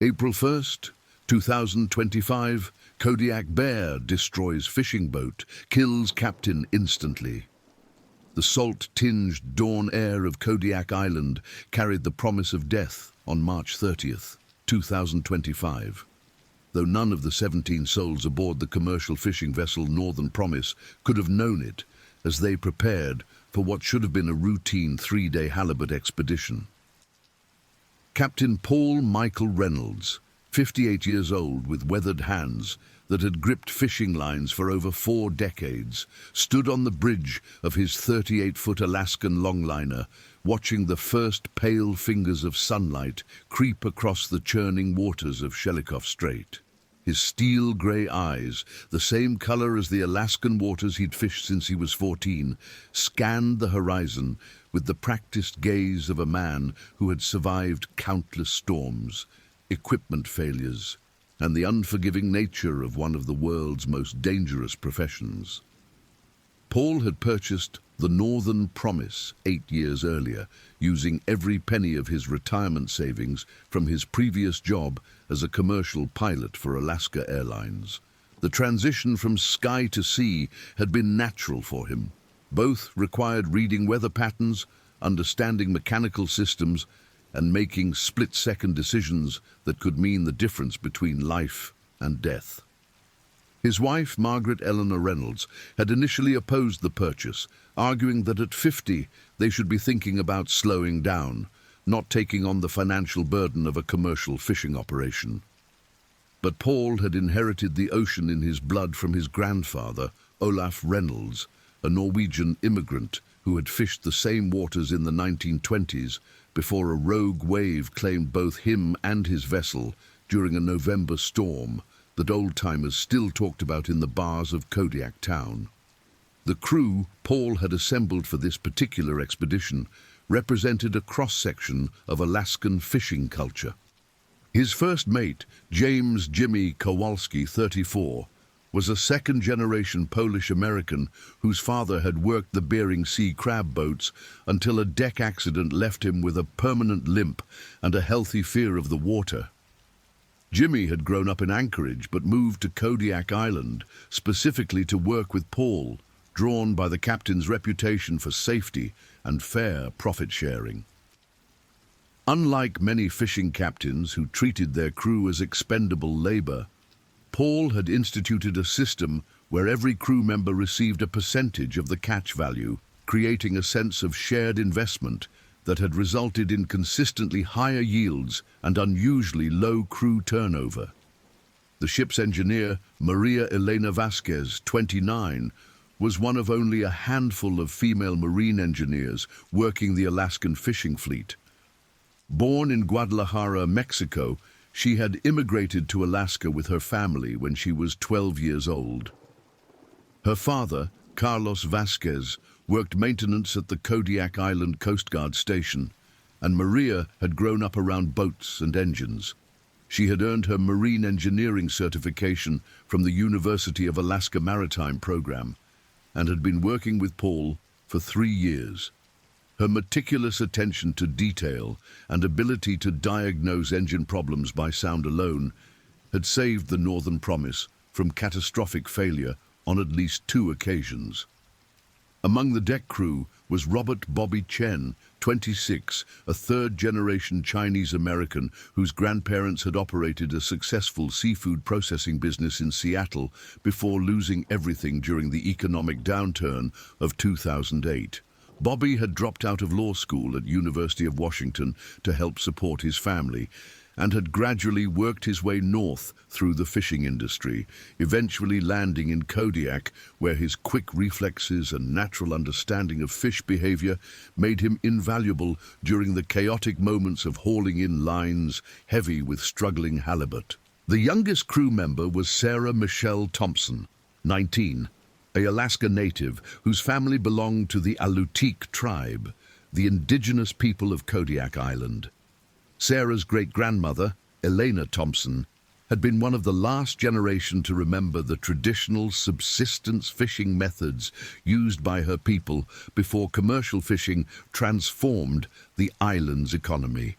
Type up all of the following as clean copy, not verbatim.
April 1st, 2025, Kodiak bear destroys fishing boat, kills captain instantly. The salt-tinged dawn air of Kodiak Island carried the promise of death on March 30th, 2025. Though none of the 17 souls aboard the commercial fishing vessel Northern Promise could have known it, as they prepared for what should have been a routine 3-day halibut expedition. Captain Paul Michael Reynolds, 58 years old with weathered hands that had gripped fishing lines for over 4 decades, stood on the bridge of his 38-foot Alaskan longliner, watching the first pale fingers of sunlight creep across the churning waters of Shelikof Strait. His steel-grey eyes, the same color as the Alaskan waters he'd fished since he was 14, scanned the horizon with the practiced gaze of a man who had survived countless storms, equipment failures, and the unforgiving nature of one of the world's most dangerous professions. Paul had purchased the Northern Promise 8 years earlier, using every penny of his retirement savings from his previous job as a commercial pilot for Alaska Airlines. The transition from sky to sea had been natural for him. Both required reading weather patterns, understanding mechanical systems, and making split-second decisions that could mean the difference between life and death. His wife, Margaret Eleanor Reynolds, had initially opposed the purchase, arguing that at 50 they should be thinking about slowing down, not taking on the financial burden of a commercial fishing operation. But Paul had inherited the ocean in his blood from his grandfather, Olaf Reynolds, a Norwegian immigrant who had fished the same waters in the 1920s before a rogue wave claimed both him and his vessel during a November storm that old-timers still talked about in the bars of Kodiak town. The crew Paul had assembled for this particular expedition represented a cross-section of Alaskan fishing culture. His first mate, James Jimmy Kowalski, 34, was a second-generation Polish-American whose father had worked the Bering Sea crab boats until a deck accident left him with a permanent limp and a healthy fear of the water. Jimmy had grown up in Anchorage but moved to Kodiak Island specifically to work with Paul, drawn by the captain's reputation for safety and fair profit-sharing. Unlike many fishing captains who treated their crew as expendable labor, Paul had instituted a system where every crew member received a percentage of the catch value, creating a sense of shared investment that had resulted in consistently higher yields and unusually low crew turnover. The ship's engineer, Maria Elena Vasquez, 29, was one of only a handful of female marine engineers working the Alaskan fishing fleet. Born in Guadalajara, Mexico, she had immigrated to Alaska with her family when she was 12 years old. Her father, Carlos Vasquez, worked maintenance at the Kodiak Island Coast Guard Station, and Maria had grown up around boats and engines. She had earned her marine engineering certification from the University of Alaska Maritime program and had been working with Paul for 3 years. Her meticulous attention to detail and ability to diagnose engine problems by sound alone had saved the Northern Promise from catastrophic failure on at least 2 occasions. Among the deck crew was Robert Bobby Chen, 26, a third-generation Chinese-American whose grandparents had operated a successful seafood processing business in Seattle before losing everything during the economic downturn of 2008. Bobby had dropped out of law school at University of Washington to help support his family and had gradually worked his way north through the fishing industry, eventually landing in Kodiak, where his quick reflexes and natural understanding of fish behavior made him invaluable during the chaotic moments of hauling in lines heavy with struggling halibut. The youngest crew member was Sarah Michelle Thompson, 19, an Alaska native whose family belonged to the Alutiiq tribe, the indigenous people of Kodiak Island. Sarah's great-grandmother, Elena Thompson, had been one of the last generation to remember the traditional subsistence fishing methods used by her people before commercial fishing transformed the island's economy.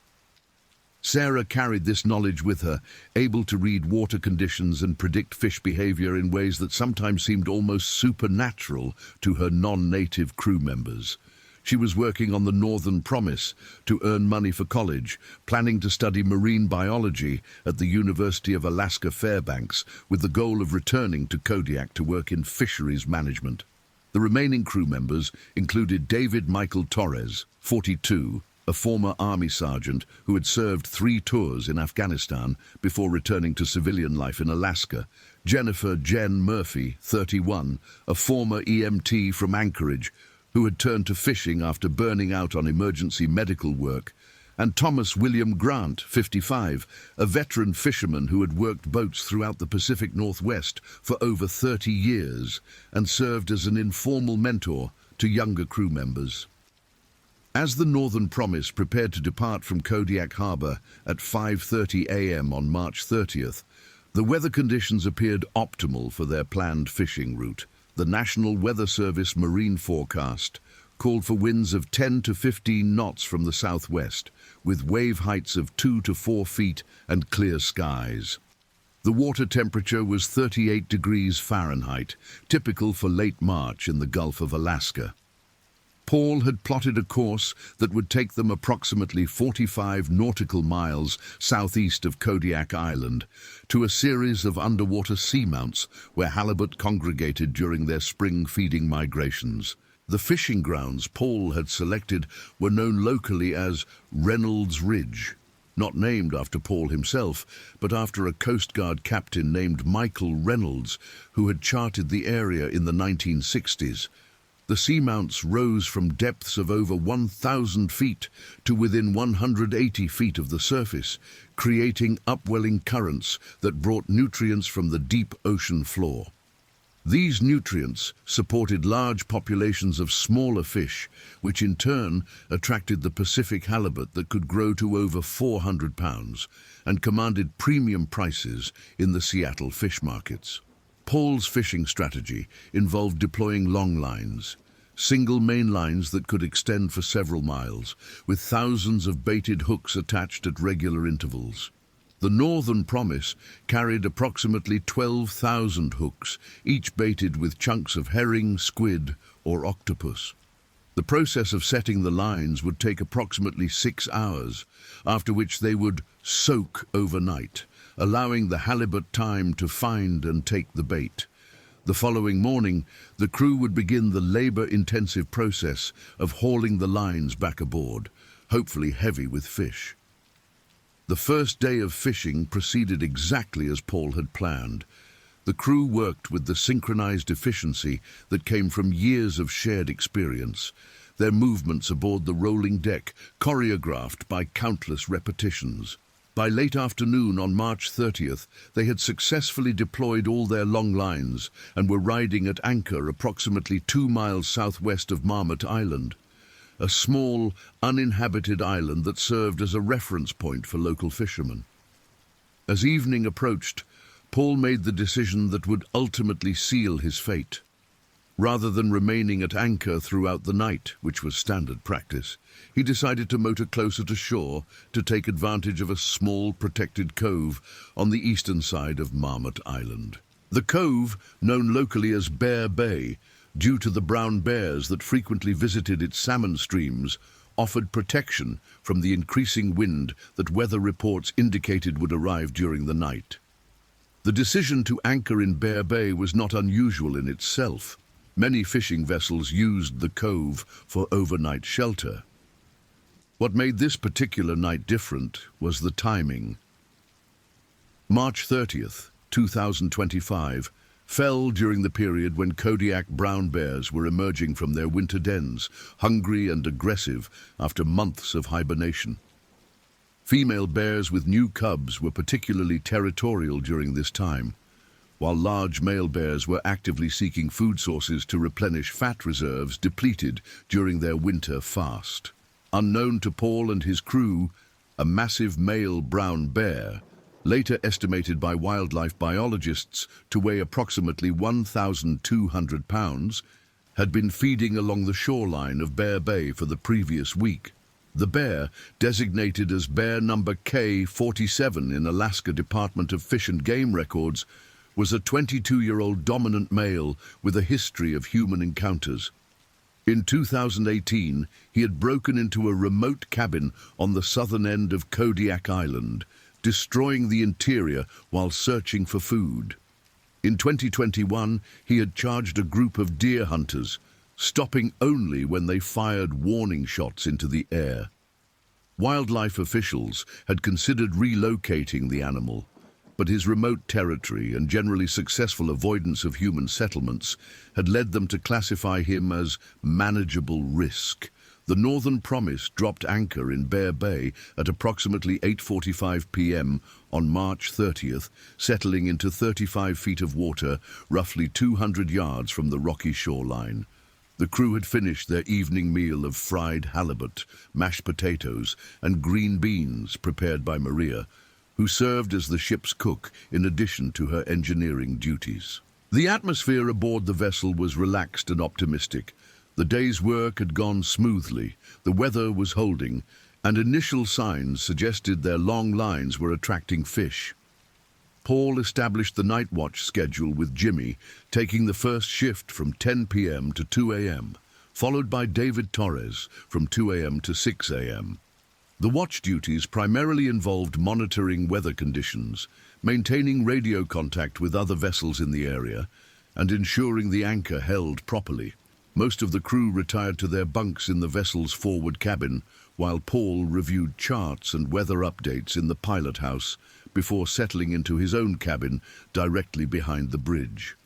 Sarah carried this knowledge with her, able to read water conditions and predict fish behavior in ways that sometimes seemed almost supernatural to her non-native crew members. She was working on the Northern Promise to earn money for college, planning to study marine biology at the University of Alaska Fairbanks, with the goal of returning to Kodiak to work in fisheries management. The remaining crew members included David Michael Torres, 42, a former army sergeant who had served 3 tours in Afghanistan before returning to civilian life in Alaska; Jennifer Jen Murphy, 31, a former EMT from Anchorage who had turned to fishing after burning out on emergency medical work; and Thomas William Grant, 55, a veteran fisherman who had worked boats throughout the Pacific Northwest for over 30 years and served as an informal mentor to younger crew members. As the Northern Promise prepared to depart from Kodiak Harbor at 5:30 a.m. on March 30th, the weather conditions appeared optimal for their planned fishing route. The National Weather Service marine forecast called for winds of 10 to 15 knots from the southwest, with wave heights of 2 to 4 feet and clear skies. The water temperature was 38 degrees Fahrenheit, typical for late March in the Gulf of Alaska. Paul had plotted a course that would take them approximately 45 nautical miles southeast of Kodiak Island to a series of underwater seamounts where halibut congregated during their spring feeding migrations. The fishing grounds Paul had selected were known locally as Reynolds Ridge, not named after Paul himself, but after a Coast Guard captain named Michael Reynolds, who had charted the area in the 1960s. The seamounts rose from depths of over 1,000 feet to within 180 feet of the surface, creating upwelling currents that brought nutrients from the deep ocean floor. These nutrients supported large populations of smaller fish, which in turn attracted the Pacific halibut that could grow to over 400 pounds and commanded premium prices in the Seattle fish markets. Paul's fishing strategy involved deploying long lines, single main lines that could extend for several miles, with thousands of baited hooks attached at regular intervals. The Northern Promise carried approximately 12,000 hooks, each baited with chunks of herring, squid, or octopus. The process of setting the lines would take approximately 6 hours, after which they would soak overnight, allowing the halibut time to find and take the bait. The following morning, the crew would begin the labor-intensive process of hauling the lines back aboard, hopefully heavy with fish. The first day of fishing proceeded exactly as Paul had planned. The crew worked with the synchronized efficiency that came from years of shared experience, their movements aboard the rolling deck choreographed by countless repetitions. By late afternoon on March 30th, they had successfully deployed all their long lines and were riding at anchor approximately 2 miles southwest of Marmot Island, a small, uninhabited island that served as a reference point for local fishermen. As evening approached, Paul made the decision that would ultimately seal his fate. Rather than remaining at anchor throughout the night, which was standard practice, he decided to motor closer to shore to take advantage of a small protected cove on the eastern side of Marmot Island. The cove, known locally as Bear Bay, due to the brown bears that frequently visited its salmon streams, offered protection from the increasing wind that weather reports indicated would arrive during the night. The decision to anchor in Bear Bay was not unusual in itself. Many fishing vessels used the cove for overnight shelter. What made this particular night different was the timing. March 30th, 2025, fell during the period when Kodiak brown bears were emerging from their winter dens, hungry and aggressive after months of hibernation. Female bears with new cubs were particularly territorial during this time, while large male bears were actively seeking food sources to replenish fat reserves depleted during their winter fast. Unknown to Paul and his crew, a massive male brown bear, later estimated by wildlife biologists to weigh approximately 1,200 pounds, had been feeding along the shoreline of Bear Bay for the previous week. The bear, designated as bear number K47 in Alaska Department of Fish and Game Records, was a 22-year-old dominant male with a history of human encounters. In 2018, he had broken into a remote cabin on the southern end of Kodiak Island, destroying the interior while searching for food. In 2021, he had charged a group of deer hunters, stopping only when they fired warning shots into the air. Wildlife officials had considered relocating the animal, but his remote territory and generally successful avoidance of human settlements had led them to classify him as manageable risk. The Northern Promise dropped anchor in Bear Bay at approximately 8:45 p.m. on March 30th, settling into 35 feet of water, roughly 200 yards from the rocky shoreline. The crew had finished their evening meal of fried halibut, mashed potatoes, and green beans prepared by Maria, who served as the ship's cook in addition to her engineering duties. The atmosphere aboard the vessel was relaxed and optimistic. The day's work had gone smoothly, the weather was holding, and initial signs suggested their long lines were attracting fish. Paul established the night watch schedule with Jimmy, taking the first shift from 10 p.m. to 2 a.m., followed by David Torres from 2 a.m. to 6 a.m. The watch duties primarily involved monitoring weather conditions, maintaining radio contact with other vessels in the area, and ensuring the anchor held properly. Most of the crew retired to their bunks in the vessel's forward cabin, while Paul reviewed charts and weather updates in the pilot house before settling into his own cabin directly behind the bridge.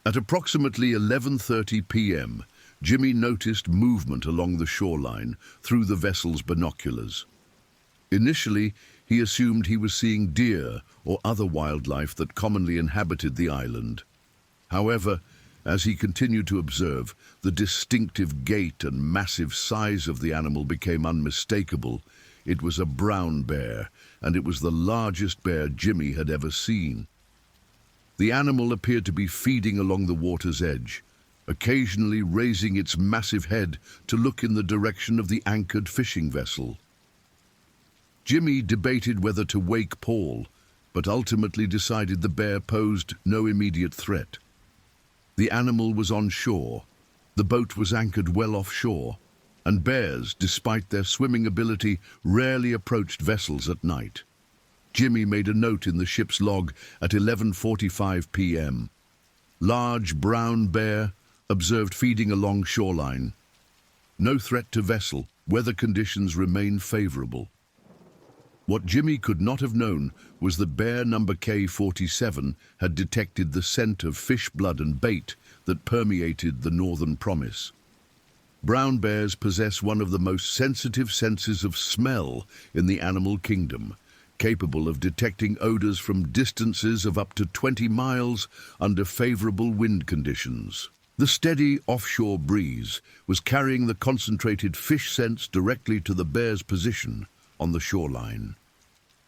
At approximately 11:30 p.m., Jimmy noticed movement along the shoreline through the vessel's binoculars. Initially, he assumed he was seeing deer or other wildlife that commonly inhabited the island. However, as he continued to observe, the distinctive gait and massive size of the animal became unmistakable. It was a brown bear, and it was the largest bear Jimmy had ever seen. The animal appeared to be feeding along the water's edge, occasionally raising its massive head to look in the direction of the anchored fishing vessel. Jimmy debated whether to wake Paul, but ultimately decided the bear posed no immediate threat. The animal was on shore, the boat was anchored well offshore, and bears, despite their swimming ability, rarely approached vessels at night. Jimmy made a note in the ship's log at 11:45 p.m. Large brown bear, observed feeding along shoreline. No threat to vessel, weather conditions remained favorable. What Jimmy could not have known was that bear number K47 had detected the scent of fish blood and bait that permeated the Northern Promise. Brown bears possess one of the most sensitive senses of smell in the animal kingdom, capable of detecting odors from distances of up to 20 miles under favorable wind conditions. The steady offshore breeze was carrying the concentrated fish scents directly to the bear's position on the shoreline.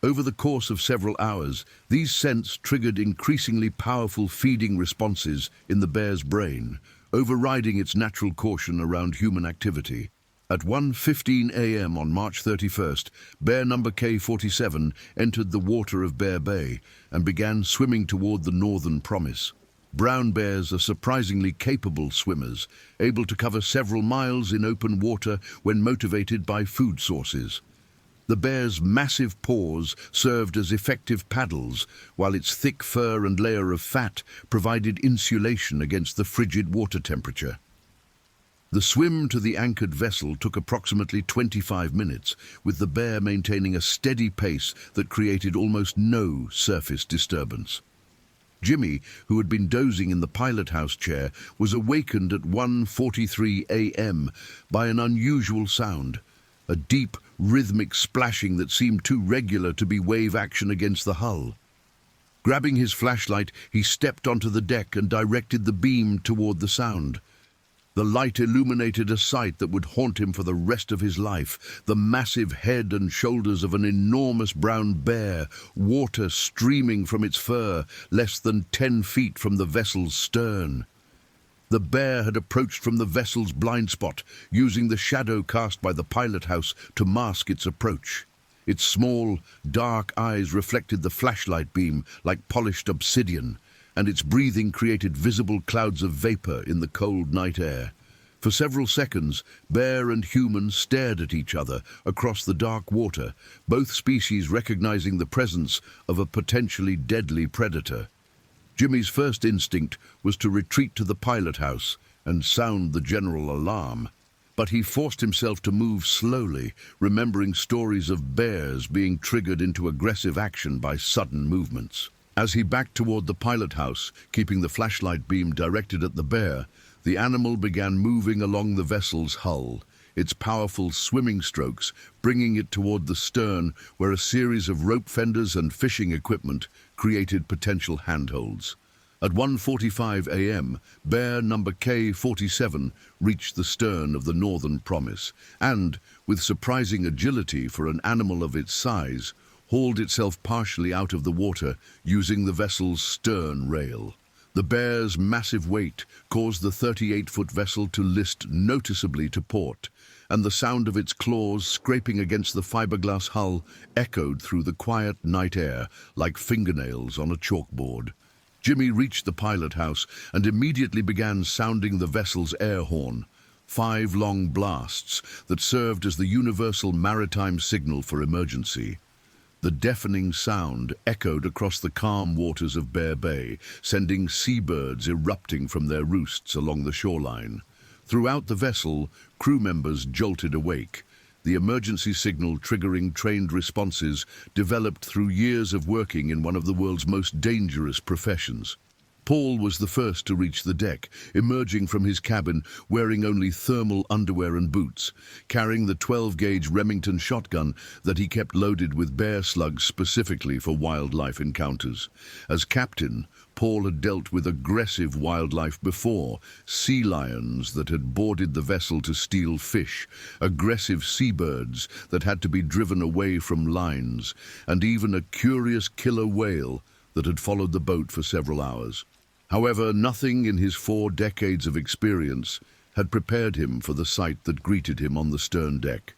Over the course of several hours, these scents triggered increasingly powerful feeding responses in the bear's brain, overriding its natural caution around human activity. At 1:15 a.m. on March 31st, bear number K47 entered the water of Bear Bay and began swimming toward the Northern Promise. Brown bears are surprisingly capable swimmers, able to cover several miles in open water when motivated by food sources. The bear's massive paws served as effective paddles, while its thick fur and layer of fat provided insulation against the frigid water temperature. The swim to the anchored vessel took approximately 25 minutes, with the bear maintaining a steady pace that created almost no surface disturbance. Jimmy, who had been dozing in the pilot house chair, was awakened at 1:43 a.m. by an unusual sound, a deep, rhythmic splashing that seemed too regular to be wave action against the hull. Grabbing his flashlight, he stepped onto the deck and directed the beam toward the sound. The light illuminated a sight that would haunt him for the rest of his life, the massive head and shoulders of an enormous brown bear, water streaming from its fur, less than 10 feet from the vessel's stern. The bear had approached from the vessel's blind spot, using the shadow cast by the pilot house to mask its approach. Its small, dark eyes reflected the flashlight beam like polished obsidian, and its breathing created visible clouds of vapor in the cold night air. For several seconds, bear and human stared at each other across the dark water, both species recognizing the presence of a potentially deadly predator. Jimmy's first instinct was to retreat to the pilot house and sound the general alarm. But he forced himself to move slowly, remembering stories of bears being triggered into aggressive action by sudden movements. As he backed toward the pilot house, keeping the flashlight beam directed at the bear, the animal began moving along the vessel's hull, its powerful swimming strokes bringing it toward the stern, where a series of rope fenders and fishing equipment created potential handholds. At 1:45 a.m., bear number K47 reached the stern of the Northern Promise and, with surprising agility for an animal of its size, hauled itself partially out of the water using the vessel's stern rail. The bear's massive weight caused the 38-foot vessel to list noticeably to port, and the sound of its claws scraping against the fiberglass hull echoed through the quiet night air like fingernails on a chalkboard. Jimmy reached the pilot house and immediately began sounding the vessel's air horn, 5 long blasts that served as the universal maritime signal for emergency. The deafening sound echoed across the calm waters of Bear Bay, sending seabirds erupting from their roosts along the shoreline. Throughout the vessel, crew members jolted awake, the emergency signal triggering trained responses developed through years of working in one of the world's most dangerous professions. Paul was the first to reach the deck, emerging from his cabin wearing only thermal underwear and boots, carrying the 12-gauge Remington shotgun that he kept loaded with bear slugs specifically for wildlife encounters. As captain, Paul had dealt with aggressive wildlife before: sea lions that had boarded the vessel to steal fish, aggressive seabirds that had to be driven away from lines, and even a curious killer whale that had followed the boat for several hours. However, nothing in his 4 decades of experience had prepared him for the sight that greeted him on the stern deck.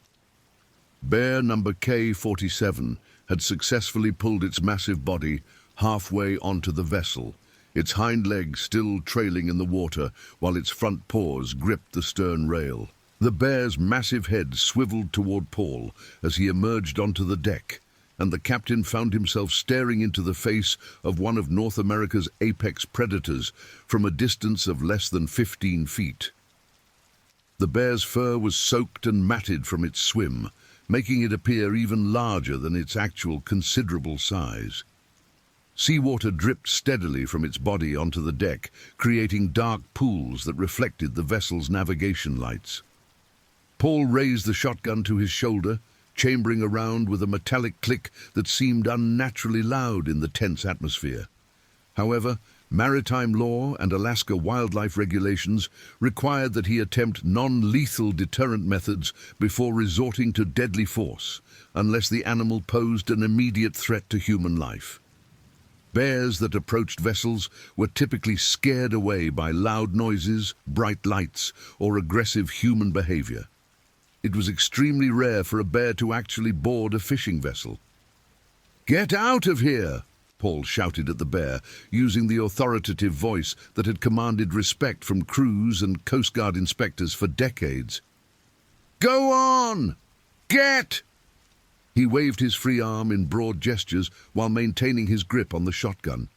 Bear number K47 had successfully pulled its massive body halfway onto the vessel, its hind legs still trailing in the water while its front paws gripped the stern rail. The bear's massive head swiveled toward Paul as he emerged onto the deck, and the captain found himself staring into the face of one of North America's apex predators from a distance of less than 15 feet. The bear's fur was soaked and matted from its swim, making it appear even larger than its actual considerable size. Seawater dripped steadily from its body onto the deck, creating dark pools that reflected the vessel's navigation lights. Paul raised the shotgun to his shoulder, chambering around with a metallic click that seemed unnaturally loud in the tense atmosphere. However, maritime law and Alaska wildlife regulations required that he attempt non-lethal deterrent methods before resorting to deadly force, unless the animal posed an immediate threat to human life. Bears that approached vessels were typically scared away by loud noises, bright lights, or aggressive human behavior. It was extremely rare for a bear to actually board a fishing vessel. "Get out of here!" Paul shouted at the bear, using the authoritative voice that had commanded respect from crews and Coast Guard inspectors for decades. "Go on! Get!" He waved his free arm in broad gestures while maintaining his grip on the shotgun.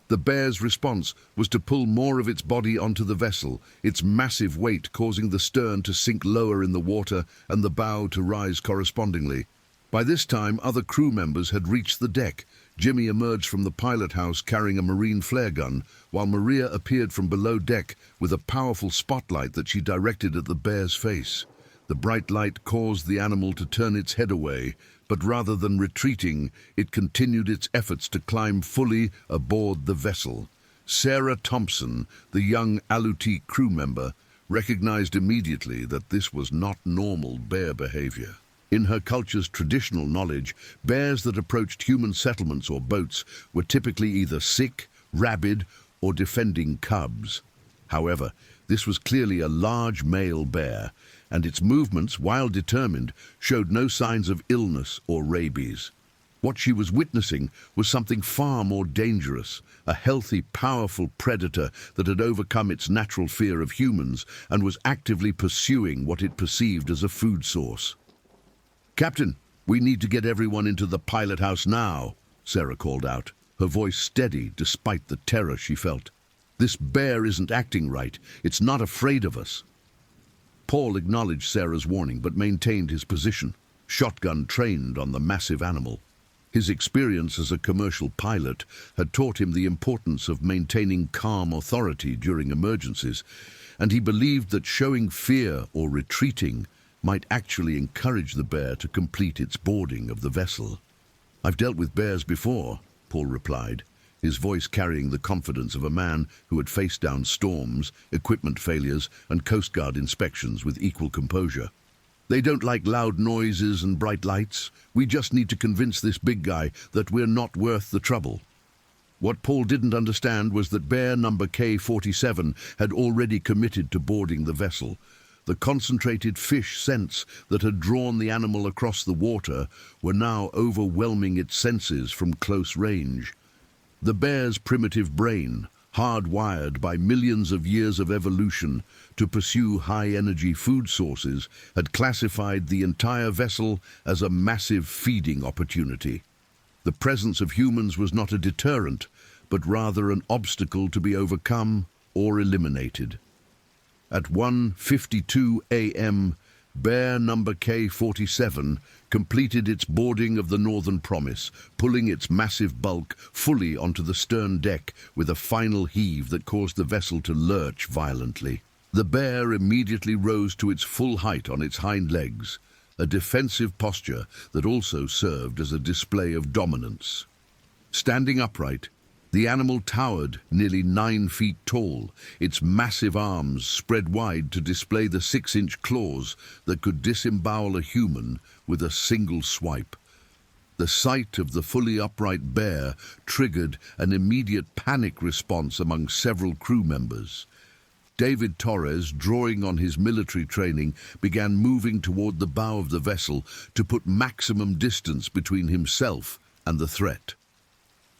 The bear's response was to pull more of its body onto the vessel, its massive weight causing the stern to sink lower in the water and the bow to rise correspondingly. By this time, other crew members had reached the deck. Jimmy emerged from the pilot house carrying a marine flare gun, while Maria appeared from below deck with a powerful spotlight that she directed at the bear's face. The bright light caused the animal to turn its head away, but rather than retreating, it continued its efforts to climb fully aboard the vessel. Sarah Thompson, the young Alutiiq crew member, recognized immediately that this was not normal bear behavior. In her culture's traditional knowledge, bears that approached human settlements or boats were typically either sick, rabid, or defending cubs. However, This was clearly a large male bear, and its movements, while determined, showed no signs of illness or rabies. What she was witnessing was something far more dangerous, a healthy, powerful predator that had overcome its natural fear of humans and was actively pursuing what it perceived as a food source. "Captain, we need to get everyone into the pilot house now," Sarah called out, her voice steady despite the terror she felt. "This bear isn't acting right. It's not afraid of us." Paul acknowledged Sarah's warning but maintained his position, shotgun trained on the massive animal. His experience as a commercial pilot had taught him the importance of maintaining calm authority during emergencies, and he believed that showing fear or retreating might actually encourage the bear to complete its boarding of the vessel. "I've dealt with bears before," Paul replied, his voice carrying the confidence of a man who had faced down storms, equipment failures, and Coast Guard inspections with equal composure. "They don't like loud noises and bright lights. We just need to convince this big guy that we're not worth the trouble." What Paul didn't understand was that bear number K47 had already committed to boarding the vessel. The concentrated fish scents that had drawn the animal across the water were now overwhelming its senses from close range. The bear's primitive brain, hardwired by millions of years of evolution to pursue high-energy food sources, had classified the entire vessel as a massive feeding opportunity. The presence of humans was not a deterrent, but rather an obstacle to be overcome or eliminated. At 1:52 a.m., bear number K47 completed its boarding of the Northern Promise, pulling its massive bulk fully onto the stern deck with a final heave that caused the vessel to lurch violently. The bear immediately rose to its full height on its hind legs, a defensive posture that also served as a display of dominance. Standing upright, the animal towered nearly 9 feet tall, its massive arms spread wide to display the 6-inch claws that could disembowel a human with a single swipe. The sight of the fully upright bear triggered an immediate panic response among several crew members. David Torres, drawing on his military training, began moving toward the bow of the vessel to put maximum distance between himself and the threat.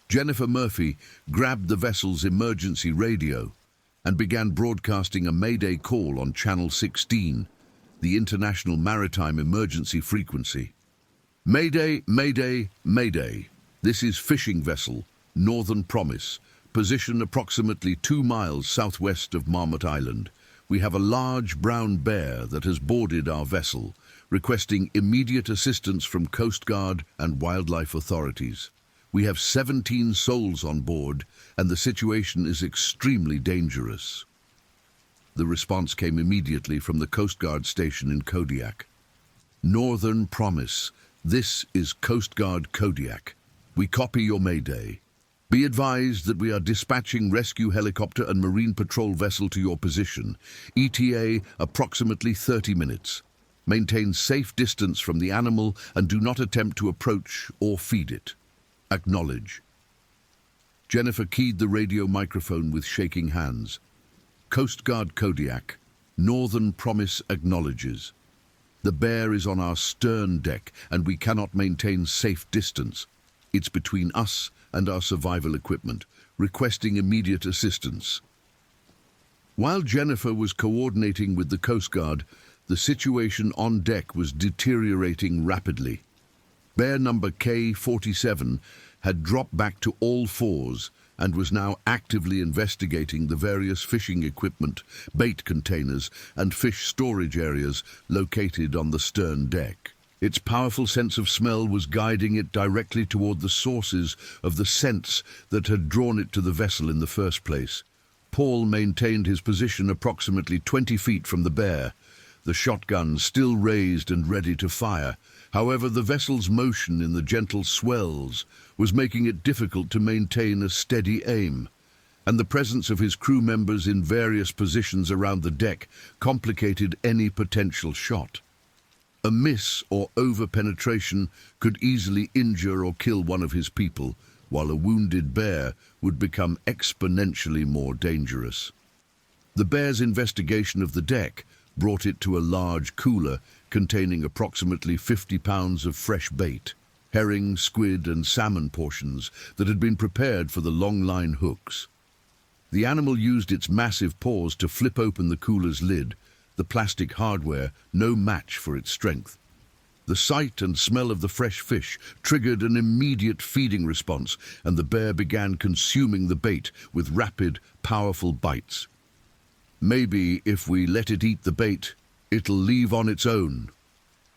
Jennifer Murphy grabbed the vessel's emergency radio and began broadcasting a Mayday call on Channel 16, the International Maritime Emergency Frequency. "Mayday, Mayday, Mayday. This is fishing vessel, Northern Promise, position approximately 2 miles southwest of Marmot Island. We have a large brown bear that has boarded our vessel, requesting immediate assistance from Coast Guard and wildlife authorities. We have 17 souls on board, and the situation is extremely dangerous." The response came immediately from the Coast Guard station in Kodiak. "Northern Promise, this is Coast Guard Kodiak. We copy your mayday. Be advised that we are dispatching rescue helicopter and marine patrol vessel to your position. ETA approximately 30 minutes. Maintain safe distance from the animal and do not attempt to approach or feed it. Acknowledge." Jennifer keyed the radio microphone with shaking hands. "Coast Guard Kodiak, Northern Promise acknowledges. The bear is on our stern deck and we cannot maintain safe distance. It's between us and our survival equipment, requesting immediate assistance." While Jennifer was coordinating with the Coast Guard, the situation on deck was deteriorating rapidly. Bear number K47 had dropped back to all fours and was now actively investigating the various fishing equipment, bait containers, and fish storage areas located on the stern deck. Its powerful sense of smell was guiding it directly toward the sources of the scents that had drawn it to the vessel in the first place. Paul maintained his position approximately 20 feet from the bear, the shotgun still raised and ready to fire. However, the vessel's motion in the gentle swells was making it difficult to maintain a steady aim, and the presence of his crew members in various positions around the deck complicated any potential shot. A miss or over-penetration could easily injure or kill one of his people, while a wounded bear would become exponentially more dangerous. The bear's investigation of the deck brought it to a large cooler containing approximately 50 pounds of fresh bait, herring, squid and salmon portions that had been prepared for the long-line hooks. The animal used its massive paws to flip open the cooler's lid, the plastic hardware no match for its strength. The sight and smell of the fresh fish triggered an immediate feeding response, and the bear began consuming the bait with rapid, powerful bites. "Maybe if we let it eat the bait, it'll leave on its own,"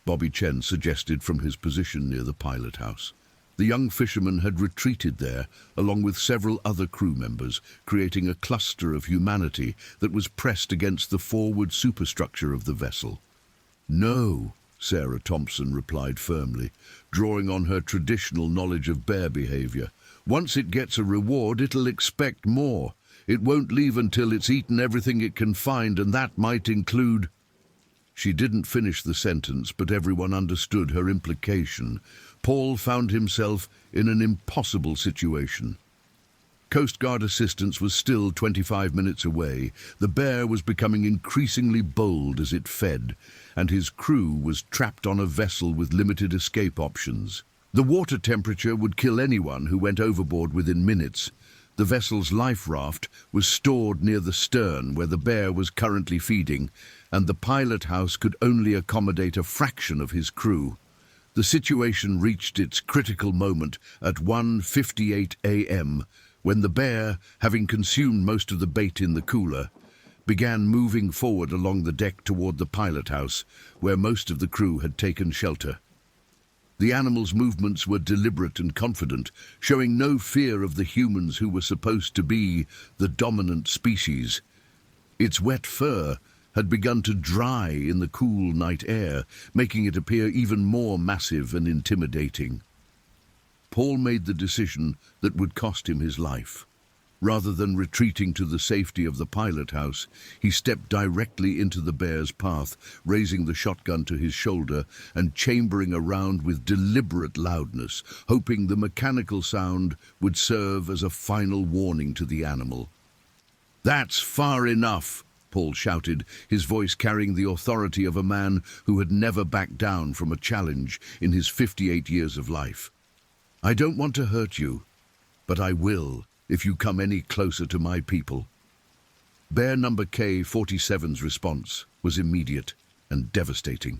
Bobby Chen suggested from his position near the pilot house. The young fisherman had retreated there, along with several other crew members, creating a cluster of humanity that was pressed against the forward superstructure of the vessel. "No," Sarah Thompson replied firmly, drawing on her traditional knowledge of bear behavior. "Once it gets a reward, it'll expect more. It won't leave until it's eaten everything it can find, and that might include—" She didn't finish the sentence, but everyone understood her implication. Paul found himself in an impossible situation. Coast Guard assistance was still 25 minutes away. The bear was becoming increasingly bold as it fed, and his crew was trapped on a vessel with limited escape options. The water temperature would kill anyone who went overboard within minutes. The vessel's life raft was stored near the stern where the bear was currently feeding, and the pilot house could only accommodate a fraction of his crew. The situation reached its critical moment at 1:58 a.m., when the bear, having consumed most of the bait in the cooler, began moving forward along the deck toward the pilot house, where most of the crew had taken shelter. The animal's movements were deliberate and confident, showing no fear of the humans who were supposed to be the dominant species. Its wet fur had begun to dry in the cool night air, making it appear even more massive and intimidating. Paul made the decision that would cost him his life. Rather than retreating to the safety of the pilot house, he stepped directly into the bear's path, raising the shotgun to his shoulder and chambering around with deliberate loudness, hoping the mechanical sound would serve as a final warning to the animal. "That's far enough," Paul shouted, his voice carrying the authority of a man who had never backed down from a challenge in his 58 years of life. "I don't want to hurt you, but I will if you come any closer to my people." Bear number K-47's response was immediate and devastating.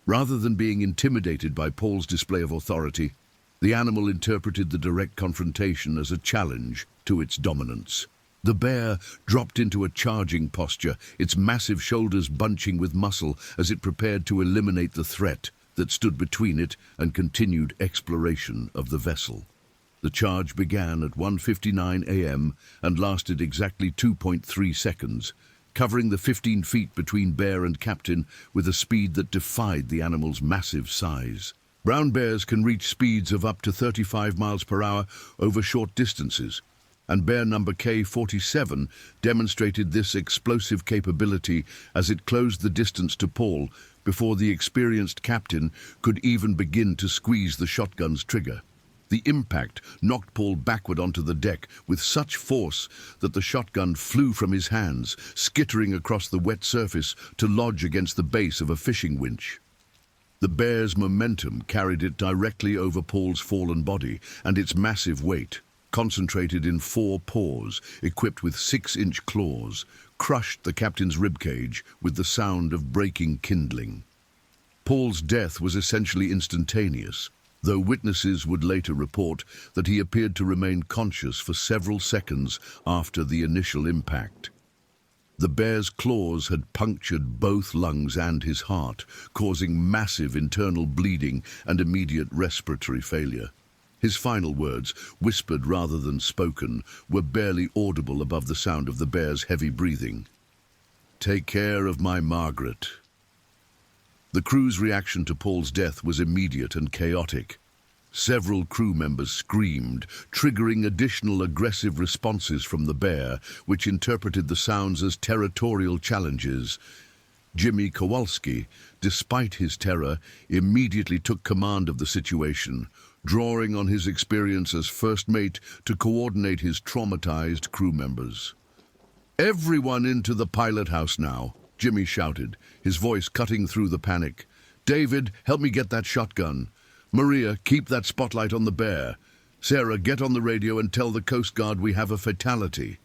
Rather than being intimidated by Paul's display of authority, the animal interpreted the direct confrontation as a challenge to its dominance. The bear dropped into a charging posture, its massive shoulders bunching with muscle as it prepared to eliminate the threat that stood between it and continued exploration of the vessel. The charge began at 1:59 a.m. and lasted exactly 2.3 seconds, covering the 15 feet between bear and captain with a speed that defied the animal's massive size. Brown bears can reach speeds of up to 35 miles per hour over short distances, and bear number K-47 demonstrated this explosive capability as it closed the distance to Paul before the experienced captain could even begin to squeeze the shotgun's trigger. The impact knocked Paul backward onto the deck with such force that the shotgun flew from his hands, skittering across the wet surface to lodge against the base of a fishing winch. The bear's momentum carried it directly over Paul's fallen body, and its massive weight, concentrated in 4 paws equipped with 6-inch claws, crushed the captain's ribcage with the sound of breaking kindling. Paul's death was essentially instantaneous, though witnesses would later report that he appeared to remain conscious for several seconds after the initial impact. The bear's claws had punctured both lungs and his heart, causing massive internal bleeding and immediate respiratory failure. His final words, whispered rather than spoken, were barely audible above the sound of the bear's heavy breathing. "Take care of my Margaret." The crew's reaction to Paul's death was immediate and chaotic. Several crew members screamed, triggering additional aggressive responses from the bear, which interpreted the sounds as territorial challenges. Jimmy Kowalski, despite his terror, immediately took command of the situation, drawing on his experience as first mate to coordinate his traumatized crew members. "Everyone into the pilot house now," Jimmy shouted, his voice cutting through the panic. "David, help me get that shotgun. Maria, keep that spotlight on the bear. Sarah, get on the radio and tell the Coast Guard we have a fatality."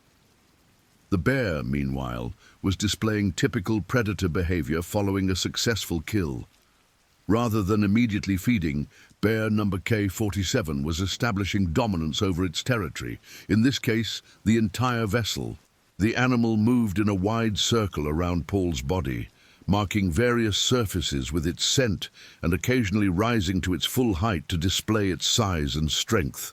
The bear, meanwhile, was displaying typical predator behavior following a successful kill. Rather than immediately feeding, bear number K47 was establishing dominance over its territory, in this case, the entire vessel. The animal moved in a wide circle around Paul's body, marking various surfaces with its scent and occasionally rising to its full height to display its size and strength.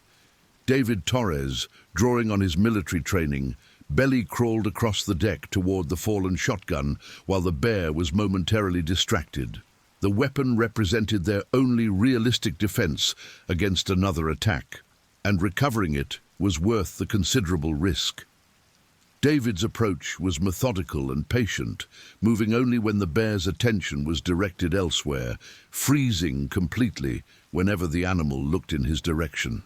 David Torres, drawing on his military training, belly crawled across the deck toward the fallen shotgun while the bear was momentarily distracted. The weapon represented their only realistic defense against another attack, and recovering it was worth the considerable risk. David's approach was methodical and patient, moving only when the bear's attention was directed elsewhere, freezing completely whenever the animal looked in his direction.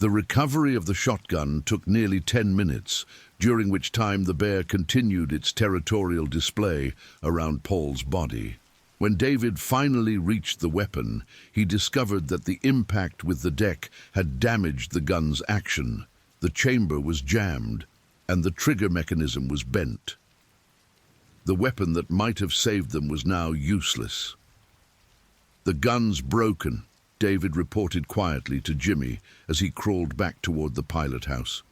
The recovery of the shotgun took nearly 10 minutes, during which time the bear continued its territorial display around Paul's body. When David finally reached the weapon, he discovered that the impact with the deck had damaged the gun's action. The chamber was jammed, and the trigger mechanism was bent. The weapon that might have saved them was now useless. "The gun's broken," David reported quietly to Jimmy as he crawled back toward the pilot house.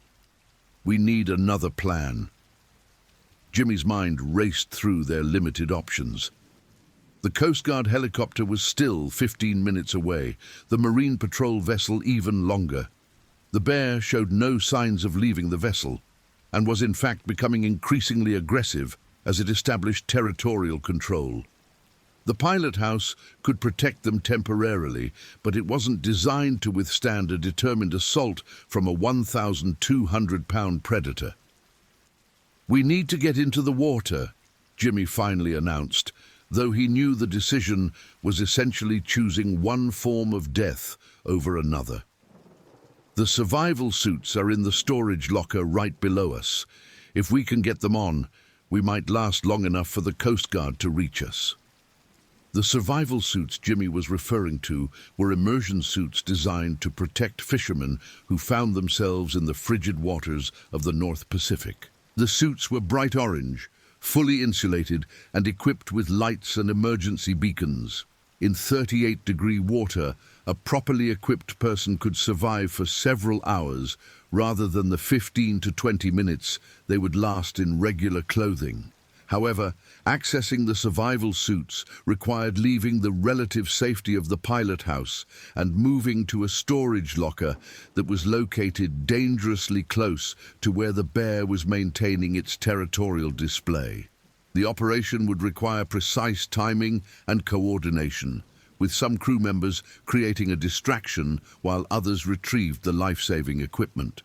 "We need another plan." Jimmy's mind raced through their limited options. The Coast Guard helicopter was still 15 minutes away, the Marine Patrol vessel even longer. The bear showed no signs of leaving the vessel, and was in fact becoming increasingly aggressive as it established territorial control. The pilot house could protect them temporarily, but it wasn't designed to withstand a determined assault from a 1,200-pound predator. "We need to get into the water," Jimmy finally announced, though he knew the decision was essentially choosing one form of death over another. "The survival suits are in the storage locker right below us. If we can get them on, we might last long enough for the Coast Guard to reach us." The survival suits Jimmy was referring to were immersion suits designed to protect fishermen who found themselves in the frigid waters of the North Pacific. The suits were bright orange, fully insulated and equipped with lights and emergency beacons. In 38-degree water, a properly equipped person could survive for several hours rather than the 15 to 20 minutes they would last in regular clothing. However, accessing the survival suits required leaving the relative safety of the pilot house and moving to a storage locker that was located dangerously close to where the bear was maintaining its territorial display. The operation would require precise timing and coordination, with some crew members creating a distraction while others retrieved the life-saving equipment.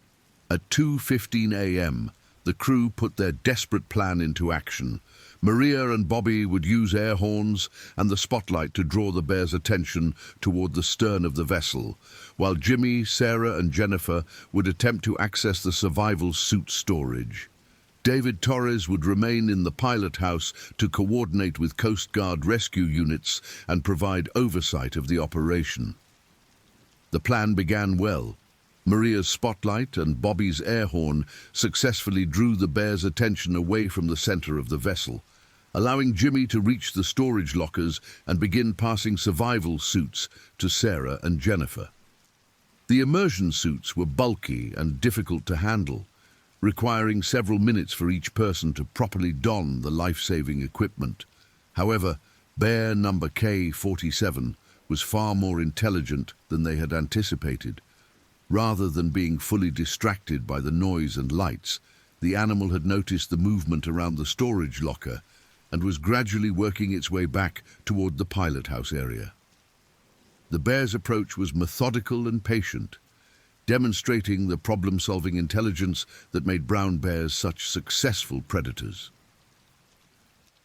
At 2:15 a.m., the crew put their desperate plan into action. Maria and Bobby would use air horns and the spotlight to draw the bear's attention toward the stern of the vessel, while Jimmy, Sarah, and Jennifer would attempt to access the survival suit storage. David Torres would remain in the pilot house to coordinate with Coast Guard rescue units and provide oversight of the operation. The plan began well. Maria's spotlight and Bobby's air horn successfully drew the bear's attention away from the center of the vessel, allowing Jimmy to reach the storage lockers and begin passing survival suits to Sarah and Jennifer. The immersion suits were bulky and difficult to handle, requiring several minutes for each person to properly don the life-saving equipment. However, bear number K47 was far more intelligent than they had anticipated. Rather than being fully distracted by the noise and lights, the animal had noticed the movement around the storage locker and was gradually working its way back toward the pilot house area. The bear's approach was methodical and patient, demonstrating the problem-solving intelligence that made brown bears such successful predators.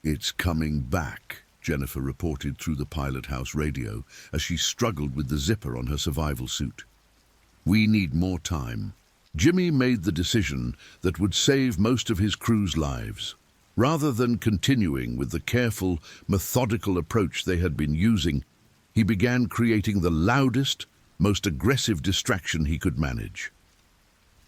"It's coming back," Jennifer reported through the pilot house radio as she struggled with the zipper on her survival suit. "We need more time." Jimmy made the decision that would save most of his crew's lives. Rather than continuing with the careful, methodical approach they had been using, he began creating the loudest, most aggressive distraction he could manage.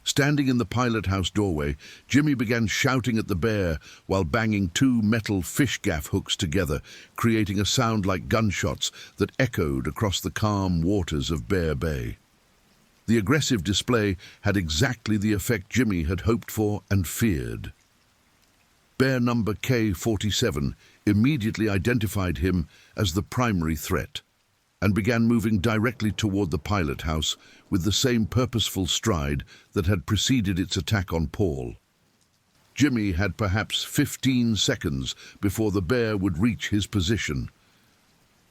Standing in the pilot house doorway, Jimmy began shouting at the bear while banging two metal fish gaff hooks together, creating a sound like gunshots that echoed across the calm waters of Bear Bay. The aggressive display had exactly the effect Jimmy had hoped for and feared. Bear number K-47 immediately identified him as the primary threat and began moving directly toward the pilot house with the same purposeful stride that had preceded its attack on Paul. Jimmy had perhaps 15 seconds before the bear would reach his position.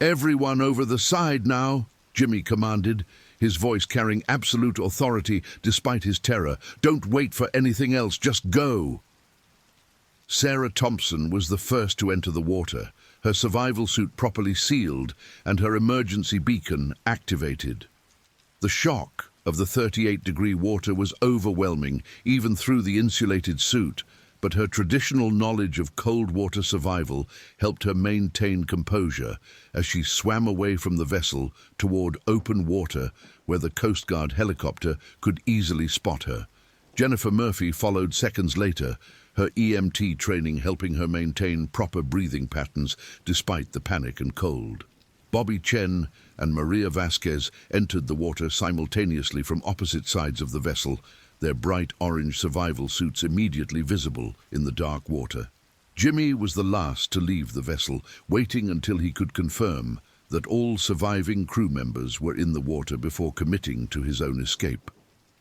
"Everyone over the side now," Jimmy commanded, his voice carrying absolute authority despite his terror. "Don't wait for anything else, just go." Sarah Thompson was the first to enter the water, her survival suit properly sealed and her emergency beacon activated. The shock of the 38-degree water was overwhelming, even through the insulated suit, but her traditional knowledge of cold water survival helped her maintain composure as she swam away from the vessel toward open water where the Coast Guard helicopter could easily spot her. Jennifer Murphy followed seconds later, her EMT training helping her maintain proper breathing patterns despite the panic and cold. Bobby Chen and Maria Vasquez entered the water simultaneously from opposite sides of the vessel, their bright orange survival suits immediately visible in the dark water. Jimmy was the last to leave the vessel, waiting until he could confirm that all surviving crew members were in the water before committing to his own escape.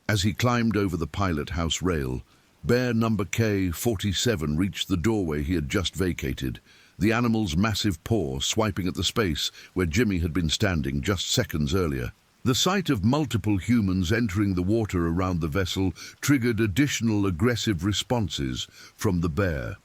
As he climbed over the pilot house rail, bear number K-47 reached the doorway he had just vacated, the animal's massive paw swiping at the space where Jimmy had been standing just seconds earlier. The sight of multiple humans entering the water around the vessel triggered additional aggressive responses from the bear.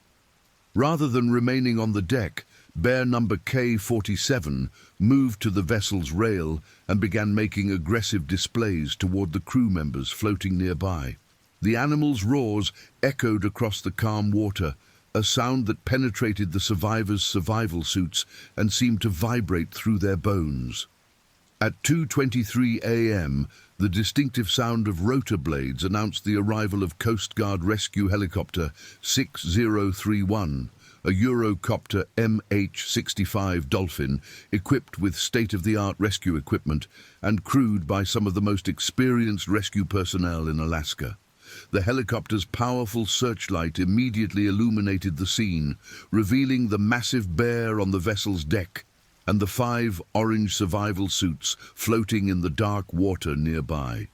Rather than remaining on the deck, bear number K-47 moved to the vessel's rail and began making aggressive displays toward the crew members floating nearby. The animal's roars echoed across the calm water, a sound that penetrated the survivors' survival suits and seemed to vibrate through their bones. At 2:23 a.m., the distinctive sound of rotor blades announced the arrival of Coast Guard rescue helicopter 6031, a Eurocopter MH-65 Dolphin equipped with state-of-the-art rescue equipment and crewed by some of the most experienced rescue personnel in Alaska. The helicopter's powerful searchlight immediately illuminated the scene, revealing the massive bear on the vessel's deck and the 5 orange survival suits floating in the dark water nearby.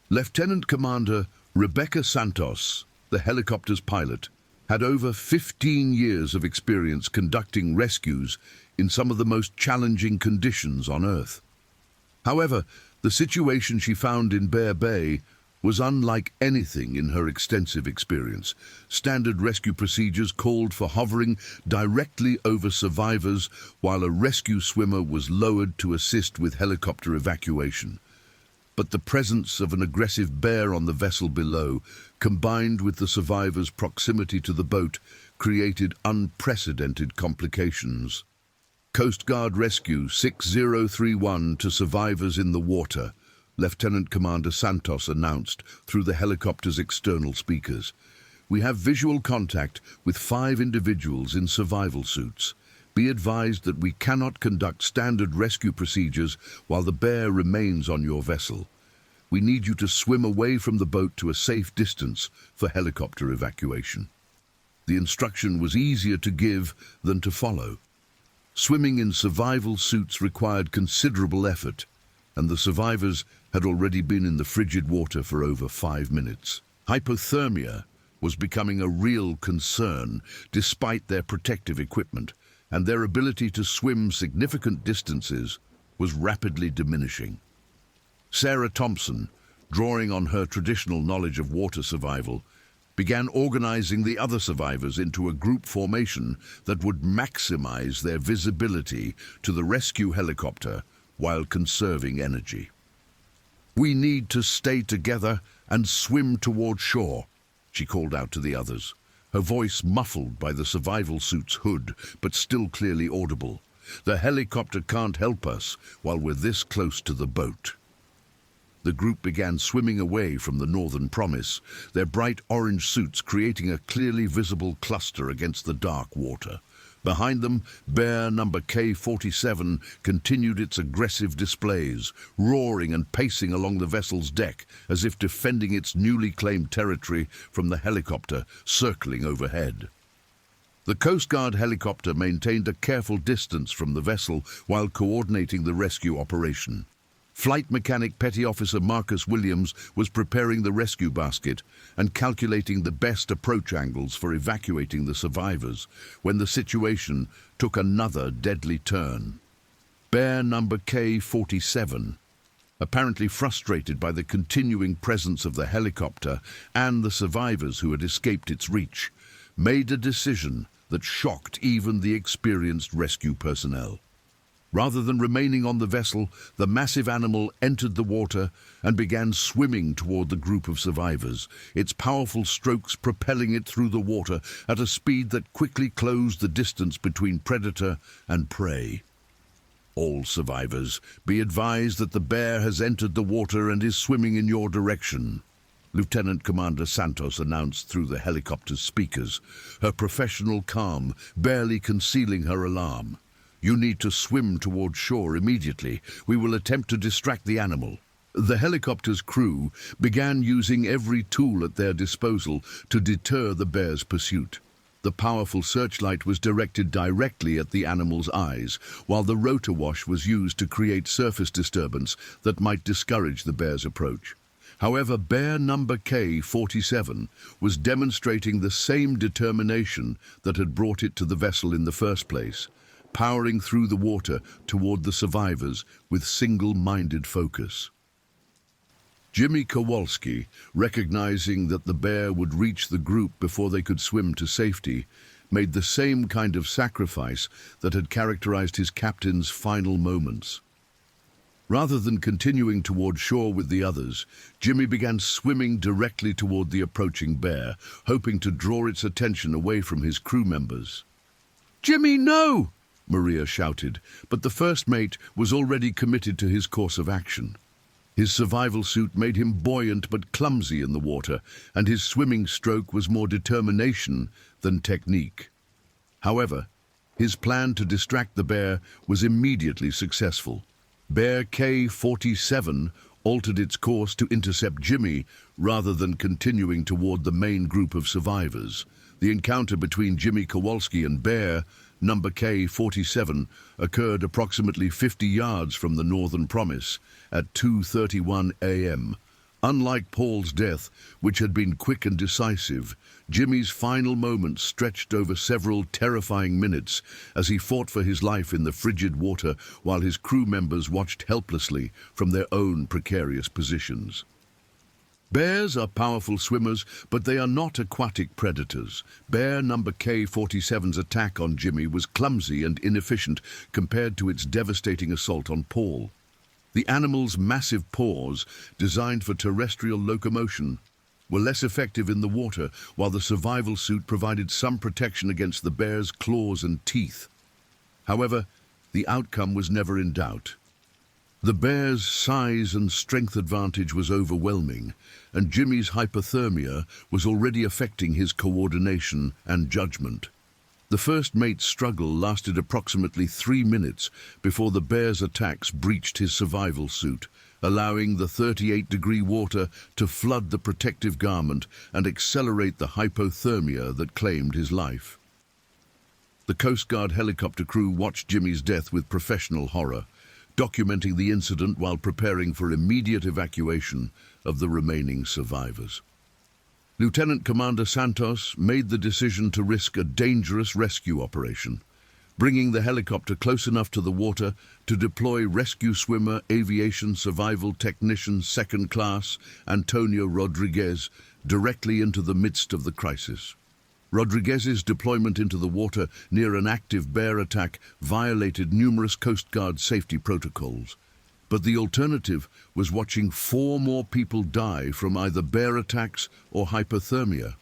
Lieutenant Commander Rebecca Santos, the helicopter's pilot, had over 15 years of experience conducting rescues in some of the most challenging conditions on Earth. However, the situation she found in Bear Bay was unlike anything in her extensive experience. Standard rescue procedures called for hovering directly over survivors while a rescue swimmer was lowered to assist with helicopter evacuation. But the presence of an aggressive bear on the vessel below, combined with the survivors' proximity to the boat, created unprecedented complications. Coast Guard Rescue 6031 to survivors in the water, Lieutenant Commander Santos announced through the helicopter's external speakers. "We have visual contact with 5 individuals in survival suits. Be advised that we cannot conduct standard rescue procedures while the bear remains on your vessel. We need you to swim away from the boat to a safe distance for helicopter evacuation." The instruction was easier to give than to follow. Swimming in survival suits required considerable effort, and the survivors had already been in the frigid water for over 5 minutes. Hypothermia was becoming a real concern despite their protective equipment, and their ability to swim significant distances was rapidly diminishing. Sarah Thompson, drawing on her traditional knowledge of water survival, began organizing the other survivors into a group formation that would maximize their visibility to the rescue helicopter while conserving energy. "We need to stay together and swim toward shore," she called out to the others, her voice muffled by the survival suit's hood, but still clearly audible. "The helicopter can't help us while we're this close to the boat." The group began swimming away from the Northern Promise, their bright orange suits creating a clearly visible cluster against the dark water. Behind them, Bear number K-47 continued its aggressive displays, roaring and pacing along the vessel's deck as if defending its newly claimed territory from the helicopter circling overhead. The Coast Guard helicopter maintained a careful distance from the vessel while coordinating the rescue operation. Flight mechanic Petty Officer Marcus Williams was preparing the rescue basket and calculating the best approach angles for evacuating the survivors when the situation took another deadly turn. Bear number K-47, apparently frustrated by the continuing presence of the helicopter and the survivors who had escaped its reach, made a decision that shocked even the experienced rescue personnel. Rather than remaining on the vessel, the massive animal entered the water and began swimming toward the group of survivors, its powerful strokes propelling it through the water at a speed that quickly closed the distance between predator and prey. "All survivors, be advised that the bear has entered the water and is swimming in your direction," Lieutenant Commander Santos announced through the helicopter's speakers, her professional calm barely concealing her alarm. "You need to swim toward shore immediately. We will attempt to distract the animal." The helicopter's crew began using every tool at their disposal to deter the bear's pursuit. The powerful searchlight was directed directly at the animal's eyes, while the rotor wash was used to create surface disturbance that might discourage the bear's approach. However, Bear number K-47 was demonstrating the same determination that had brought it to the vessel in the first place, powering through the water toward the survivors with single-minded focus. Jimmy Kowalski, recognizing that the bear would reach the group before they could swim to safety, made the same kind of sacrifice that had characterized his captain's final moments. Rather than continuing toward shore with the others, Jimmy began swimming directly toward the approaching bear, hoping to draw its attention away from his crew members. "Jimmy, no!" Maria shouted, but the first mate was already committed to his course of action. His survival suit made him buoyant but clumsy in the water, and his swimming stroke was more determination than technique. However, his plan to distract the bear was immediately successful. Bear K-47 altered its course to intercept Jimmy rather than continuing toward the main group of survivors. The encounter between Jimmy Kowalski and Bear number K-47 occurred approximately 50 yards from the Northern Promise at 2:31 a.m. Unlike Paul's death, which had been quick and decisive, Jimmy's final moments stretched over several terrifying minutes as he fought for his life in the frigid water while his crew members watched helplessly from their own precarious positions. Bears are powerful swimmers, but they are not aquatic predators. Bear number K-47's attack on Jimmy was clumsy and inefficient compared to its devastating assault on Paul. The animal's massive paws, designed for terrestrial locomotion, were less effective in the water, while the survival suit provided some protection against the bear's claws and teeth. However, the outcome was never in doubt. The bear's size and strength advantage was overwhelming, and Jimmy's hypothermia was already affecting his coordination and judgment. The first mate's struggle lasted approximately 3 minutes before the bear's attacks breached his survival suit, allowing the 38-degree water to flood the protective garment and accelerate the hypothermia that claimed his life. The Coast Guard helicopter crew watched Jimmy's death with professional horror, documenting the incident while preparing for immediate evacuation of the remaining survivors. Lieutenant Commander Santos made the decision to risk a dangerous rescue operation, bringing the helicopter close enough to the water to deploy rescue swimmer aviation survival technician second class Antonio Rodriguez directly into the midst of the crisis. Rodriguez's deployment into the water near an active bear attack violated numerous Coast Guard safety protocols. But the alternative was watching 4 more people die from either bear attacks or hypothermia.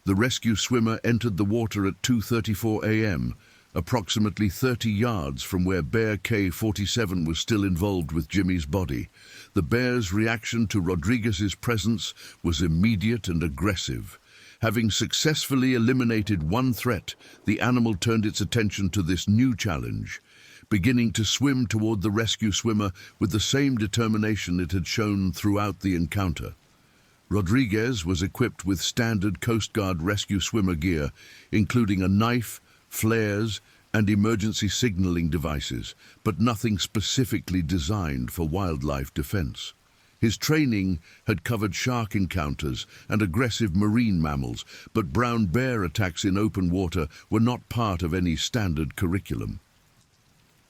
The rescue swimmer entered the water at 2:34 a.m., approximately 30 yards from where Bear K-47 was still involved with Jimmy's body. The bear's reaction to Rodriguez's presence was immediate and aggressive. Having successfully eliminated one threat, the animal turned its attention to this new challenge, beginning to swim toward the rescue swimmer with the same determination it had shown throughout the encounter. Rodriguez was equipped with standard Coast Guard rescue swimmer gear, including a knife, flares, and emergency signaling devices, but nothing specifically designed for wildlife defense. His training had covered shark encounters and aggressive marine mammals, but brown bear attacks in open water were not part of any standard curriculum.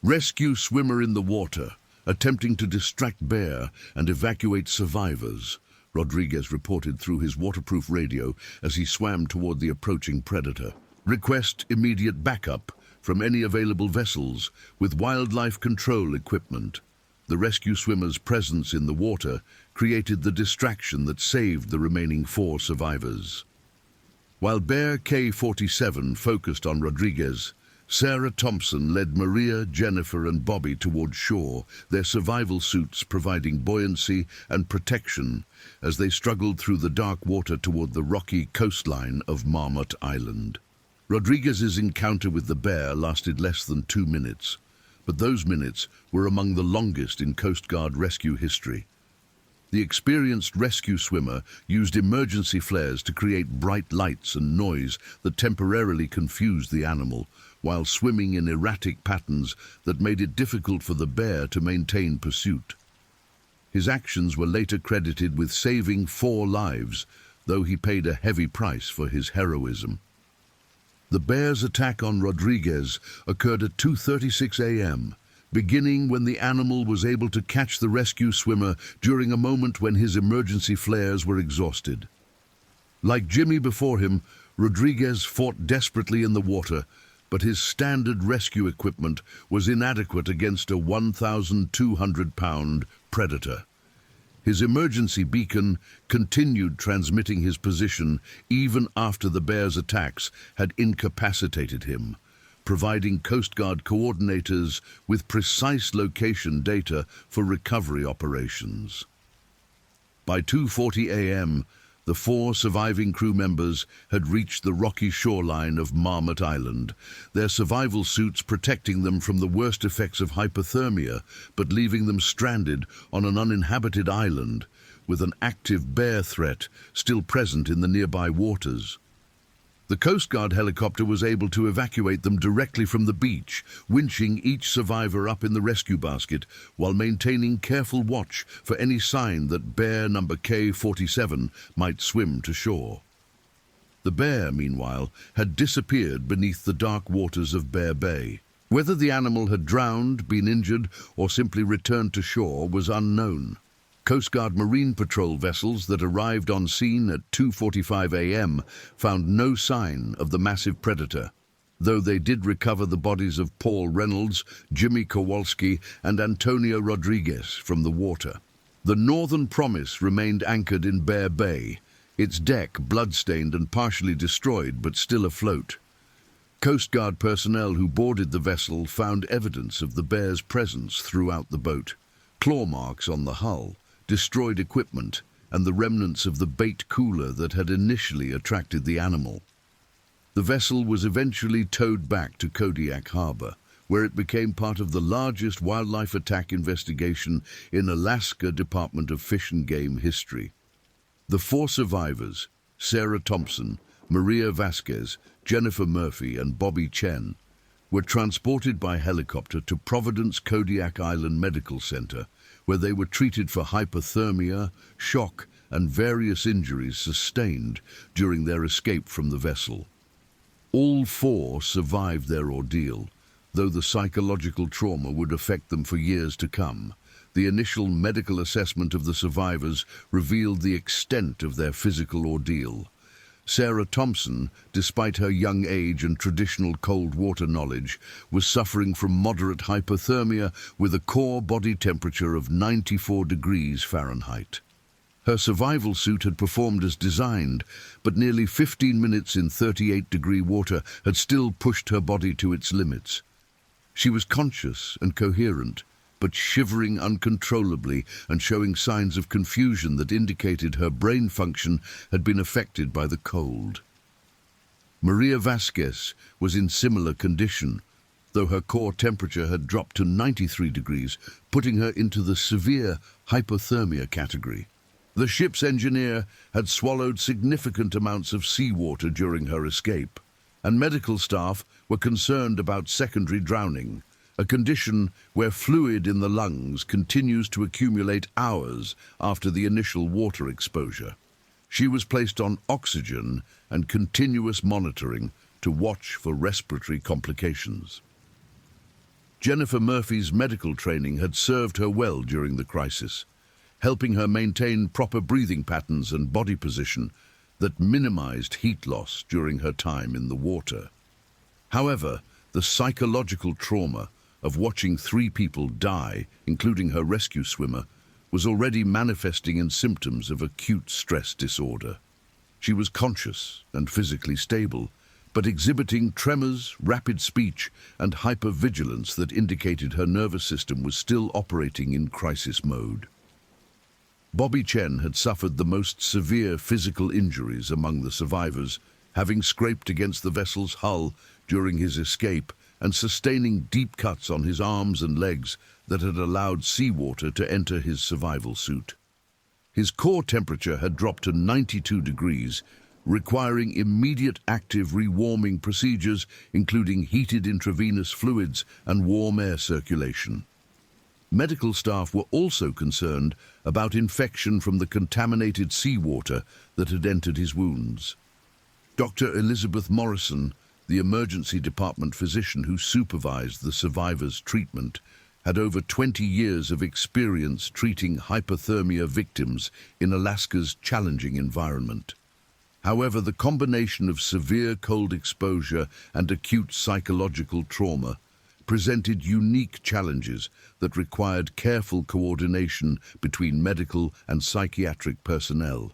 Rescue swimmer in the water, attempting to distract bear and evacuate survivors, Rodriguez reported through his waterproof radio as he swam toward the approaching predator. Request immediate backup from any available vessels with wildlife control equipment. The rescue swimmer's presence in the water created the distraction that saved the remaining 4 survivors. While Bear K-47 focused on Rodriguez, Sarah Thompson led Maria, Jennifer, and Bobby toward shore, their survival suits providing buoyancy and protection as they struggled through the dark water toward the rocky coastline of Marmot Island. Rodriguez's encounter with the bear lasted less than 2 minutes, but those minutes were among the longest in Coast Guard rescue history. The experienced rescue swimmer used emergency flares to create bright lights and noise that temporarily confused the animal, while swimming in erratic patterns that made it difficult for the bear to maintain pursuit. His actions were later credited with saving 4 lives, though he paid a heavy price for his heroism. The bear's attack on Rodriguez occurred at 2:36 a.m., beginning when the animal was able to catch the rescue swimmer during a moment when his emergency flares were exhausted. Like Jimmy before him, Rodriguez fought desperately in the water, but his standard rescue equipment was inadequate against a 1,200-pound predator. His emergency beacon continued transmitting his position even after the bear's attacks had incapacitated him, providing Coast Guard coordinators with precise location data for recovery operations. By 2:40 a.m., the 4 surviving crew members had reached the rocky shoreline of Marmot Island, their survival suits protecting them from the worst effects of hypothermia, but leaving them stranded on an uninhabited island with an active bear threat still present in the nearby waters. The Coast Guard helicopter was able to evacuate them directly from the beach, winching each survivor up in the rescue basket while maintaining careful watch for any sign that bear number K-47 might swim to shore. The bear, meanwhile, had disappeared beneath the dark waters of Bear Bay. Whether the animal had drowned, been injured, or simply returned to shore was unknown. Coast Guard Marine Patrol vessels that arrived on scene at 2:45 a.m. found no sign of the massive predator, though they did recover the bodies of Paul Reynolds, Jimmy Kowalski, and Antonio Rodriguez from the water. The Northern Promise remained anchored in Bear Bay, its deck blood-stained and partially destroyed but still afloat. Coast Guard personnel who boarded the vessel found evidence of the bear's presence throughout the boat. Claw marks on the hull, destroyed equipment, and the remnants of the bait cooler that had initially attracted the animal. The vessel was eventually towed back to Kodiak Harbor, where it became part of the largest wildlife attack investigation in Alaska Department of Fish and Game history. The 4 survivors, Sarah Thompson, Maria Vasquez, Jennifer Murphy, and Bobby Chen, were transported by helicopter to Providence Kodiak Island Medical Center, where they were treated for hypothermia, shock, and various injuries sustained during their escape from the vessel. All 4 survived their ordeal, though the psychological trauma would affect them for years to come. The initial medical assessment of the survivors revealed the extent of their physical ordeal. Sarah Thompson, despite her young age and traditional cold water knowledge, was suffering from moderate hypothermia with a core body temperature of 94 degrees Fahrenheit. Her survival suit had performed as designed, but nearly 15 minutes in 38-degree water had still pushed her body to its limits. She was conscious and coherent, but shivering uncontrollably and showing signs of confusion that indicated her brain function had been affected by the cold. Maria Vasquez was in similar condition, though her core temperature had dropped to 93 degrees, putting her into the severe hypothermia category. The ship's engineer had swallowed significant amounts of seawater during her escape, and medical staff were concerned about secondary drowning, a condition where fluid in the lungs continues to accumulate hours after the initial water exposure. She was placed on oxygen and continuous monitoring to watch for respiratory complications. Jennifer Murphy's medical training had served her well during the crisis, helping her maintain proper breathing patterns and body position that minimized heat loss during her time in the water. However, the psychological trauma of watching 3 people die, including her rescue swimmer, was already manifesting in symptoms of acute stress disorder. She was conscious and physically stable, but exhibiting tremors, rapid speech, and hypervigilance that indicated her nervous system was still operating in crisis mode. Bobby Chen had suffered the most severe physical injuries among the survivors, having scraped against the vessel's hull during his escape and sustaining deep cuts on his arms and legs that had allowed seawater to enter his survival suit. His core temperature had dropped to 92 degrees, requiring immediate active rewarming procedures, including heated intravenous fluids and warm air circulation. Medical staff were also concerned about infection from the contaminated seawater that had entered his wounds. Dr. Elizabeth Morrison, the emergency department physician who supervised the survivors' treatment, had over 20 years of experience treating hypothermia victims in Alaska's challenging environment. However, the combination of severe cold exposure and acute psychological trauma presented unique challenges that required careful coordination between medical and psychiatric personnel.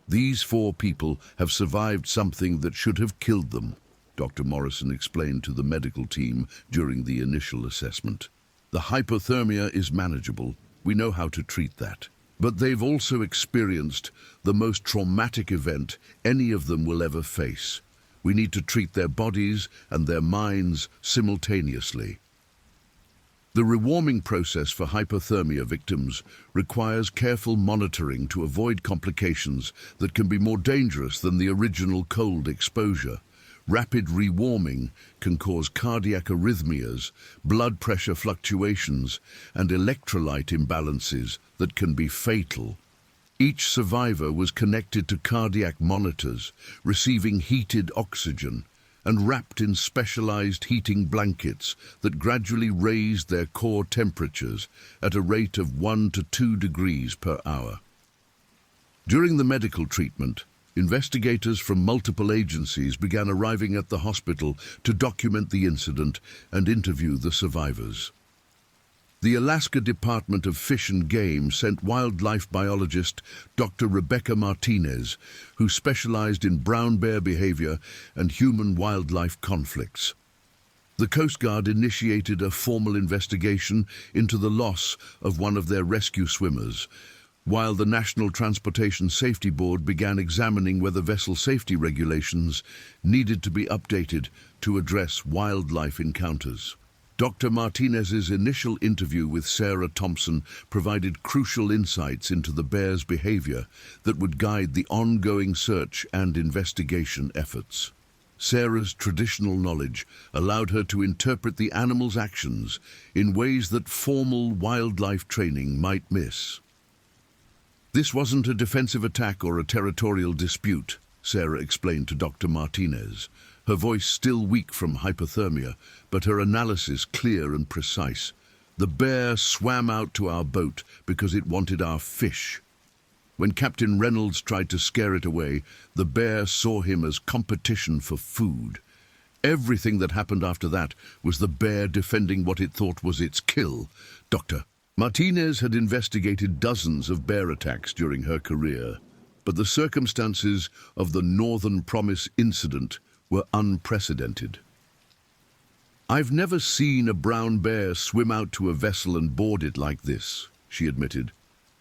These 4 people have survived something that should have killed them, Dr. Morrison explained to the medical team during the initial assessment. The hypothermia is manageable. We know how to treat that. But they've also experienced the most traumatic event any of them will ever face. We need to treat their bodies and their minds simultaneously. The rewarming process for hypothermia victims requires careful monitoring to avoid complications that can be more dangerous than the original cold exposure. Rapid rewarming can cause cardiac arrhythmias, blood pressure fluctuations, and electrolyte imbalances that can be fatal. Each survivor was connected to cardiac monitors, receiving heated oxygen, and wrapped in specialized heating blankets that gradually raised their core temperatures at a rate of 1 to 2 degrees per hour. During the medical treatment, investigators from multiple agencies began arriving at the hospital to document the incident and interview the survivors. The Alaska Department of Fish and Game sent wildlife biologist Dr. Rebecca Martinez, who specialized in brown bear behavior and human-wildlife conflicts. The Coast Guard initiated a formal investigation into the loss of one of their rescue swimmers, while the National Transportation Safety Board began examining whether vessel safety regulations needed to be updated to address wildlife encounters. Dr. Martinez's initial interview with Sarah Thompson provided crucial insights into the bear's behavior that would guide the ongoing search and investigation efforts. Sarah's traditional knowledge allowed her to interpret the animal's actions in ways that formal wildlife training might miss. This wasn't a defensive attack or a territorial dispute, Sarah explained to Dr. Martinez, her voice still weak from hypothermia, but her analysis clear and precise. The bear swam out to our boat because it wanted our fish. When Captain Reynolds tried to scare it away, the bear saw him as competition for food. Everything that happened after that was the bear defending what it thought was its kill. Dr. Martinez had investigated dozens of bear attacks during her career, but the circumstances of the Northern Promise incident were unprecedented. "I've never seen a brown bear swim out to a vessel and board it like this," she admitted.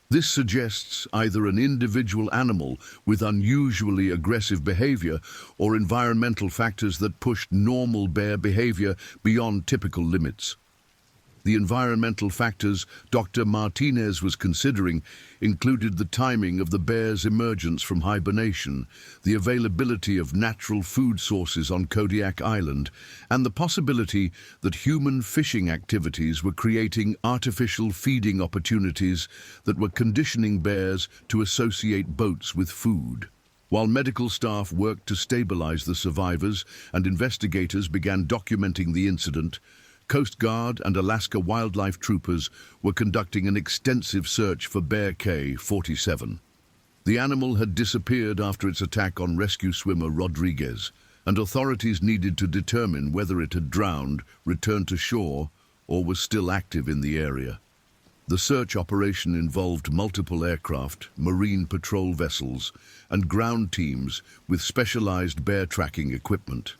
"This suggests either an individual animal with unusually aggressive behavior or environmental factors that pushed normal bear behavior beyond typical limits." The environmental factors Dr. Martinez was considering included the timing of the bear's emergence from hibernation, the availability of natural food sources on Kodiak Island, and the possibility that human fishing activities were creating artificial feeding opportunities that were conditioning bears to associate boats with food. While medical staff worked to stabilize the survivors and investigators began documenting the incident, Coast Guard and Alaska Wildlife Troopers were conducting an extensive search for Bear K-47. The animal had disappeared after its attack on rescue swimmer Rodriguez, and authorities needed to determine whether it had drowned, returned to shore, or was still active in the area. The search operation involved multiple aircraft, marine patrol vessels, and ground teams with specialized bear tracking equipment.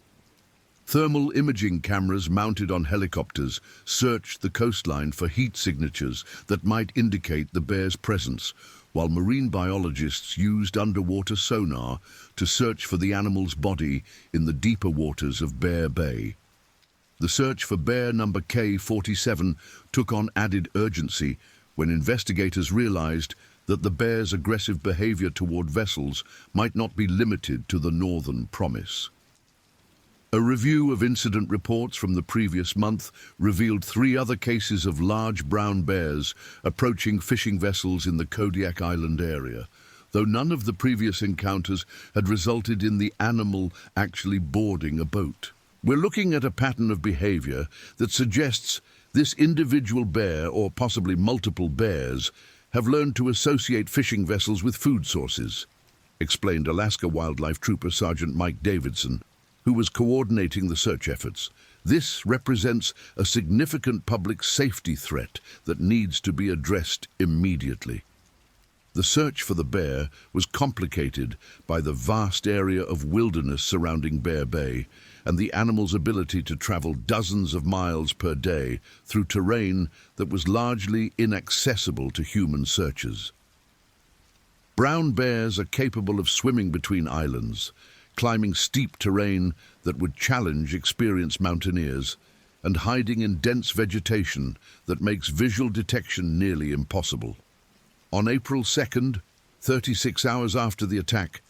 Thermal imaging cameras mounted on helicopters searched the coastline for heat signatures that might indicate the bear's presence, while marine biologists used underwater sonar to search for the animal's body in the deeper waters of Bear Bay. The search for bear number K-47 took on added urgency when investigators realized that the bear's aggressive behavior toward vessels might not be limited to the Northern Promise. A review of incident reports from the previous month revealed 3 other cases of large brown bears approaching fishing vessels in the Kodiak Island area, though none of the previous encounters had resulted in the animal actually boarding a boat. "We're looking at a pattern of behavior that suggests this individual bear, or possibly multiple bears, have learned to associate fishing vessels with food sources," explained Alaska Wildlife Trooper Sergeant Mike Davidson, who was coordinating the search efforts. "This represents a significant public safety threat that needs to be addressed immediately." The search for the bear was complicated by the vast area of wilderness surrounding Bear Bay and the animal's ability to travel dozens of miles per day through terrain that was largely inaccessible to human searchers. Brown bears are capable of swimming between islands, climbing steep terrain that would challenge experienced mountaineers, and hiding in dense vegetation that makes visual detection nearly impossible. On April 2nd, 36 hours after the attack,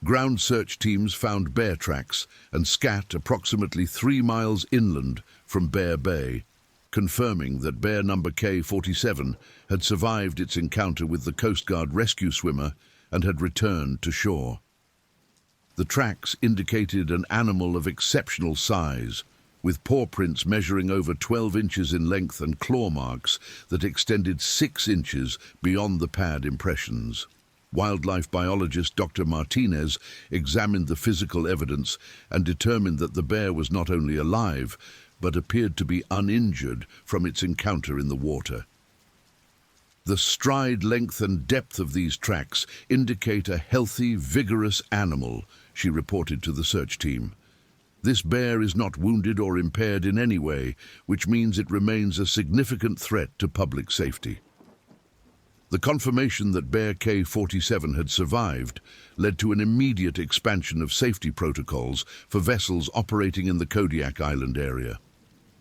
ground search teams found bear tracks and scat approximately 3 miles inland from Bear Bay, confirming that bear number K-47 had survived its encounter with the Coast Guard rescue swimmer and had returned to shore. The tracks indicated an animal of exceptional size, with paw prints measuring over 12 inches in length and claw marks that extended 6 inches beyond the pad impressions. Wildlife biologist Dr. Martinez examined the physical evidence and determined that the bear was not only alive, but appeared to be uninjured from its encounter in the water. The stride length and depth of these tracks indicate a healthy, vigorous animal, she reported to the search team. "This bear is not wounded or impaired in any way, which means it remains a significant threat to public safety." The confirmation that Bear K-47 had survived led to an immediate expansion of safety protocols for vessels operating in the Kodiak Island area.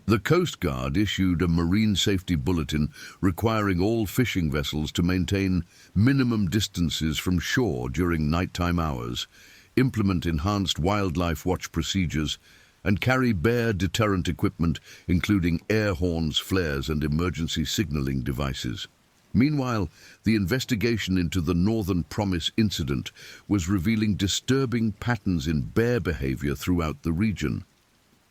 The Coast Guard issued a marine safety bulletin requiring all fishing vessels to maintain minimum distances from shore during nighttime hours, implement enhanced wildlife watch procedures, and carry bear deterrent equipment, including air horns, flares, and emergency signaling devices. Meanwhile, the investigation into the Northern Promise incident was revealing disturbing patterns in bear behavior throughout the region.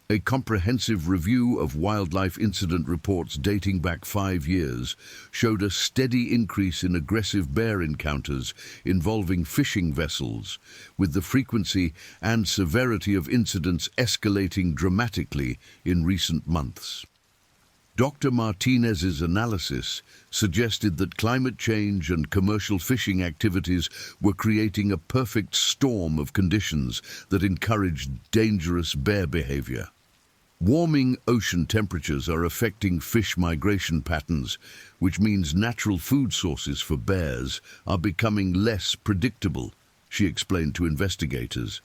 A comprehensive review of wildlife incident reports dating back 5 years showed a steady increase in aggressive bear encounters involving fishing vessels, with the frequency and severity of incidents escalating dramatically in recent months. Dr. Martinez's analysis suggested that climate change and commercial fishing activities were creating a perfect storm of conditions that encouraged dangerous bear behavior. Warming ocean temperatures are affecting fish migration patterns, which means natural food sources for bears are becoming less predictable, she explained to investigators.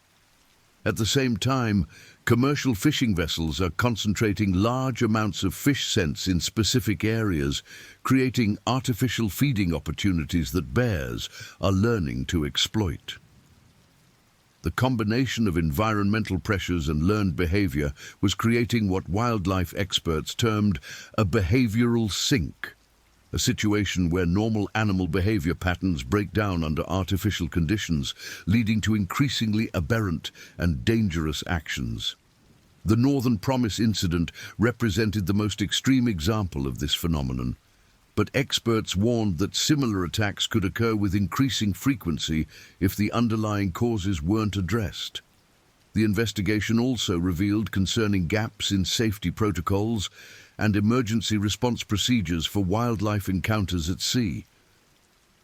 At the same time, commercial fishing vessels are concentrating large amounts of fish scents in specific areas, creating artificial feeding opportunities that bears are learning to exploit. The combination of environmental pressures and learned behavior was creating what wildlife experts termed a behavioral sink, a situation where normal animal behavior patterns break down under artificial conditions, leading to increasingly aberrant and dangerous actions. The Northern Promise incident represented the most extreme example of this phenomenon, but experts warned that similar attacks could occur with increasing frequency if the underlying causes weren't addressed. The investigation also revealed concerning gaps in safety protocols and emergency response procedures for wildlife encounters at sea.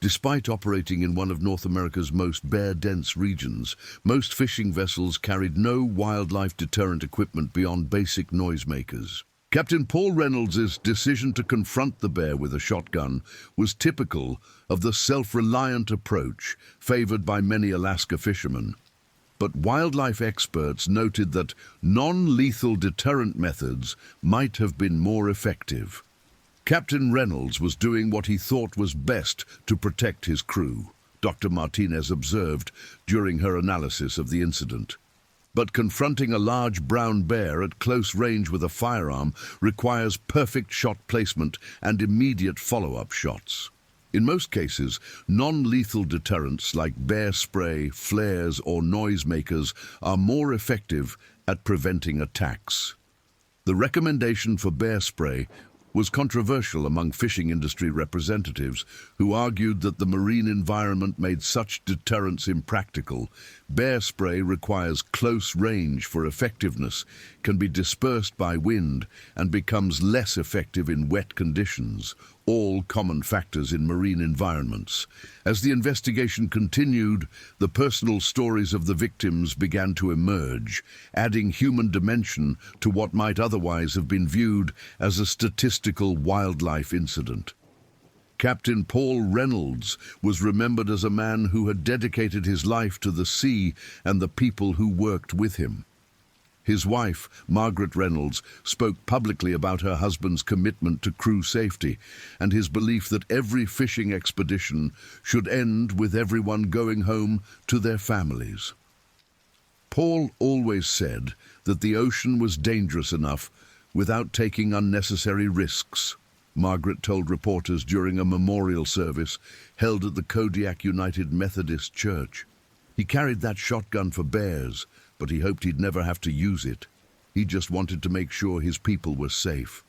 Despite operating in one of North America's most bear-dense regions, most fishing vessels carried no wildlife deterrent equipment beyond basic noisemakers. Captain Paul Reynolds' decision to confront the bear with a shotgun was typical of the self-reliant approach favored by many Alaska fishermen. But wildlife experts noted that non-lethal deterrent methods might have been more effective. Captain Reynolds was doing what he thought was best to protect his crew, Dr. Martinez observed during her analysis of the incident. But confronting a large brown bear at close range with a firearm requires perfect shot placement and immediate follow-up shots. In most cases, non-lethal deterrents like bear spray, flares, or noisemakers are more effective at preventing attacks. The recommendation for bear spray was controversial among fishing industry representatives who argued that the marine environment made such deterrence impractical. Bear spray requires close range for effectiveness, can be dispersed by wind, and becomes less effective in wet conditions, all common factors in marine environments. As the investigation continued, the personal stories of the victims began to emerge, adding human dimension to what might otherwise have been viewed as a statistical wildlife incident. Captain Paul Reynolds was remembered as a man who had dedicated his life to the sea and the people who worked with him. His wife, Margaret Reynolds, spoke publicly about her husband's commitment to crew safety and his belief that every fishing expedition should end with everyone going home to their families. Paul always said that the ocean was dangerous enough without taking unnecessary risks, Margaret told reporters during a memorial service held at the Kodiak United Methodist Church. He carried that shotgun for bears, but he hoped he'd never have to use it. He just wanted to make sure his people were safe.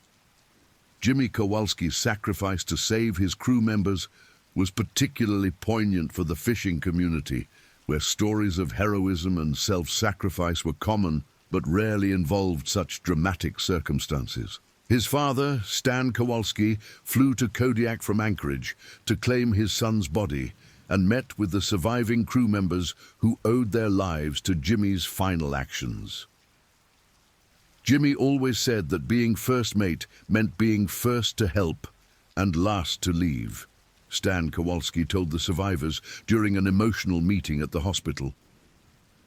Jimmy Kowalski's sacrifice to save his crew members was particularly poignant for the fishing community, where stories of heroism and self-sacrifice were common but rarely involved such dramatic circumstances. His father, Stan Kowalski, flew to Kodiak from Anchorage to claim his son's body and met with the surviving crew members who owed their lives to Jimmy's final actions. Jimmy always said that being first mate meant being first to help and last to leave, Stan Kowalski told the survivors during an emotional meeting at the hospital.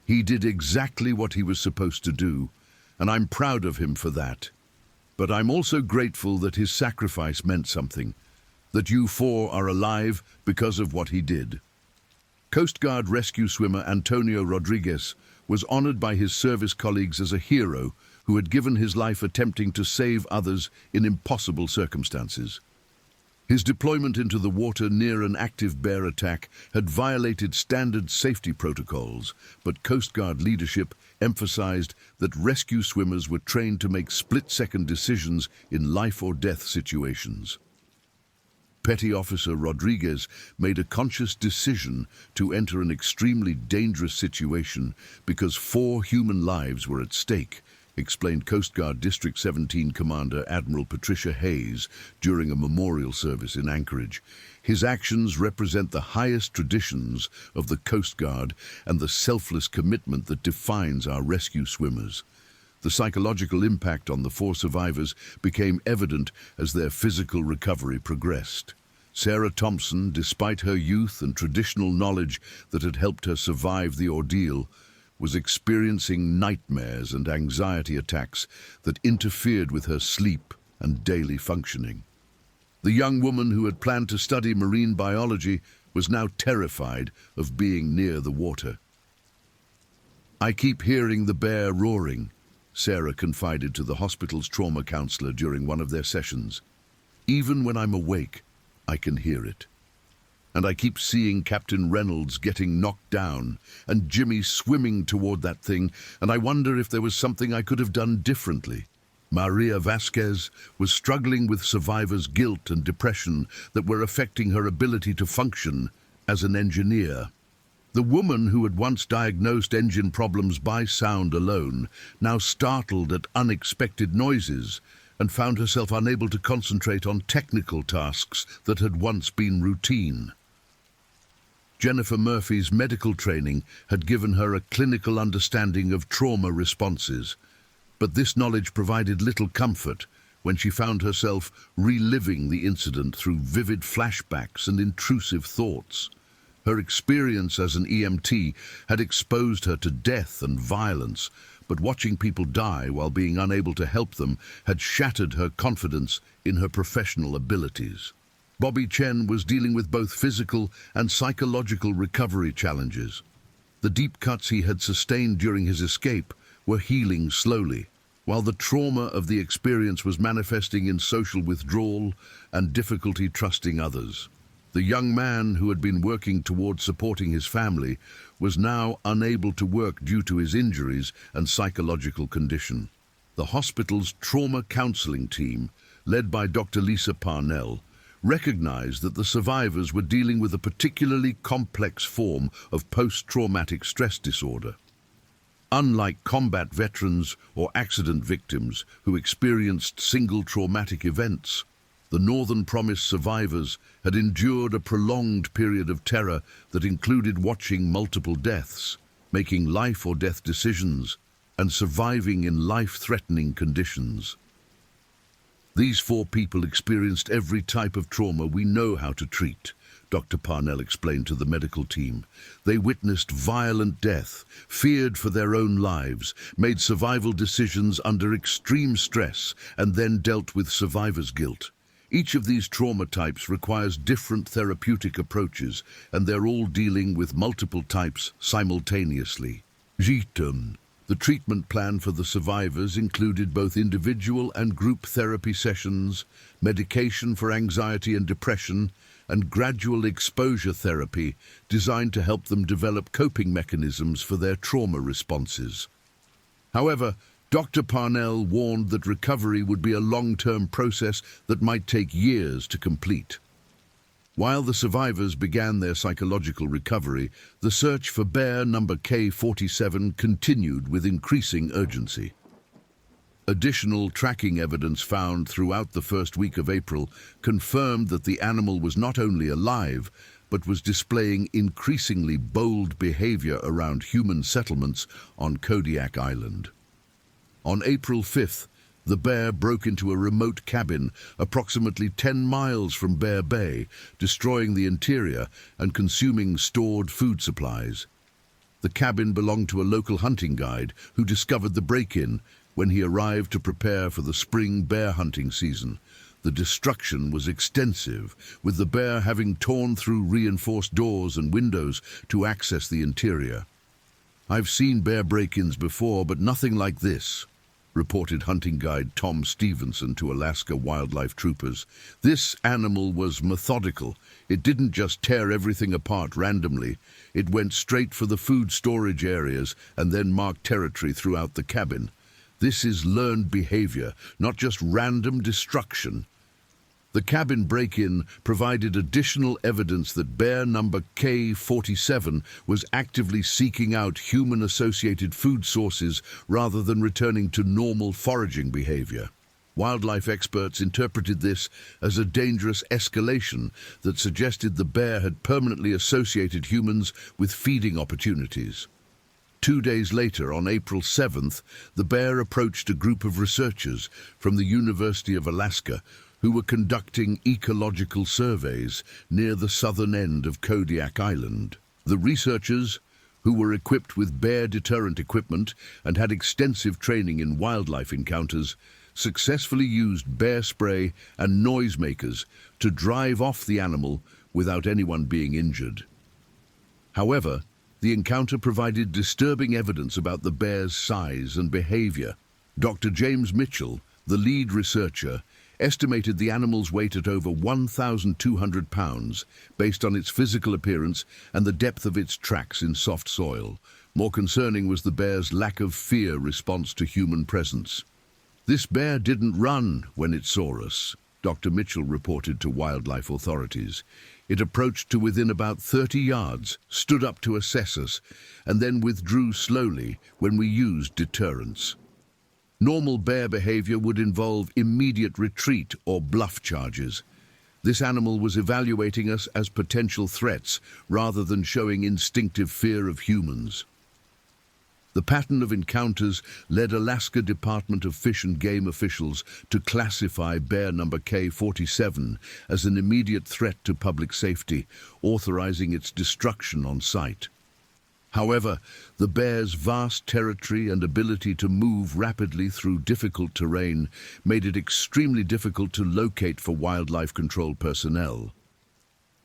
He did exactly what he was supposed to do, and I'm proud of him for that. But I'm also grateful that his sacrifice meant something, that you four are alive because of what he did. Coast Guard rescue swimmer Antonio Rodriguez was honored by his service colleagues as a hero who had given his life attempting to save others in impossible circumstances. His deployment into the water near an active bear attack had violated standard safety protocols, but Coast Guard leadership emphasized that rescue swimmers were trained to make split-second decisions in life-or-death situations. Petty Officer Rodriguez made a conscious decision to enter an extremely dangerous situation because 4 human lives were at stake, explained Coast Guard District 17 Commander Admiral Patricia Hayes during a memorial service in Anchorage. His actions represent the highest traditions of the Coast Guard and the selfless commitment that defines our rescue swimmers. The psychological impact on the 4 survivors became evident as their physical recovery progressed. Sarah Thompson, despite her youth and traditional knowledge that had helped her survive the ordeal, was experiencing nightmares and anxiety attacks that interfered with her sleep and daily functioning. The young woman who had planned to study marine biology was now terrified of being near the water. "I keep hearing the bear roaring," Sarah confided to the hospital's trauma counselor during one of their sessions. "Even when I'm awake, I can hear it. And I keep seeing Captain Reynolds getting knocked down and Jimmy swimming toward that thing, and I wonder if there was something I could have done differently." Maria Vasquez was struggling with survivors' guilt and depression that were affecting her ability to function as an engineer. The woman who had once diagnosed engine problems by sound alone now startled at unexpected noises and found herself unable to concentrate on technical tasks that had once been routine. Jennifer Murphy's medical training had given her a clinical understanding of trauma responses, but this knowledge provided little comfort when she found herself reliving the incident through vivid flashbacks and intrusive thoughts. Her experience as an EMT had exposed her to death and violence, but watching people die while being unable to help them had shattered her confidence in her professional abilities. Bobby Chen was dealing with both physical and psychological recovery challenges. The deep cuts he had sustained during his escape were healing slowly, while the trauma of the experience was manifesting in social withdrawal and difficulty trusting others. The young man who had been working towards supporting his family was now unable to work due to his injuries and psychological condition. The hospital's trauma counseling team, led by Dr. Lisa Parnell, recognized that the survivors were dealing with a particularly complex form of post-traumatic stress disorder. Unlike combat veterans or accident victims who experienced single traumatic events, the Northern Promise survivors had endured a prolonged period of terror that included watching multiple deaths, making life or death decisions, and surviving in life-threatening conditions. These 4 people experienced every type of trauma we know how to treat, Dr. Parnell explained to the medical team. They witnessed violent death, feared for their own lives, made survival decisions under extreme stress, and then dealt with survivor's guilt. Each of these trauma types requires different therapeutic approaches, and they're all dealing with multiple types simultaneously. The treatment plan for the survivors included both individual and group therapy sessions, medication for anxiety and depression, and gradual exposure therapy designed to help them develop coping mechanisms for their trauma responses. However, Dr. Parnell warned that recovery would be a long-term process that might take years to complete. While the survivors began their psychological recovery, the search for bear number K47 continued with increasing urgency. Additional tracking evidence found throughout the first week of April confirmed that the animal was not only alive, but was displaying increasingly bold behavior around human settlements on Kodiak Island. On April 5th, the bear broke into a remote cabin approximately 10 miles from Bear Bay, destroying the interior and consuming stored food supplies. The cabin belonged to a local hunting guide who discovered the break-in when he arrived to prepare for the spring bear hunting season. The destruction was extensive, with the bear having torn through reinforced doors and windows to access the interior. "I've seen bear break-ins before, but nothing like this," reported hunting guide Tom Stevenson to Alaska wildlife troopers. This animal was methodical. It didn't just tear everything apart randomly. It went straight for the food storage areas and then marked territory throughout the cabin. This is learned behavior, not just random destruction. The cabin break-in provided additional evidence that bear number K47 was actively seeking out human-associated food sources rather than returning to normal foraging behavior. Wildlife experts interpreted this as a dangerous escalation that suggested the bear had permanently associated humans with feeding opportunities. 2 days later, on April 7th, the bear approached a group of researchers from the University of Alaska who were conducting ecological surveys near the southern end of Kodiak Island. The researchers, who were equipped with bear deterrent equipment and had extensive training in wildlife encounters, successfully used bear spray and noisemakers to drive off the animal without anyone being injured. However, the encounter provided disturbing evidence about the bear's size and behavior. Dr. James Mitchell, the lead researcher, estimated the animal's weight at over 1,200 pounds based on its physical appearance and the depth of its tracks in soft soil. More concerning was the bear's lack of fear response to human presence. "This bear didn't run when it saw us," Dr. Mitchell reported to wildlife authorities. "It approached to within about 30 yards, stood up to assess us, and then withdrew slowly when we used deterrents." Normal bear behavior would involve immediate retreat or bluff charges. This animal was evaluating us as potential threats rather than showing instinctive fear of humans. The pattern of encounters led Alaska Department of Fish and Game officials to classify bear number K47 as an immediate threat to public safety, authorizing its destruction on site. However, the bear's vast territory and ability to move rapidly through difficult terrain made it extremely difficult to locate for wildlife control personnel.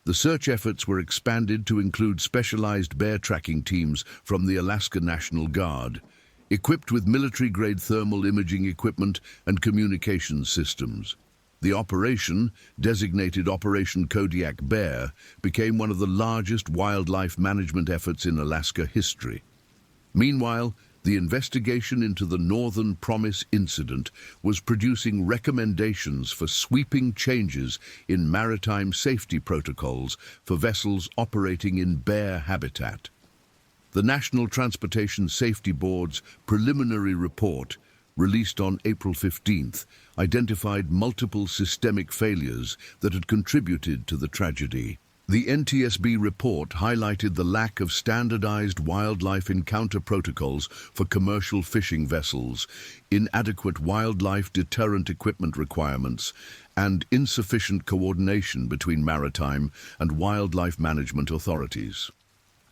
The search efforts were expanded to include specialized bear tracking teams from the Alaska National Guard, equipped with military-grade thermal imaging equipment and communications systems. The operation, designated Operation Kodiak Bear, became one of the largest wildlife management efforts in Alaska history. Meanwhile, the investigation into the Northern Promise incident was producing recommendations for sweeping changes in maritime safety protocols for vessels operating in bear habitat. The National Transportation Safety Board's preliminary report, released on April 15th, identified multiple systemic failures that had contributed to the tragedy. The NTSB report highlighted the lack of standardized wildlife encounter protocols for commercial fishing vessels, inadequate wildlife deterrent equipment requirements, and insufficient coordination between maritime and wildlife management authorities.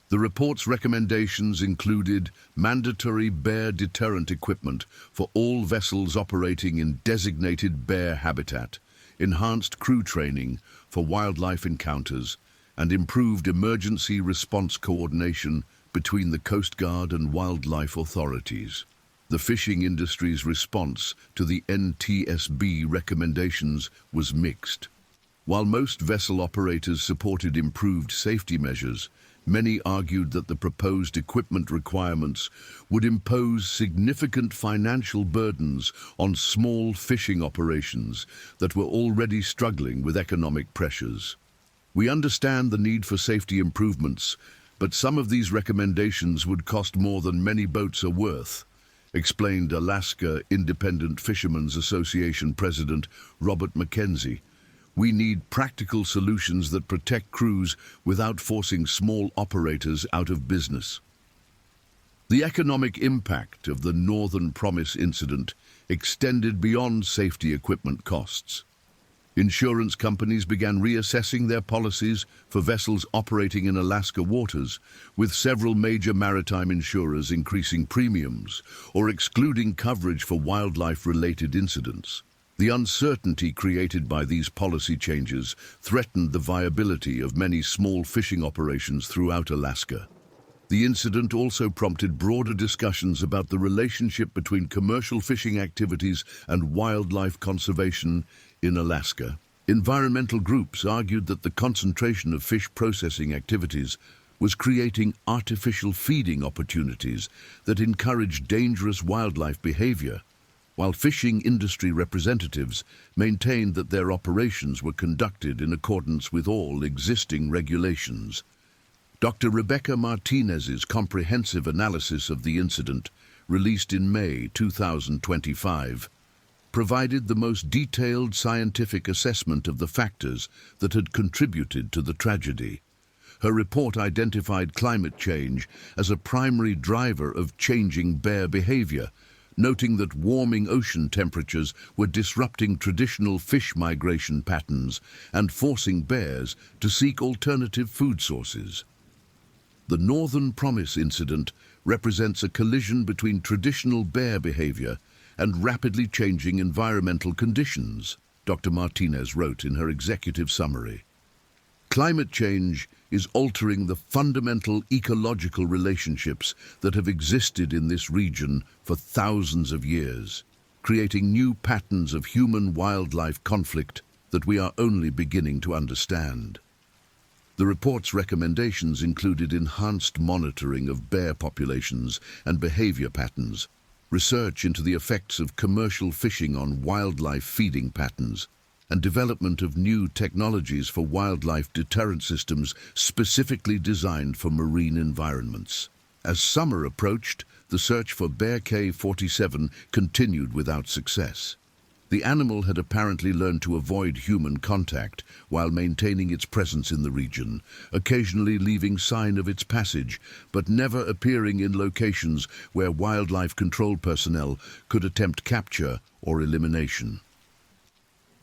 The report's recommendations included mandatory bear deterrent equipment for all vessels operating in designated bear habitat, enhanced crew training for wildlife encounters, and improved emergency response coordination between the Coast Guard and wildlife authorities. The fishing industry's response to the NTSB recommendations was mixed. While most vessel operators supported improved safety measures, many argued that the proposed equipment requirements would impose significant financial burdens on small fishing operations that were already struggling with economic pressures. "We understand the need for safety improvements, but some of these recommendations would cost more than many boats are worth," explained Alaska Independent Fishermen's Association President Robert McKenzie. "We need practical solutions that protect crews without forcing small operators out of business." The economic impact of the Northern Promise incident extended beyond safety equipment costs. Insurance companies began reassessing their policies for vessels operating in Alaska waters, with several major maritime insurers increasing premiums or excluding coverage for wildlife-related incidents. The uncertainty created by these policy changes threatened the viability of many small fishing operations throughout Alaska. The incident also prompted broader discussions about the relationship between commercial fishing activities and wildlife conservation in Alaska. Environmental groups argued that the concentration of fish processing activities was creating artificial feeding opportunities that encouraged dangerous wildlife behavior, while fishing industry representatives maintained that their operations were conducted in accordance with all existing regulations. Dr. Rebecca Martinez's comprehensive analysis of the incident, released in May 2025, provided the most detailed scientific assessment of the factors that had contributed to the tragedy. Her report identified climate change as a primary driver of changing bear behavior, noting that warming ocean temperatures were disrupting traditional fish migration patterns and forcing bears to seek alternative food sources. The Northern Promise incident represents a collision between traditional bear behavior and rapidly changing environmental conditions, Dr. Martinez wrote in her executive summary. Climate change is altering the fundamental ecological relationships that have existed in this region for thousands of years, creating new patterns of human-wildlife conflict that we are only beginning to understand. The report's recommendations included enhanced monitoring of bear populations and behavior patterns, research into the effects of commercial fishing on wildlife feeding patterns, and development of new technologies for wildlife deterrent systems specifically designed for marine environments. As summer approached, the search for Bear K-47 continued without success. The animal had apparently learned to avoid human contact while maintaining its presence in the region, occasionally leaving sign of its passage, but never appearing in locations where wildlife control personnel could attempt capture or elimination.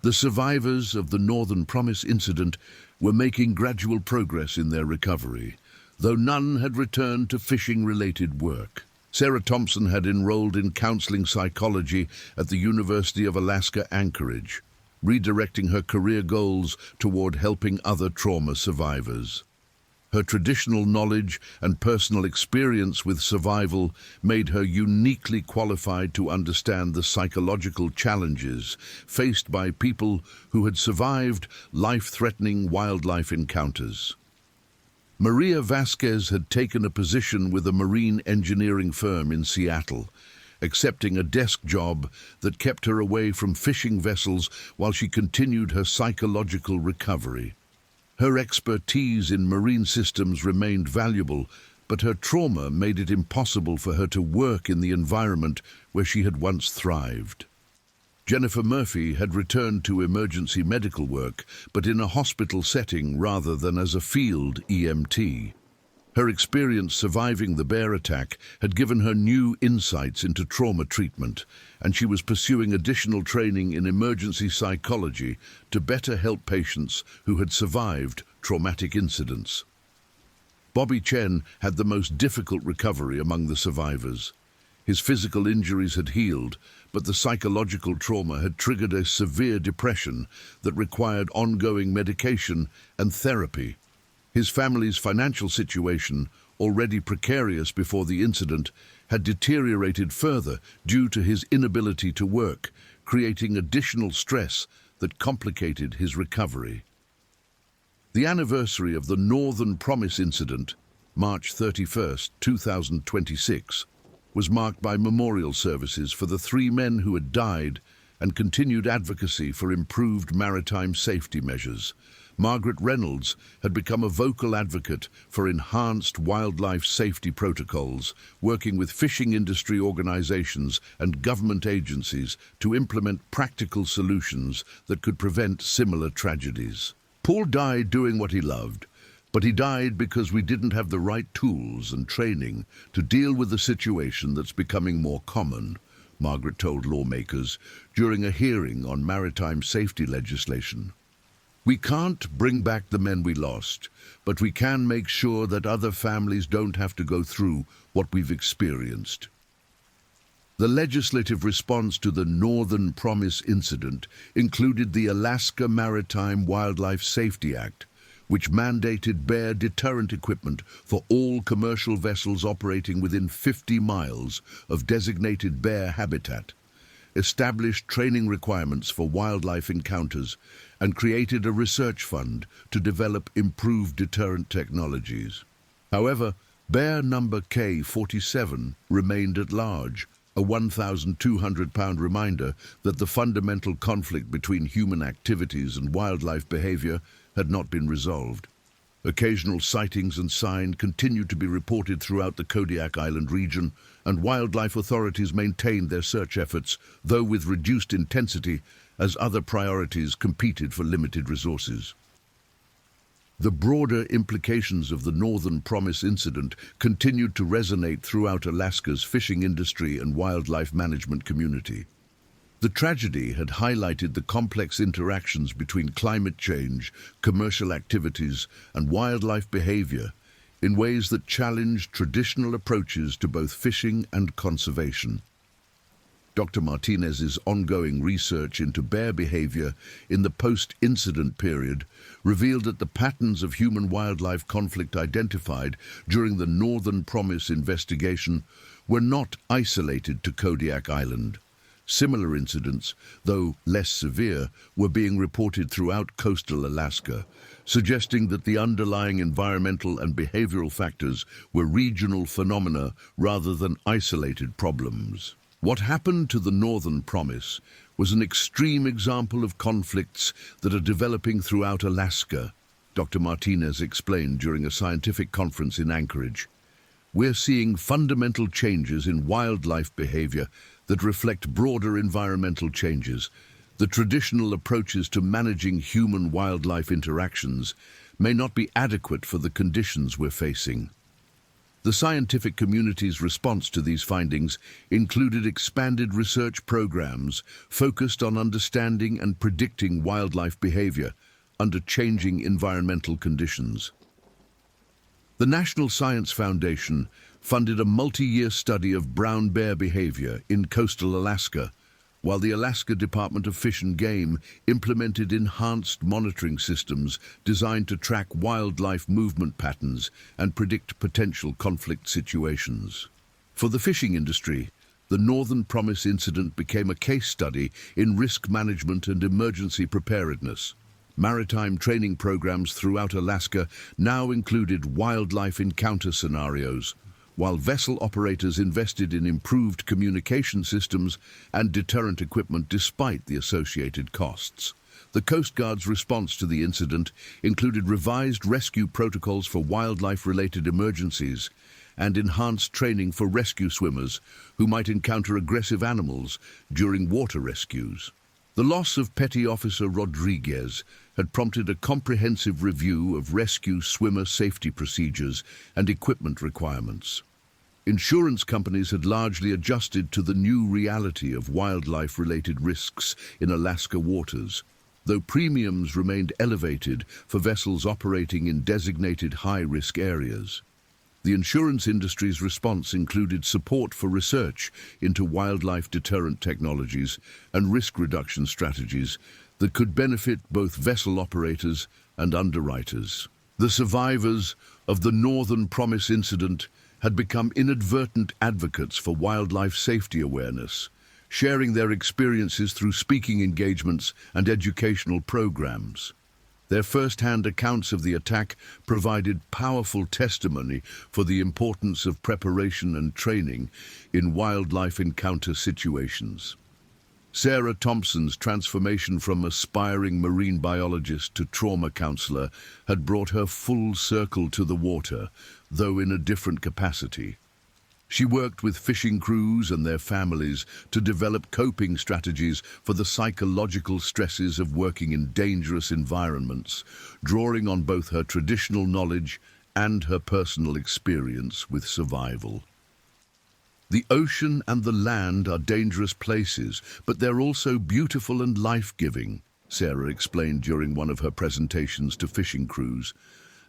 The survivors of the Northern Promise incident were making gradual progress in their recovery, though none had returned to fishing-related work. Sarah Thompson had enrolled in counseling psychology at the University of Alaska Anchorage, redirecting her career goals toward helping other trauma survivors. Her traditional knowledge and personal experience with survival made her uniquely qualified to understand the psychological challenges faced by people who had survived life-threatening wildlife encounters. Maria Vasquez had taken a position with a marine engineering firm in Seattle, accepting a desk job that kept her away from fishing vessels while she continued her psychological recovery. Her expertise in marine systems remained valuable, but her trauma made it impossible for her to work in the environment where she had once thrived. Jennifer Murphy had returned to emergency medical work, but in a hospital setting rather than as a field EMT. Her experience surviving the bear attack had given her new insights into trauma treatment, and she was pursuing additional training in emergency psychology to better help patients who had survived traumatic incidents. Bobby Chen had the most difficult recovery among the survivors. His physical injuries had healed, but the psychological trauma had triggered a severe depression that required ongoing medication and therapy. His family's financial situation, already precarious before the incident, had deteriorated further due to his inability to work, creating additional stress that complicated his recovery. The anniversary of the Northern Promise incident, March 31, 2026, was marked by memorial services for the 3 men who had died and continued advocacy for improved maritime safety measures. Margaret Reynolds had become a vocal advocate for enhanced wildlife safety protocols, working with fishing industry organizations and government agencies to implement practical solutions that could prevent similar tragedies. Paul died doing what he loved, but he died because we didn't have the right tools and training to deal with a situation that's becoming more common, Margaret told lawmakers during a hearing on maritime safety legislation. We can't bring back the men we lost, but we can make sure that other families don't have to go through what we've experienced. The legislative response to the Northern Promise incident included the Alaska Maritime Wildlife Safety Act, which mandated bear deterrent equipment for all commercial vessels operating within 50 miles of designated bear habitat, established training requirements for wildlife encounters, and created a research fund to develop improved deterrent technologies. However, bear number K47 remained at large, a 1,200-pound reminder that the fundamental conflict between human activities and wildlife behavior had not been resolved. Occasional sightings and sign continued to be reported throughout the Kodiak Island region, and wildlife authorities maintained their search efforts, though with reduced intensity as other priorities competed for limited resources. The broader implications of the Northern Promise incident continued to resonate throughout Alaska's fishing industry and wildlife management community. The tragedy had highlighted the complex interactions between climate change, commercial activities, and wildlife behavior in ways that challenged traditional approaches to both fishing and conservation. Dr. Martinez's ongoing research into bear behavior in the post-incident period revealed that the patterns of human-wildlife conflict identified during the Northern Promise investigation were not isolated to Kodiak Island. Similar incidents, though less severe, were being reported throughout coastal Alaska, suggesting that the underlying environmental and behavioral factors were regional phenomena rather than isolated problems. What happened to the Northern Promise was an extreme example of conflicts that are developing throughout Alaska, Dr. Martinez explained during a scientific conference in Anchorage. We're seeing fundamental changes in wildlife behavior that reflect broader environmental changes. The traditional approaches to managing human-wildlife interactions may not be adequate for the conditions we're facing. The scientific community's response to these findings included expanded research programs focused on understanding and predicting wildlife behavior under changing environmental conditions. The National Science Foundation funded a multi-year study of brown bear behavior in coastal Alaska, while the Alaska Department of Fish and Game implemented enhanced monitoring systems designed to track wildlife movement patterns and predict potential conflict situations. For the fishing industry, the Northern Promise incident became a case study in risk management and emergency preparedness. Maritime training programs throughout Alaska now included wildlife encounter scenarios, while vessel operators invested in improved communication systems and deterrent equipment despite the associated costs. The Coast Guard's response to the incident included revised rescue protocols for wildlife-related emergencies and enhanced training for rescue swimmers who might encounter aggressive animals during water rescues. The loss of Petty Officer Rodriguez had prompted a comprehensive review of rescue swimmer safety procedures and equipment requirements. Insurance companies had largely adjusted to the new reality of wildlife-related risks in Alaska waters, though premiums remained elevated for vessels operating in designated high-risk areas. The insurance industry's response included support for research into wildlife deterrent technologies and risk reduction strategies that could benefit both vessel operators and underwriters. The survivors of the Northern Promise incident had become inadvertent advocates for wildlife safety awareness, sharing their experiences through speaking engagements and educational programs. Their first-hand accounts of the attack provided powerful testimony for the importance of preparation and training in wildlife encounter situations. Sarah Thompson's transformation from aspiring marine biologist to trauma counselor had brought her full circle to the water, though in a different capacity. She worked with fishing crews and their families to develop coping strategies for the psychological stresses of working in dangerous environments, drawing on both her traditional knowledge and her personal experience with survival. The ocean and the land are dangerous places, but they're also beautiful and life-giving, Sarah explained during one of her presentations to fishing crews.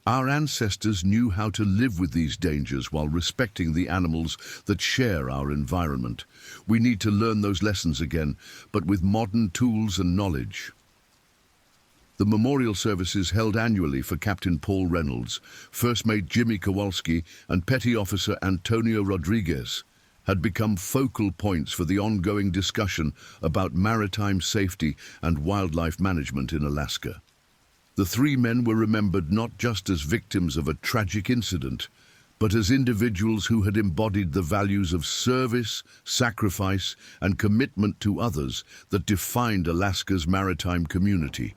Our ancestors knew how to live with these dangers while respecting the animals that share our environment. We need to learn those lessons again, but with modern tools and knowledge. The memorial services held annually for Captain Paul Reynolds, First Mate Jimmy Kowalski, and Petty Officer Antonio Rodriguez had become focal points for the ongoing discussion about maritime safety and wildlife management in Alaska. The three men were remembered not just as victims of a tragic incident, but as individuals who had embodied the values of service, sacrifice, and commitment to others that defined Alaska's maritime community.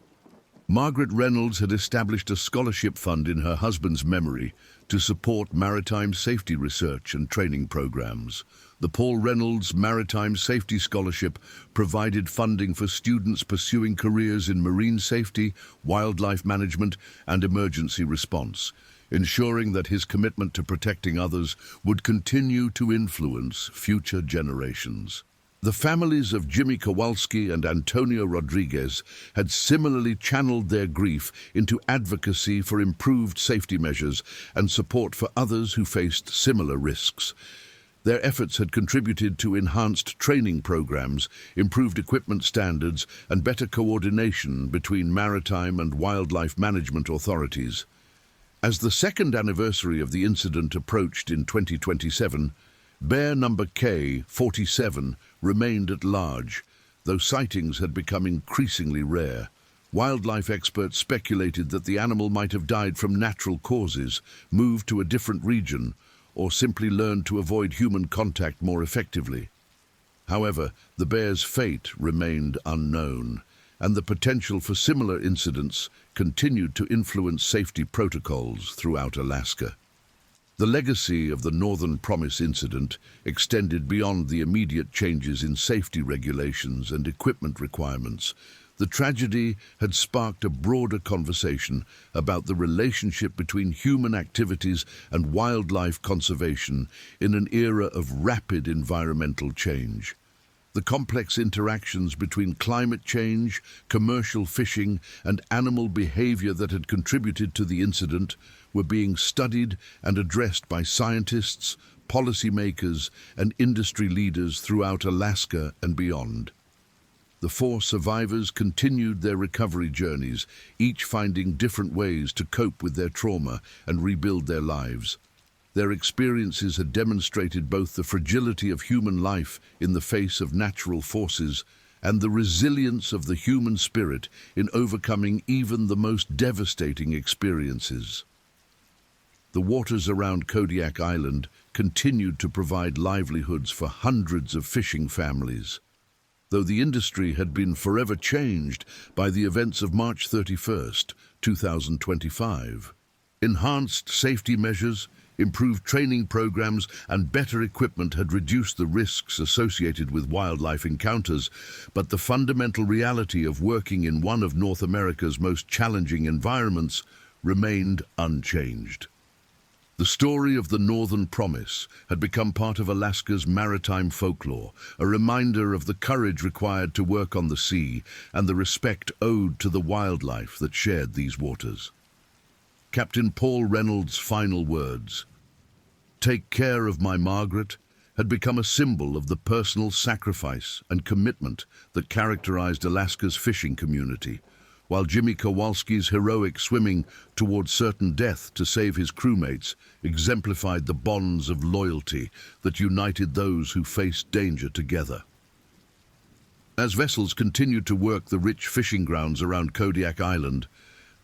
Margaret Reynolds had established a scholarship fund in her husband's memory to support maritime safety research and training programs. The Paul Reynolds Maritime Safety Scholarship provided funding for students pursuing careers in marine safety, wildlife management, and emergency response, ensuring that his commitment to protecting others would continue to influence future generations. The families of Jimmy Kowalski and Antonio Rodriguez had similarly channeled their grief into advocacy for improved safety measures and support for others who faced similar risks. Their efforts had contributed to enhanced training programs, improved equipment standards, and better coordination between maritime and wildlife management authorities. As the second anniversary of the incident approached in 2027, bear number K47 remained at large, though sightings had become increasingly rare. Wildlife experts speculated that the animal might have died from natural causes, moved to a different region, or simply learned to avoid human contact more effectively. However, the bear's fate remained unknown, and the potential for similar incidents continued to influence safety protocols throughout Alaska. The legacy of the Northern Promise incident extended beyond the immediate changes in safety regulations and equipment requirements. The tragedy had sparked a broader conversation about the relationship between human activities and wildlife conservation in an era of rapid environmental change. The complex interactions between climate change, commercial fishing, and animal behavior that had contributed to the incident were being studied and addressed by scientists, policymakers, and industry leaders throughout Alaska and beyond. The four survivors continued their recovery journeys, each finding different ways to cope with their trauma and rebuild their lives. Their experiences had demonstrated both the fragility of human life in the face of natural forces and the resilience of the human spirit in overcoming even the most devastating experiences. The waters around Kodiak Island continued to provide livelihoods for hundreds of fishing families, though the industry had been forever changed by the events of March 31st, 2025. Enhanced safety measures, improved training programs, and better equipment had reduced the risks associated with wildlife encounters, but the fundamental reality of working in one of North America's most challenging environments remained unchanged. The story of the Northern Promise had become part of Alaska's maritime folklore, a reminder of the courage required to work on the sea and the respect owed to the wildlife that shared these waters. Captain Paul Reynolds' final words, "Take care of my Margaret," had become a symbol of the personal sacrifice and commitment that characterized Alaska's fishing community, while Jimmy Kowalski's heroic swimming towards certain death to save his crewmates exemplified the bonds of loyalty that united those who faced danger together. As vessels continued to work the rich fishing grounds around Kodiak Island,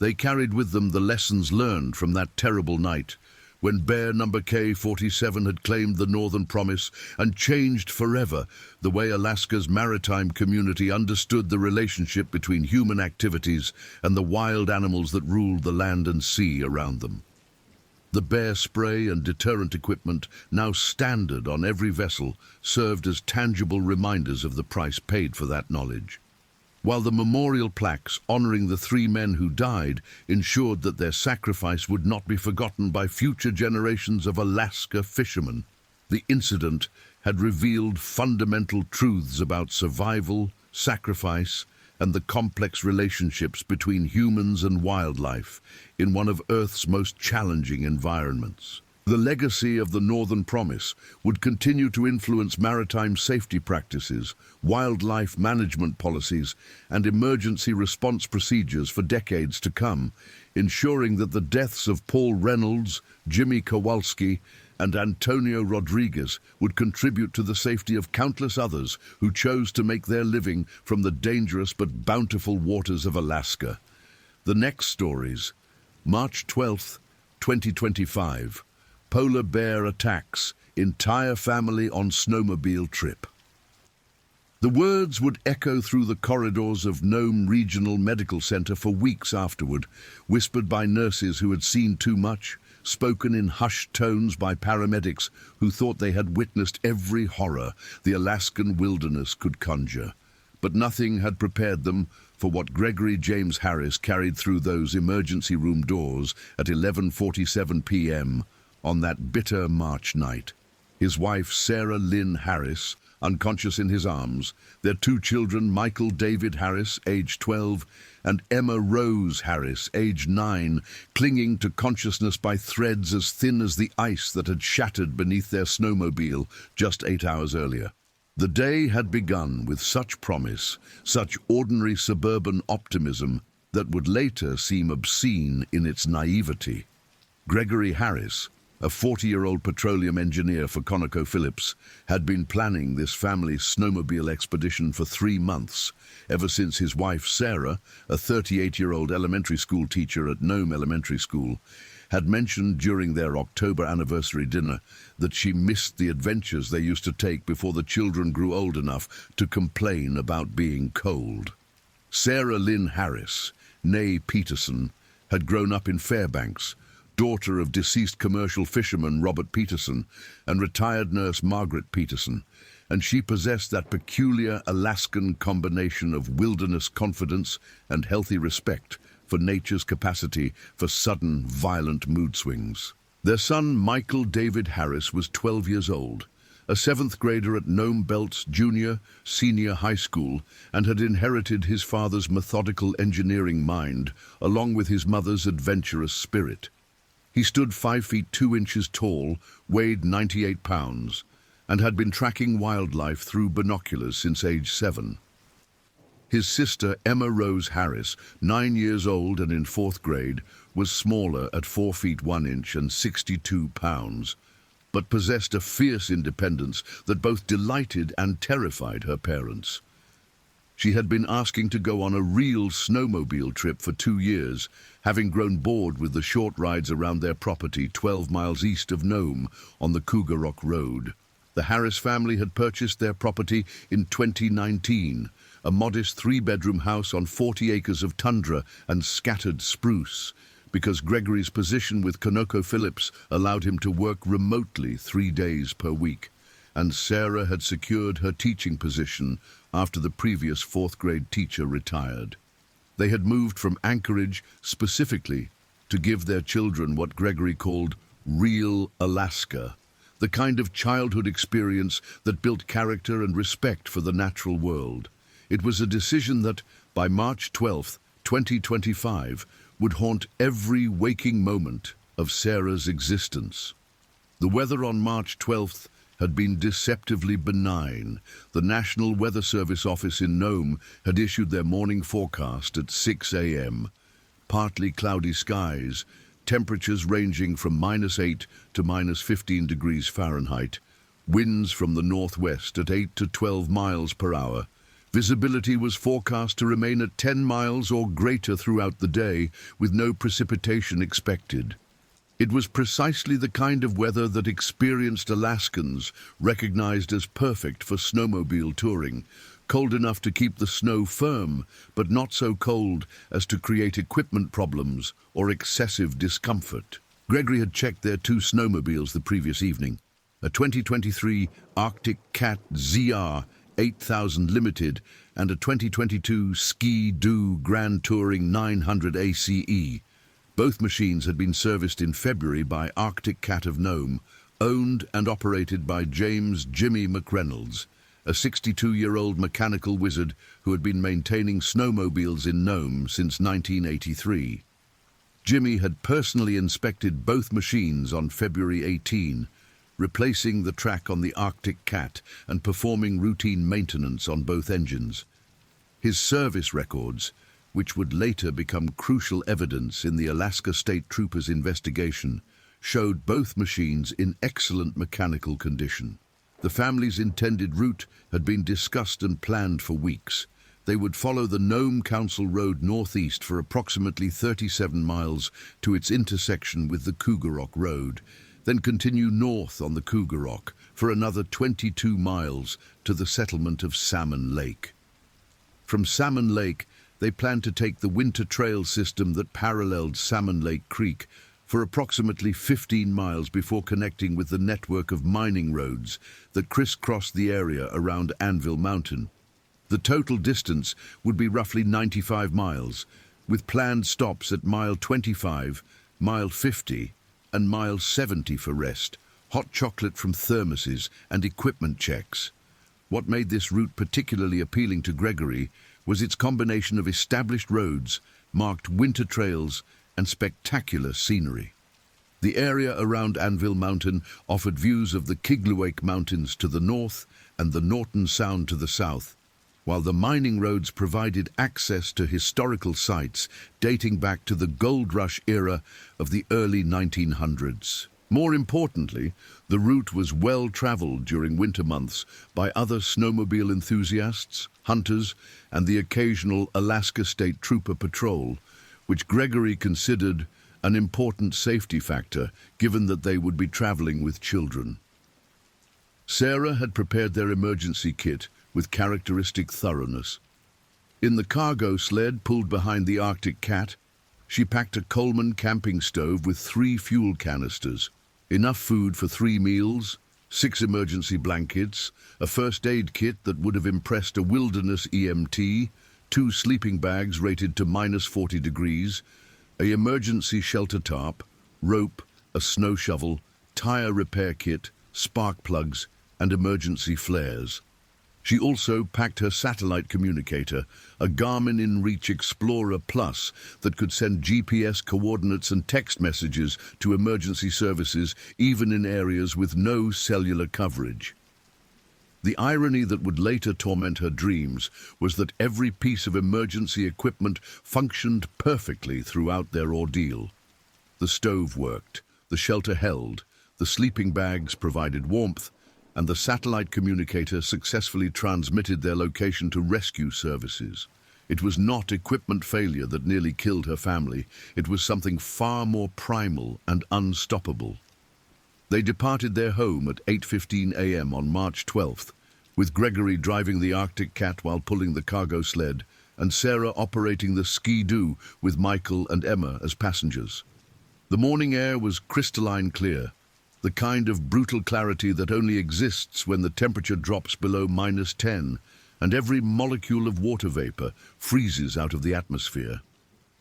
they carried with them the lessons learned from that terrible night when bear number K47 had claimed the Northern Promise and changed forever the way Alaska's maritime community understood the relationship between human activities and the wild animals that ruled the land and sea around them. The bear spray and deterrent equipment, now standard on every vessel, served as tangible reminders of the price paid for that knowledge, while the memorial plaques honoring the three men who died ensured that their sacrifice would not be forgotten by future generations of Alaska fishermen. The incident had revealed fundamental truths about survival, sacrifice, and the complex relationships between humans and wildlife in one of Earth's most challenging environments. The legacy of the Northern Promise would continue to influence maritime safety practices, wildlife management policies, and emergency response procedures for decades to come, ensuring that the deaths of Paul Reynolds, Jimmy Kowalski, and Antonio Rodriguez would contribute to the safety of countless others who chose to make their living from the dangerous but bountiful waters of Alaska. The next stories. March 12th, 2025. Polar bear attacks, entire family on snowmobile trip. The words would echo through the corridors of Nome Regional Medical Center for weeks afterward, whispered by nurses who had seen too much, spoken in hushed tones by paramedics who thought they had witnessed every horror the Alaskan wilderness could conjure. But nothing had prepared them for what Gregory James Harris carried through those emergency room doors at 11:47 p.m. on that bitter March night. His wife, Sarah Lynn Harris, unconscious in his arms, their two children, Michael David Harris, age 12, and Emma Rose Harris, age 9, clinging to consciousness by threads as thin as the ice that had shattered beneath their snowmobile just 8 hours earlier. The day had begun with such promise, such ordinary suburban optimism that would later seem obscene in its naivety. Gregory Harris, a 40-year-old petroleum engineer for ConocoPhillips, had been planning this family snowmobile expedition for 3 months, ever since his wife Sarah, a 38-year-old elementary school teacher at Nome Elementary School, had mentioned during their October anniversary dinner that she missed the adventures they used to take before the children grew old enough to complain about being cold. Sarah Lynn Harris, née Peterson, had grown up in Fairbanks, daughter of deceased commercial fisherman Robert Peterson and retired nurse Margaret Peterson, and she possessed that peculiar Alaskan combination of wilderness confidence and healthy respect for nature's capacity for sudden, violent mood swings. Their son, Michael David Harris, was 12 years old, a 7th grader at Nome Belts Junior Senior High School, and had inherited his father's methodical engineering mind along with his mother's adventurous spirit. He stood 5 feet 2 inches tall, weighed 98 pounds, and had been tracking wildlife through binoculars since age 7. His sister, Emma Rose Harris, 9 years old and in 4th grade, was smaller at 4 feet 1 inch and 62 pounds, but possessed a fierce independence that both delighted and terrified her parents. She had been asking to go on a real snowmobile trip for 2 years, having grown bored with the short rides around their property 12 miles east of Nome on the Cougar Rock Road. The Harris family had purchased their property in 2019, a modest 3-bedroom house on 40 acres of tundra and scattered spruce, because Gregory's position with ConocoPhillips allowed him to work remotely 3 days per week, and Sarah had secured her teaching position after the previous 4th grade teacher retired. They had moved from Anchorage specifically to give their children what Gregory called real Alaska, the kind of childhood experience that built character and respect for the natural world. It was a decision that, by March 12th, 2025, would haunt every waking moment of Sarah's existence. The weather on March 12th had been deceptively benign. The National Weather Service office in Nome had issued their morning forecast at 6 a.m. Partly cloudy skies, temperatures ranging from -8 to -15 degrees Fahrenheit, winds from the northwest at 8 to 12 miles per hour. Visibility was forecast to remain at 10 miles or greater throughout the day, with no precipitation expected. It was precisely the kind of weather that experienced Alaskans recognized as perfect for snowmobile touring, cold enough to keep the snow firm, but not so cold as to create equipment problems or excessive discomfort. Gregory had checked their 2 snowmobiles the previous evening, a 2023 Arctic Cat ZR 8000 Limited and a 2022 Ski-Doo Grand Touring 900 ACE. Both machines had been serviced in February by Arctic Cat of Nome, owned and operated by James Jimmy McReynolds, a 62-year-old mechanical wizard who had been maintaining snowmobiles in Nome since 1983. Jimmy had personally inspected both machines on February 18, replacing the track on the Arctic Cat and performing routine maintenance on both engines. His service records, which would later become crucial evidence in the Alaska State Troopers' investigation, showed both machines in excellent mechanical condition. The family's intended route had been discussed and planned for weeks. They would follow the Nome Council Road northeast for approximately 37 miles to its intersection with the Cougarok Road, then continue north on the Cougarok for another 22 miles to the settlement of Salmon Lake. From Salmon Lake, they planned to take the winter trail system that paralleled Salmon Lake Creek for approximately 15 miles before connecting with the network of mining roads that crisscrossed the area around Anvil Mountain. The total distance would be roughly 95 miles, with planned stops at mile 25, mile 50, and mile 70 for rest, hot chocolate from thermoses, and equipment checks. What made this route particularly appealing to Gregory was its combination of established roads, marked winter trails, and spectacular scenery. The area around Anvil Mountain offered views of the Kiglewake Mountains to the north and the Norton Sound to the south, while the mining roads provided access to historical sites dating back to the gold rush era of the early 1900s. More importantly, the route was well traveled during winter months by other snowmobile enthusiasts, hunters, and the occasional Alaska State Trooper patrol, which Gregory considered an important safety factor given that they would be traveling with children. Sarah had prepared their emergency kit with characteristic thoroughness. In the cargo sled pulled behind the Arctic Cat, she packed a Coleman camping stove with 3 fuel canisters, enough food for 3 meals, 6 emergency blankets, a first aid kit that would have impressed a wilderness EMT, 2 sleeping bags rated to -40 degrees, an emergency shelter tarp, rope, a snow shovel, tire repair kit, spark plugs, and emergency flares. She also packed her satellite communicator, a Garmin InReach Explorer Plus that could send GPS coordinates and text messages to emergency services even in areas with no cellular coverage. The irony that would later torment her dreams was that every piece of emergency equipment functioned perfectly throughout their ordeal. The stove worked, the shelter held, the sleeping bags provided warmth, and the satellite communicator successfully transmitted their location to rescue services. It was not equipment failure that nearly killed her family. It was something far more primal and unstoppable. They departed their home at 8:15 a.m. on March 12th, with Gregory driving the Arctic Cat while pulling the cargo sled, and Sarah operating the Ski-Doo with Michael and Emma as passengers. The morning air was crystalline clear, the kind of brutal clarity that only exists when the temperature drops below -10 and every molecule of water vapor freezes out of the atmosphere.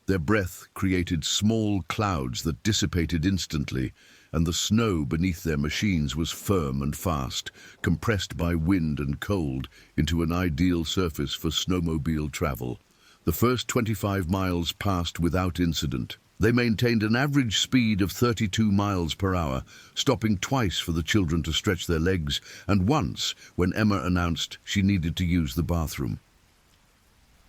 Their breath created small clouds that dissipated instantly, and the snow beneath their machines was firm and fast, compressed by wind and cold into an ideal surface for snowmobile travel. The first 25 miles passed without incident. They maintained an average speed of 32 miles per hour, stopping twice for the children to stretch their legs, and once when Emma announced she needed to use the bathroom.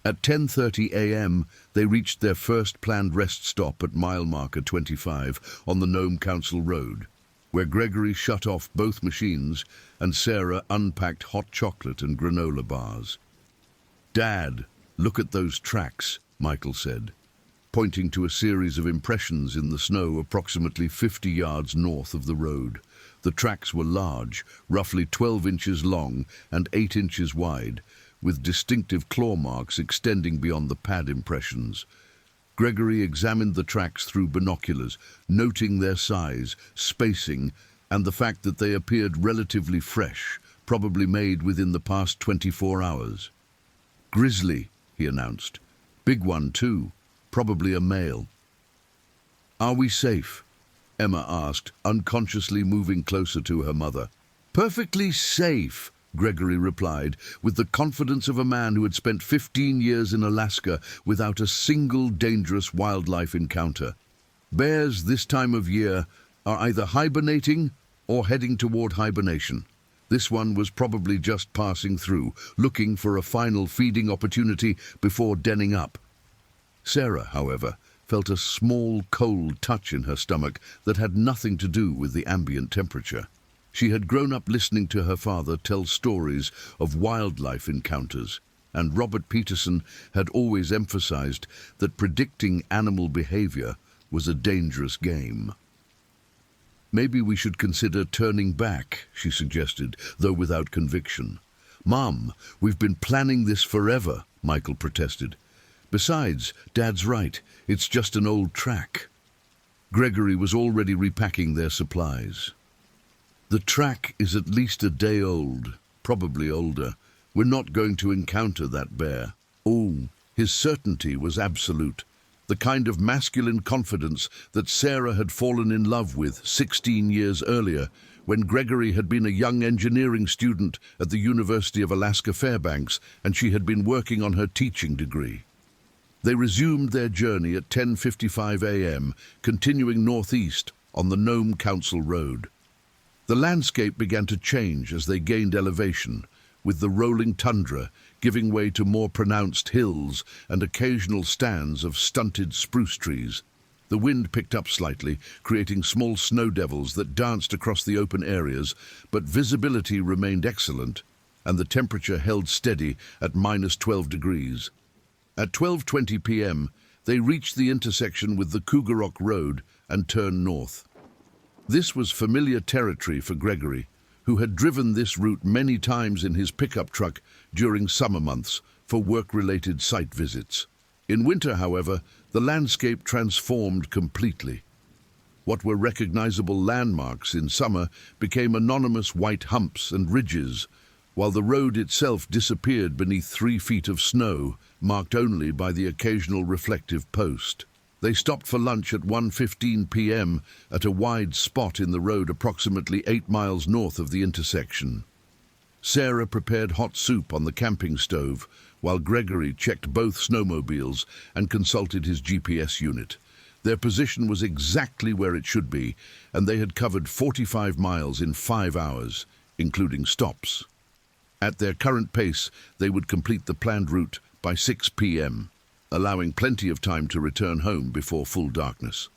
At 10:30 a.m., they reached their first planned rest stop at mile marker 25 on the Nome Council Road, where Gregory shut off both machines and Sarah unpacked hot chocolate and granola bars. "Dad, look at those tracks," Michael said, pointing to a series of impressions in the snow approximately 50 yards north of the road. The tracks were large, roughly 12 inches long and 8 inches wide, with distinctive claw marks extending beyond the pad impressions. Gregory examined the tracks through binoculars, noting their size, spacing, and the fact that they appeared relatively fresh, probably made within the past 24 hours. "Grizzly," he announced. "Big one, too. Probably a male." "Are we safe?" Emma asked, unconsciously moving closer to her mother. "Perfectly safe," Gregory replied, with the confidence of a man who had spent 15 years in Alaska without a single dangerous wildlife encounter. Bears this time of year are either hibernating or heading toward hibernation. This one was probably just passing through, looking for a final feeding opportunity before denning up. Sarah, however, felt a small cold touch in her stomach that had nothing to do with the ambient temperature. She had grown up listening to her father tell stories of wildlife encounters, and Robert Peterson had always emphasized that predicting animal behavior was a dangerous game. "Maybe we should consider turning back," she suggested, though without conviction. "Mom, we've been planning this forever," Michael protested. "Besides, Dad's right, it's just an old track." Gregory was already repacking their supplies. "The track is at least a day old, probably older. We're not going to encounter that bear." Oh, his certainty was absolute. The kind of masculine confidence that Sarah had fallen in love with 16 years earlier, when Gregory had been a young engineering student at the University of Alaska Fairbanks and she had been working on her teaching degree. They resumed their journey at 10:55 a.m., continuing northeast on the Nome Council Road. The landscape began to change as they gained elevation, with the rolling tundra giving way to more pronounced hills and occasional stands of stunted spruce trees. The wind picked up slightly, creating small snow devils that danced across the open areas, but visibility remained excellent, and the temperature held steady at -12 degrees. At 12:20 p.m., they reached the intersection with the Cougarok Road and turned north. This was familiar territory for Gregory, who had driven this route many times in his pickup truck during summer months for work-related site visits. In winter, however, the landscape transformed completely. What were recognizable landmarks in summer became anonymous white humps and ridges, while the road itself disappeared beneath 3 feet of snow, marked only by the occasional reflective post. They stopped for lunch at 1:15 p.m. at a wide spot in the road approximately 8 miles north of the intersection. Sarah prepared hot soup on the camping stove, while Gregory checked both snowmobiles and consulted his GPS unit. Their position was exactly where it should be, and they had covered 45 miles in 5 hours, including stops. At their current pace, they would complete the planned route by 6 p.m., allowing plenty of time to return home before full darkness.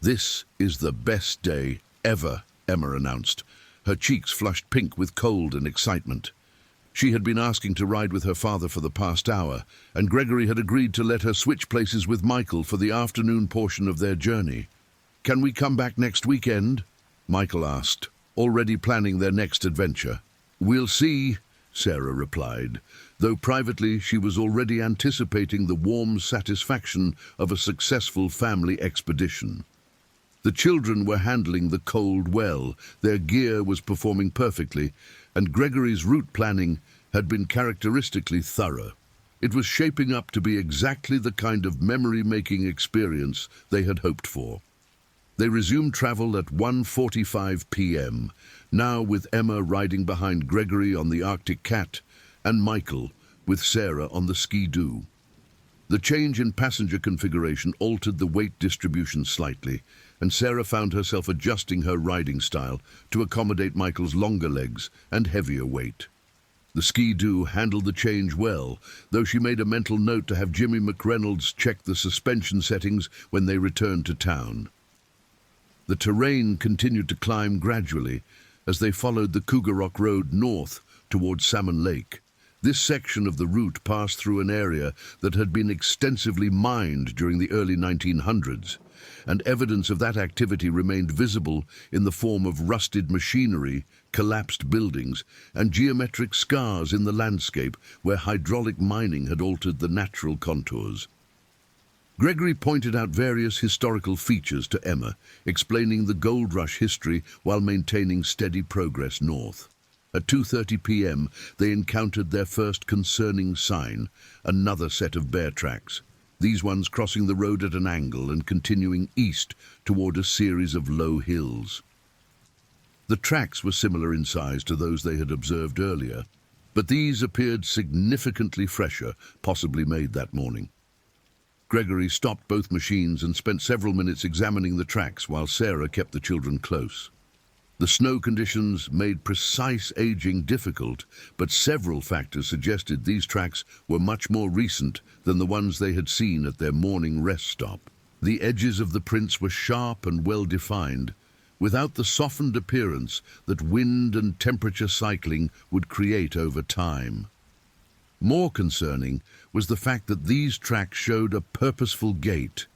"This is the best day ever," Emma announced, her cheeks flushed pink with cold and excitement. She had been asking to ride with her father for the past hour, and Gregory had agreed to let her switch places with Michael for the afternoon portion of their journey. "Can we come back next weekend?" Michael asked, already planning their next adventure. "We'll see," Sarah replied, though privately she was already anticipating the warm satisfaction of a successful family expedition. The children were handling the cold well, their gear was performing perfectly, and Gregory's route planning had been characteristically thorough. It was shaping up to be exactly the kind of memory-making experience they had hoped for. They resumed travel at 1:45 p.m., now with Emma riding behind Gregory on the Arctic Cat and Michael with Sarah on the Ski-Doo. The change in passenger configuration altered the weight distribution slightly, and Sarah found herself adjusting her riding style to accommodate Michael's longer legs and heavier weight. The Ski-Doo handled the change well, though she made a mental note to have Jimmy McReynolds check the suspension settings when they returned to town. The terrain continued to climb gradually as they followed the Cougarok Road north towards Salmon Lake. This section of the route passed through an area that had been extensively mined during the early 1900s, and evidence of that activity remained visible in the form of rusted machinery, collapsed buildings, and geometric scars in the landscape where hydraulic mining had altered the natural contours. Gregory pointed out various historical features to Emma, explaining the gold rush history while maintaining steady progress north. At 2:30 p.m., they encountered their first concerning sign, another set of bear tracks, these ones crossing the road at an angle and continuing east toward a series of low hills. The tracks were similar in size to those they had observed earlier, but these appeared significantly fresher, possibly made that morning. Gregory stopped both machines and spent several minutes examining the tracks while Sarah kept the children close. The snow conditions made precise aging difficult, but several factors suggested these tracks were much more recent than the ones they had seen at their morning rest stop. The edges of the prints were sharp and well-defined, without the softened appearance that wind and temperature cycling would create over time. More concerning was the fact that these tracks showed a purposeful gait,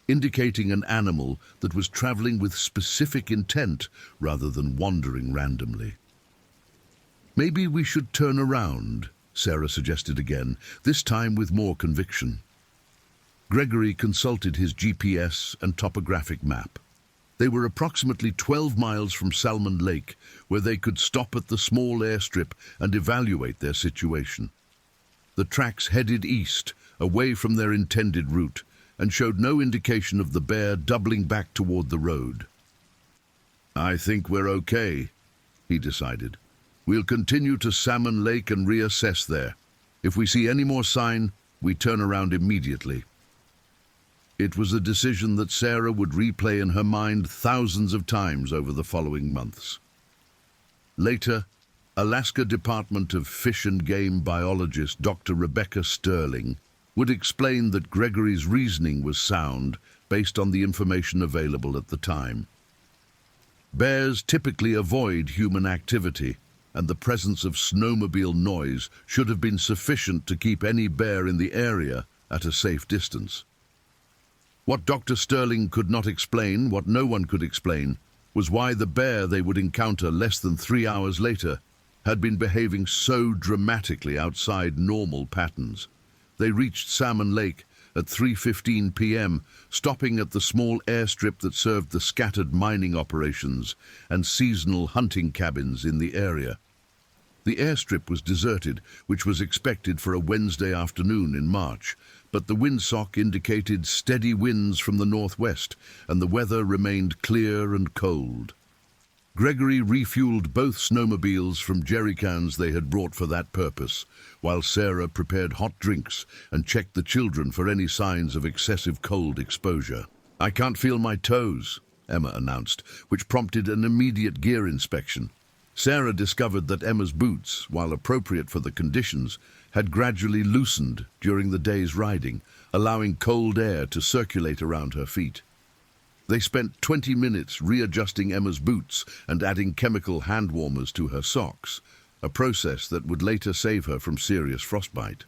indicating an animal that was traveling with specific intent rather than wandering randomly. "Maybe we should turn around," Sarah suggested again, this time with more conviction. Gregory consulted his GPS and topographic map. They were approximately 12 miles from Salmon Lake, where they could stop at the small airstrip and evaluate their situation. The tracks headed east, away from their intended route, and showed no indication of the bear doubling back toward the road. "I think we're okay," he decided. "We'll continue to Salmon Lake and reassess there. If we see any more sign, we turn around immediately." It was a decision that Sarah would replay in her mind thousands of times over the following months. Later, Alaska Department of Fish and Game biologist Dr. Rebecca Sterling would explain that Gregory's reasoning was sound based on the information available at the time. Bears typically avoid human activity, and the presence of snowmobile noise should have been sufficient to keep any bear in the area at a safe distance. What Dr. Sterling could not explain, what no one could explain, was why the bear they would encounter less than 3 hours later had been behaving so dramatically outside normal patterns. They reached Salmon Lake at 3:15 p.m., stopping at the small airstrip that served the scattered mining operations and seasonal hunting cabins in the area. The airstrip was deserted, which was expected for a Wednesday afternoon in March, but the windsock indicated steady winds from the northwest, and the weather remained clear and cold. Gregory refueled both snowmobiles from jerrycans they had brought for that purpose, while Sarah prepared hot drinks and checked the children for any signs of excessive cold exposure. "I can't feel my toes," Emma announced, which prompted an immediate gear inspection. Sarah discovered that Emma's boots, while appropriate for the conditions, had gradually loosened during the day's riding, allowing cold air to circulate around her feet. They spent 20 minutes readjusting Emma's boots and adding chemical hand warmers to her socks, a process that would later save her from serious frostbite.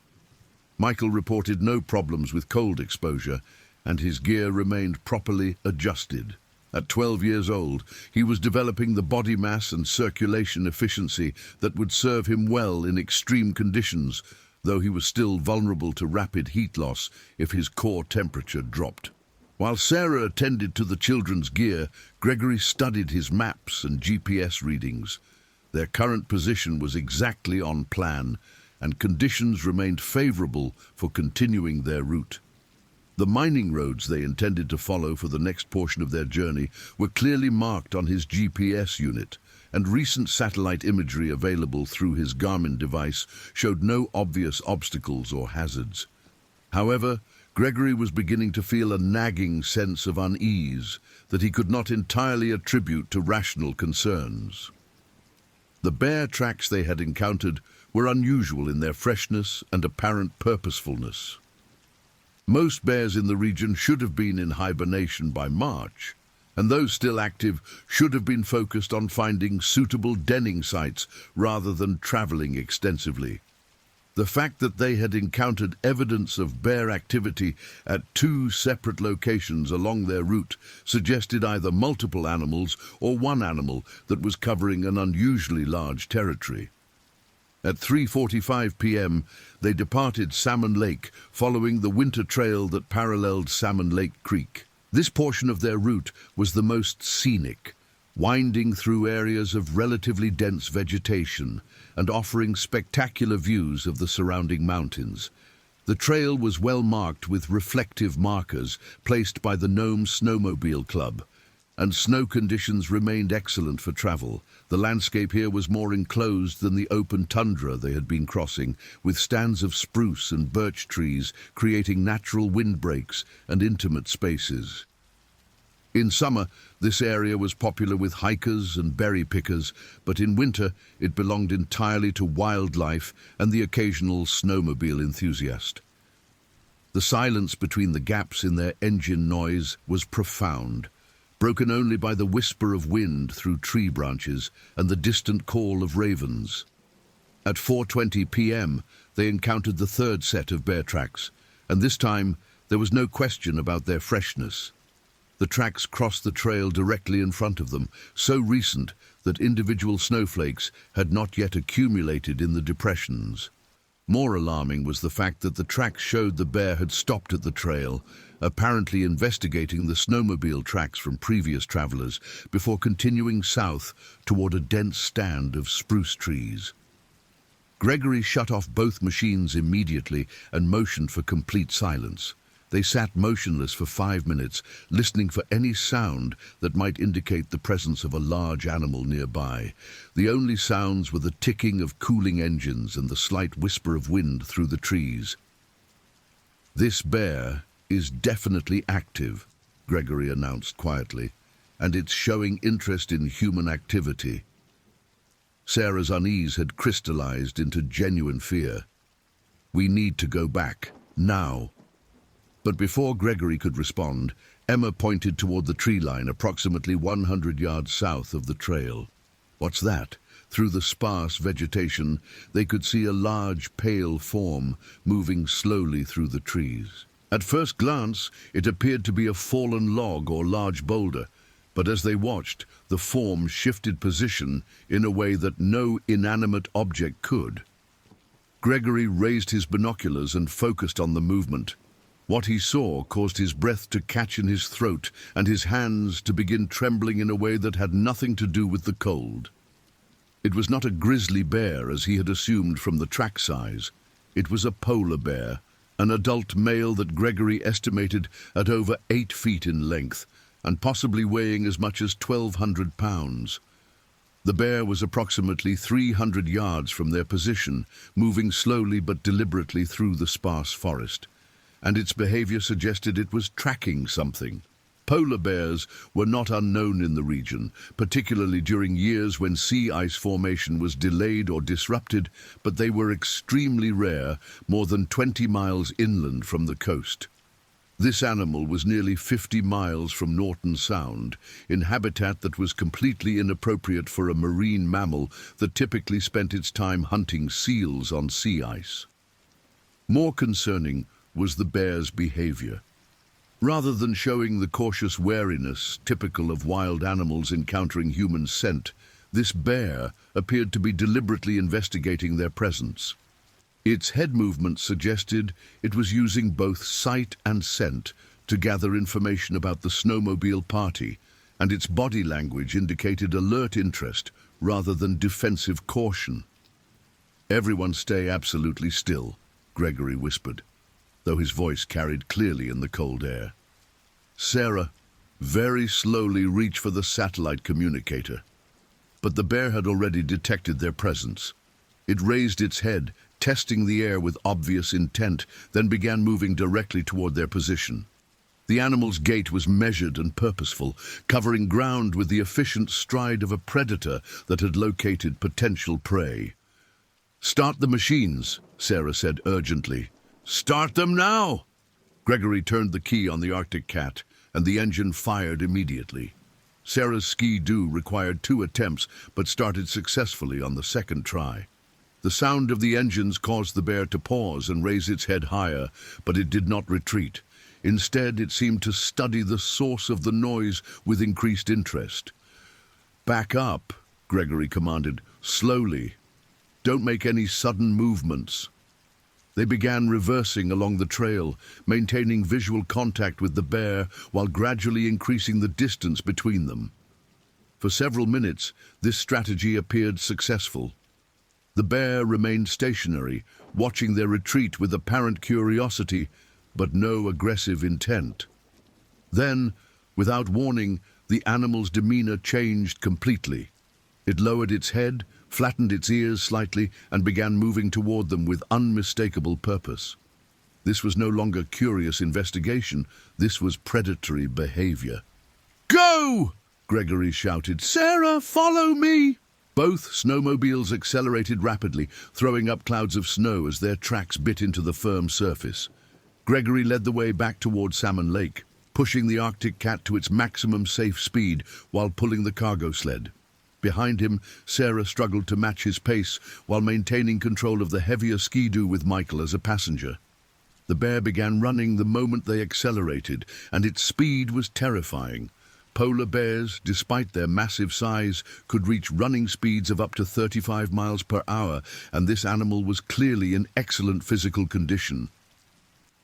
Michael reported no problems with cold exposure, and his gear remained properly adjusted. At 12 years old, he was developing the body mass and circulation efficiency that would serve him well in extreme conditions, though he was still vulnerable to rapid heat loss if his core temperature dropped. While Sarah attended to the children's gear, Gregory studied his maps and GPS readings. Their current position was exactly on plan, and conditions remained favorable for continuing their route. The mining roads they intended to follow for the next portion of their journey were clearly marked on his GPS unit, and recent satellite imagery available through his Garmin device showed no obvious obstacles or hazards. However, Gregory was beginning to feel a nagging sense of unease that he could not entirely attribute to rational concerns. The bear tracks they had encountered were unusual in their freshness and apparent purposefulness. Most bears in the region should have been in hibernation by March, and those still active should have been focused on finding suitable denning sites rather than traveling extensively. The fact that they had encountered evidence of bear activity at 2 separate locations along their route suggested either multiple animals or one animal that was covering an unusually large territory. At 3:45 p.m., they departed Salmon Lake, following the winter trail that paralleled Salmon Lake Creek. This portion of their route was the most scenic, winding through areas of relatively dense vegetation and offering spectacular views of the surrounding mountains. The trail was well marked with reflective markers placed by the Nome Snowmobile Club, and snow conditions remained excellent for travel. The landscape here was more enclosed than the open tundra they had been crossing, with stands of spruce and birch trees creating natural windbreaks and intimate spaces. In summer, this area was popular with hikers and berry pickers, but in winter it belonged entirely to wildlife and the occasional snowmobile enthusiast. The silence between the gaps in their engine noise was profound, broken only by the whisper of wind through tree branches and the distant call of ravens. At 4:20 p.m., they encountered the third set of bear tracks, and this time there was no question about their freshness. The tracks crossed the trail directly in front of them, so recent that individual snowflakes had not yet accumulated in the depressions. More alarming was the fact that the tracks showed the bear had stopped at the trail, apparently investigating the snowmobile tracks from previous travelers, before continuing south toward a dense stand of spruce trees. Gregory shut off both machines immediately and motioned for complete silence. They sat motionless for 5 minutes, listening for any sound that might indicate the presence of a large animal nearby. The only sounds were the ticking of cooling engines and the slight whisper of wind through the trees. "This bear is definitely active," Gregory announced quietly, "and it's showing interest in human activity." Sarah's unease had crystallized into genuine fear. "We need to go back, now." But before Gregory could respond, Emma pointed toward the tree line approximately 100 yards south of the trail. "What's that?" Through the sparse vegetation, they could see a large, pale form moving slowly through the trees. At first glance, it appeared to be a fallen log or large boulder, but as they watched, the form shifted position in a way that no inanimate object could. Gregory raised his binoculars and focused on the movement. What he saw caused his breath to catch in his throat and his hands to begin trembling in a way that had nothing to do with the cold. It was not a grizzly bear as he had assumed from the track size. It was a polar bear, an adult male that Gregory estimated at over 8 feet in length and possibly weighing as much as 1,200 pounds. The bear was approximately 300 yards from their position, moving slowly but deliberately through the sparse forest, and its behavior suggested it was tracking something. Polar bears were not unknown in the region, particularly during years when sea ice formation was delayed or disrupted, but they were extremely rare, more than 20 miles inland from the coast. This animal was nearly 50 miles from Norton Sound, in habitat that was completely inappropriate for a marine mammal that typically spent its time hunting seals on sea ice. More concerning was the bear's behavior. Rather than showing the cautious wariness typical of wild animals encountering human scent, this bear appeared to be deliberately investigating their presence. Its head movement suggested it was using both sight and scent to gather information about the snowmobile party, and its body language indicated alert interest rather than defensive caution. "Everyone stay absolutely still," Gregory whispered, though his voice carried clearly in the cold air. Sarah very slowly reached for the satellite communicator, but the bear had already detected their presence. It raised its head, testing the air with obvious intent, then began moving directly toward their position. The animal's gait was measured and purposeful, covering ground with the efficient stride of a predator that had located potential prey. "Start the machines," Sarah said urgently. "Start them now!" Gregory turned the key on the Arctic Cat, and the engine fired immediately. Sarah's Ski-Doo required 2 attempts, but started successfully on the second try. The sound of the engines caused the bear to pause and raise its head higher, but it did not retreat. Instead, it seemed to study the source of the noise with increased interest. "Back up," Gregory commanded, "slowly. Don't make any sudden movements." They began reversing along the trail, maintaining visual contact with the bear while gradually increasing the distance between them. For several minutes, this strategy appeared successful. The bear remained stationary, watching their retreat with apparent curiosity, but no aggressive intent. Then, without warning, the animal's demeanor changed completely. It lowered its head, flattened its ears slightly, and began moving toward them with unmistakable purpose. This was no longer curious investigation, this was predatory behavior. "Go!" Gregory shouted. "Sarah, follow me!" Both snowmobiles accelerated rapidly, throwing up clouds of snow as their tracks bit into the firm surface. Gregory led the way back toward Salmon Lake, pushing the Arctic Cat to its maximum safe speed while pulling the cargo sled. Behind him, Sarah struggled to match his pace while maintaining control of the heavier Ski-Doo with Michael as a passenger. The bear began running the moment they accelerated, and its speed was terrifying. Polar bears, despite their massive size, could reach running speeds of up to 35 miles per hour, and this animal was clearly in excellent physical condition.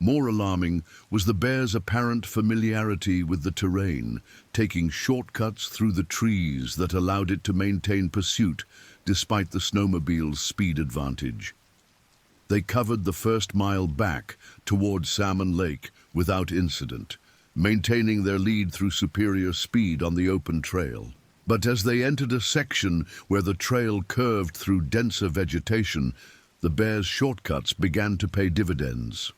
More alarming was the bear's apparent familiarity with the terrain, taking shortcuts through the trees that allowed it to maintain pursuit despite the snowmobile's speed advantage. They covered the first mile back toward Salmon Lake without incident, maintaining their lead through superior speed on the open trail. But as they entered a section where the trail curved through denser vegetation, the bear's shortcuts began to pay dividends.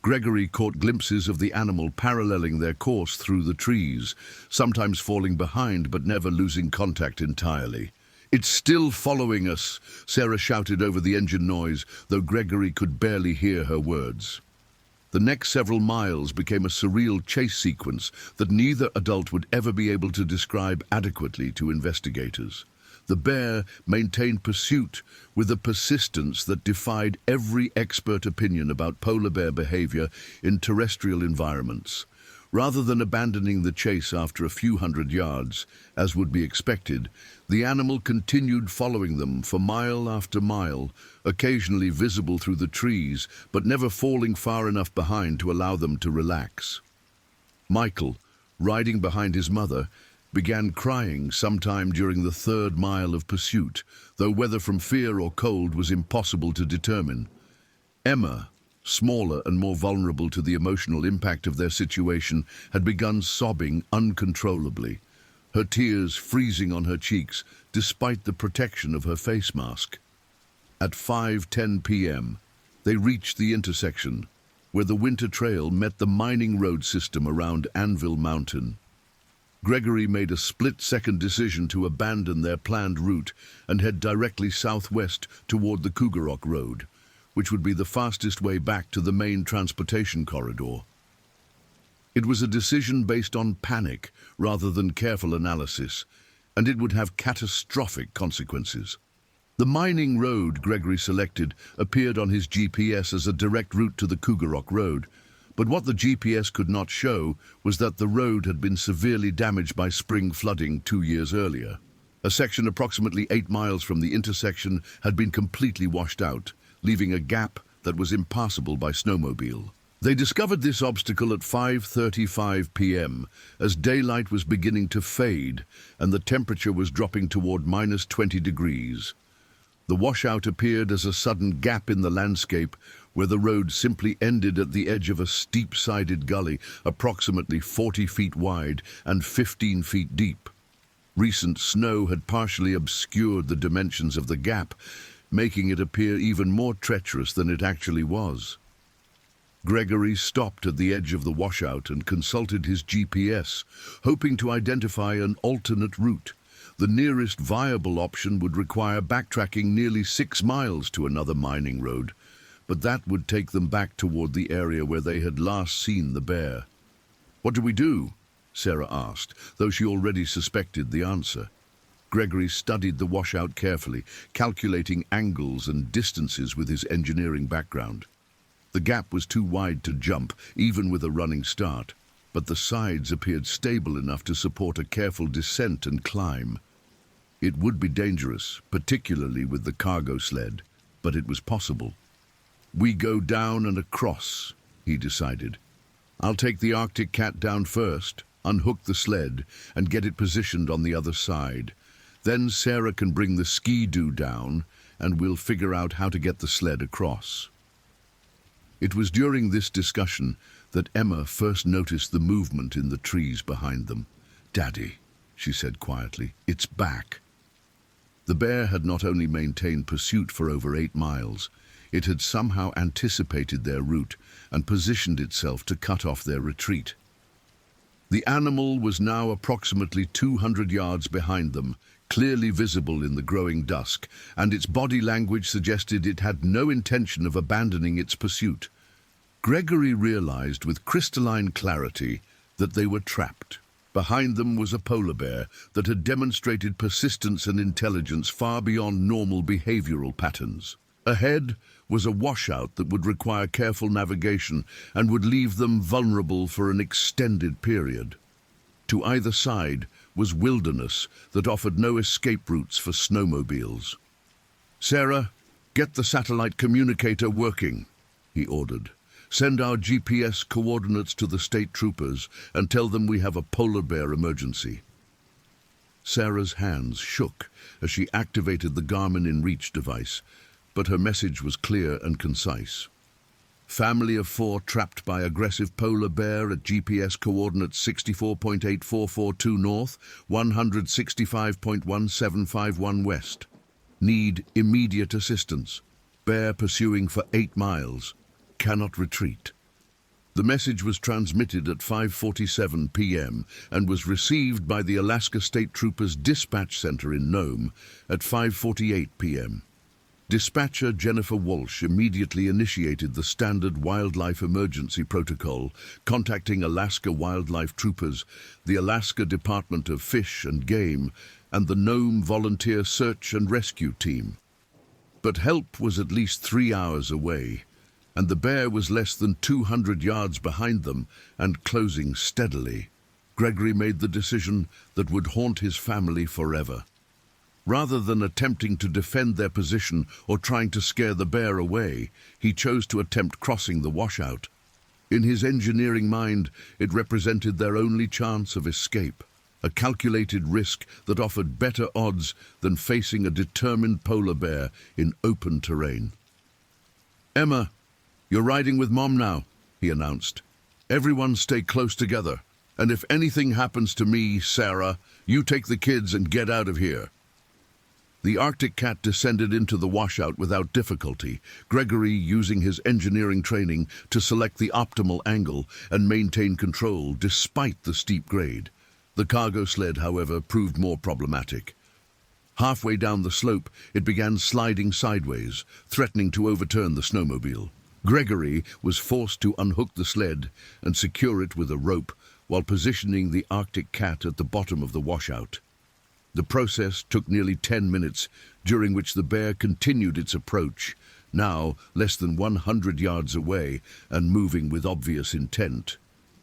Gregory caught glimpses of the animal paralleling their course through the trees, sometimes falling behind but never losing contact entirely. "It's still following us," Sarah shouted over the engine noise, though Gregory could barely hear her words. The next several miles became a surreal chase sequence that neither adult would ever be able to describe adequately to investigators. The bear maintained pursuit with a persistence that defied every expert opinion about polar bear behavior in terrestrial environments. Rather than abandoning the chase after a few hundred yards, as would be expected, the animal continued following them for mile after mile, occasionally visible through the trees, but never falling far enough behind to allow them to relax. Michael, riding behind his mother, began crying sometime during the third mile of pursuit, though whether from fear or cold was impossible to determine. Emma, smaller and more vulnerable to the emotional impact of their situation, had begun sobbing uncontrollably, her tears freezing on her cheeks despite the protection of her face mask. At 5:10 p.m., they reached the intersection, where the winter trail met the mining road system around Anvil Mountain. Gregory made a split-second decision to abandon their planned route and head directly southwest toward the Cougarok Road, which would be the fastest way back to the main transportation corridor. It was a decision based on panic rather than careful analysis, and it would have catastrophic consequences. The mining road Gregory selected appeared on his GPS as a direct route to the Cougarok Road, but what the GPS could not show was that the road had been severely damaged by spring flooding 2 years earlier. A section approximately 8 miles from the intersection had been completely washed out, leaving a gap that was impassable by snowmobile. They discovered this obstacle at 5:35 p.m. as daylight was beginning to fade and the temperature was dropping toward minus 20 degrees. The washout appeared as a sudden gap in the landscape where the road simply ended at the edge of a steep-sided gully approximately 40 feet wide and 15 feet deep. Recent snow had partially obscured the dimensions of the gap, making it appear even more treacherous than it actually was. Gregory stopped at the edge of the washout and consulted his GPS, hoping to identify an alternate route. The nearest viable option would require backtracking nearly 6 miles to another mining road, but that would take them back toward the area where they had last seen the bear. "What do we do?" Sarah asked, though she already suspected the answer. Gregory studied the washout carefully, calculating angles and distances with his engineering background. The gap was too wide to jump, even with a running start, but the sides appeared stable enough to support a careful descent and climb. It would be dangerous, particularly with the cargo sled, but it was possible. "We go down and across," he decided. "I'll take the Arctic Cat down first, unhook the sled, and get it positioned on the other side. Then Sarah can bring the Ski-Doo down, and we'll figure out how to get the sled across." It was during this discussion that Emma first noticed the movement in the trees behind them. "Daddy," she said quietly, "it's back." The bear had not only maintained pursuit for over 8 miles, it had somehow anticipated their route and positioned itself to cut off their retreat. The animal was now approximately 200 yards behind them, clearly visible in the growing dusk, and its body language suggested it had no intention of abandoning its pursuit. Gregory realized with crystalline clarity that they were trapped. Behind them was a polar bear that had demonstrated persistence and intelligence far beyond normal behavioral patterns. Ahead was a washout that would require careful navigation and would leave them vulnerable for an extended period. To either side was wilderness that offered no escape routes for snowmobiles. "Sarah, get the satellite communicator working," he ordered. "Send our GPS coordinates to the state troopers and tell them we have a polar bear emergency." Sarah's hands shook as she activated the Garmin InReach device, but her message was clear and concise. "Family of 4 trapped by aggressive polar bear at GPS coordinates 64.8442 north, 165.1751 west. Need immediate assistance. Bear pursuing for 8 miles. Cannot retreat." The message was transmitted at 5:47 p.m. and was received by the Alaska State Troopers Dispatch Center in Nome at 5:48 p.m. Dispatcher Jennifer Walsh immediately initiated the standard wildlife emergency protocol, contacting Alaska Wildlife Troopers, the Alaska Department of Fish and Game, and the Nome Volunteer Search and Rescue Team. But help was at least 3 hours away, and the bear was less than 200 yards behind them and closing steadily. Gregory made the decision that would haunt his family forever. Rather than attempting to defend their position or trying to scare the bear away, he chose to attempt crossing the washout. In his engineering mind, it represented their only chance of escape, a calculated risk that offered better odds than facing a determined polar bear in open terrain. "Emma, you're riding with Mom now," he announced. "Everyone stay close together, and if anything happens to me, Sarah, you take the kids and get out of here." The Arctic Cat descended into the washout without difficulty, Gregory using his engineering training to select the optimal angle and maintain control despite the steep grade. The cargo sled, however, proved more problematic. Halfway down the slope, it began sliding sideways, threatening to overturn the snowmobile. Gregory was forced to unhook the sled and secure it with a rope while positioning the Arctic Cat at the bottom of the washout. The process took nearly 10 minutes, during which the bear continued its approach, now less than 100 yards away and moving with obvious intent.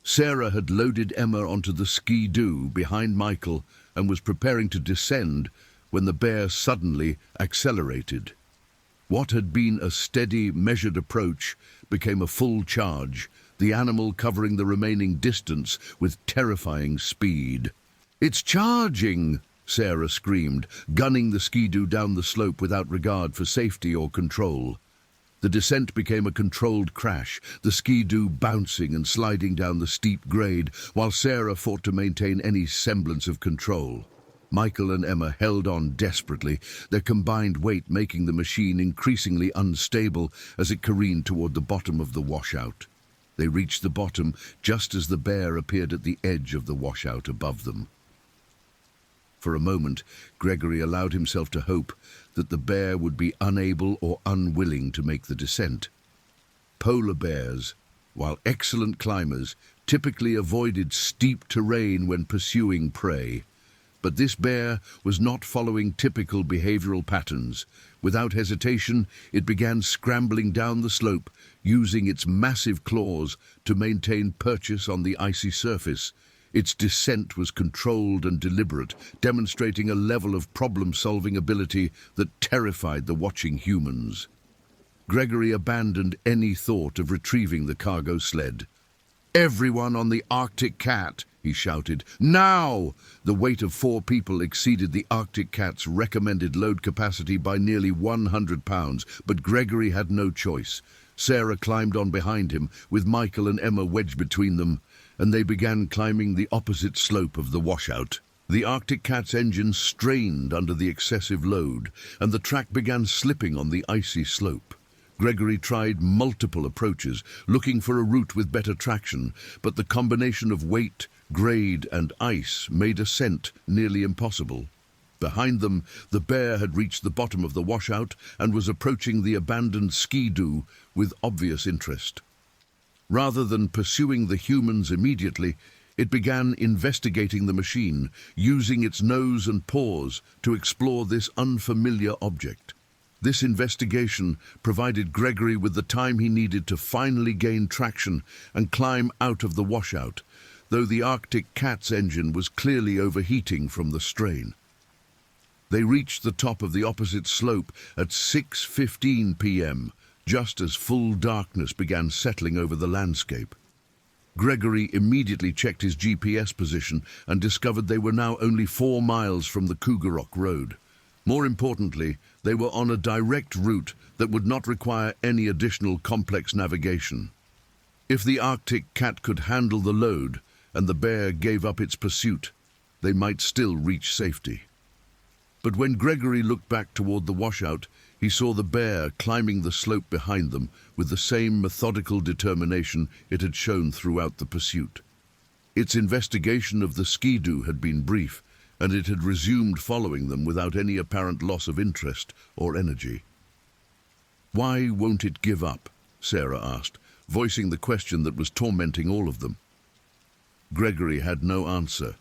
Sarah had loaded Emma onto the ski-doo behind Michael and was preparing to descend when the bear suddenly accelerated. What had been a steady, measured approach became a full charge, the animal covering the remaining distance with terrifying speed. "It's charging!" Sarah screamed, gunning the ski-doo down the slope without regard for safety or control. The descent became a controlled crash, the ski-doo bouncing and sliding down the steep grade, while Sarah fought to maintain any semblance of control. Michael and Emma held on desperately, their combined weight making the machine increasingly unstable as it careened toward the bottom of the washout. They reached the bottom just as the bear appeared at the edge of the washout above them. For a moment, Gregory allowed himself to hope that the bear would be unable or unwilling to make the descent. Polar bears, while excellent climbers, typically avoided steep terrain when pursuing prey. But this bear was not following typical behavioral patterns. Without hesitation, it began scrambling down the slope, using its massive claws to maintain purchase on the icy surface. Its descent was controlled and deliberate, demonstrating a level of problem-solving ability that terrified the watching humans. Gregory abandoned any thought of retrieving the cargo sled. "Everyone on the Arctic Cat!" he shouted. "Now!" The weight of 4 people exceeded the Arctic Cat's recommended load capacity by nearly 100 pounds, but Gregory had no choice. Sarah climbed on behind him, with Michael and Emma wedged between them, and they began climbing the opposite slope of the washout. The Arctic Cat's engine strained under the excessive load, and the track began slipping on the icy slope. Gregory tried multiple approaches, looking for a route with better traction, but the combination of weight, grade, and ice made ascent nearly impossible. Behind them, the bear had reached the bottom of the washout and was approaching the abandoned ski-doo with obvious interest. Rather than pursuing the humans immediately, it began investigating the machine, using its nose and paws to explore this unfamiliar object. This investigation provided Gregory with the time he needed to finally gain traction and climb out of the washout, though the Arctic Cat's engine was clearly overheating from the strain. They reached the top of the opposite slope at 6:15 p.m., just as full darkness began settling over the landscape. Gregory immediately checked his GPS position and discovered they were now only 4 miles from the Cougarok Road. More importantly, they were on a direct route that would not require any additional complex navigation. If the Arctic Cat could handle the load and the bear gave up its pursuit, they might still reach safety. But when Gregory looked back toward the washout, he saw the bear climbing the slope behind them with the same methodical determination it had shown throughout the pursuit. Its investigation of the ski-doo had been brief, and it had resumed following them without any apparent loss of interest or energy. "Why won't it give up?" Sarah asked, voicing the question that was tormenting all of them. Gregory had no answer.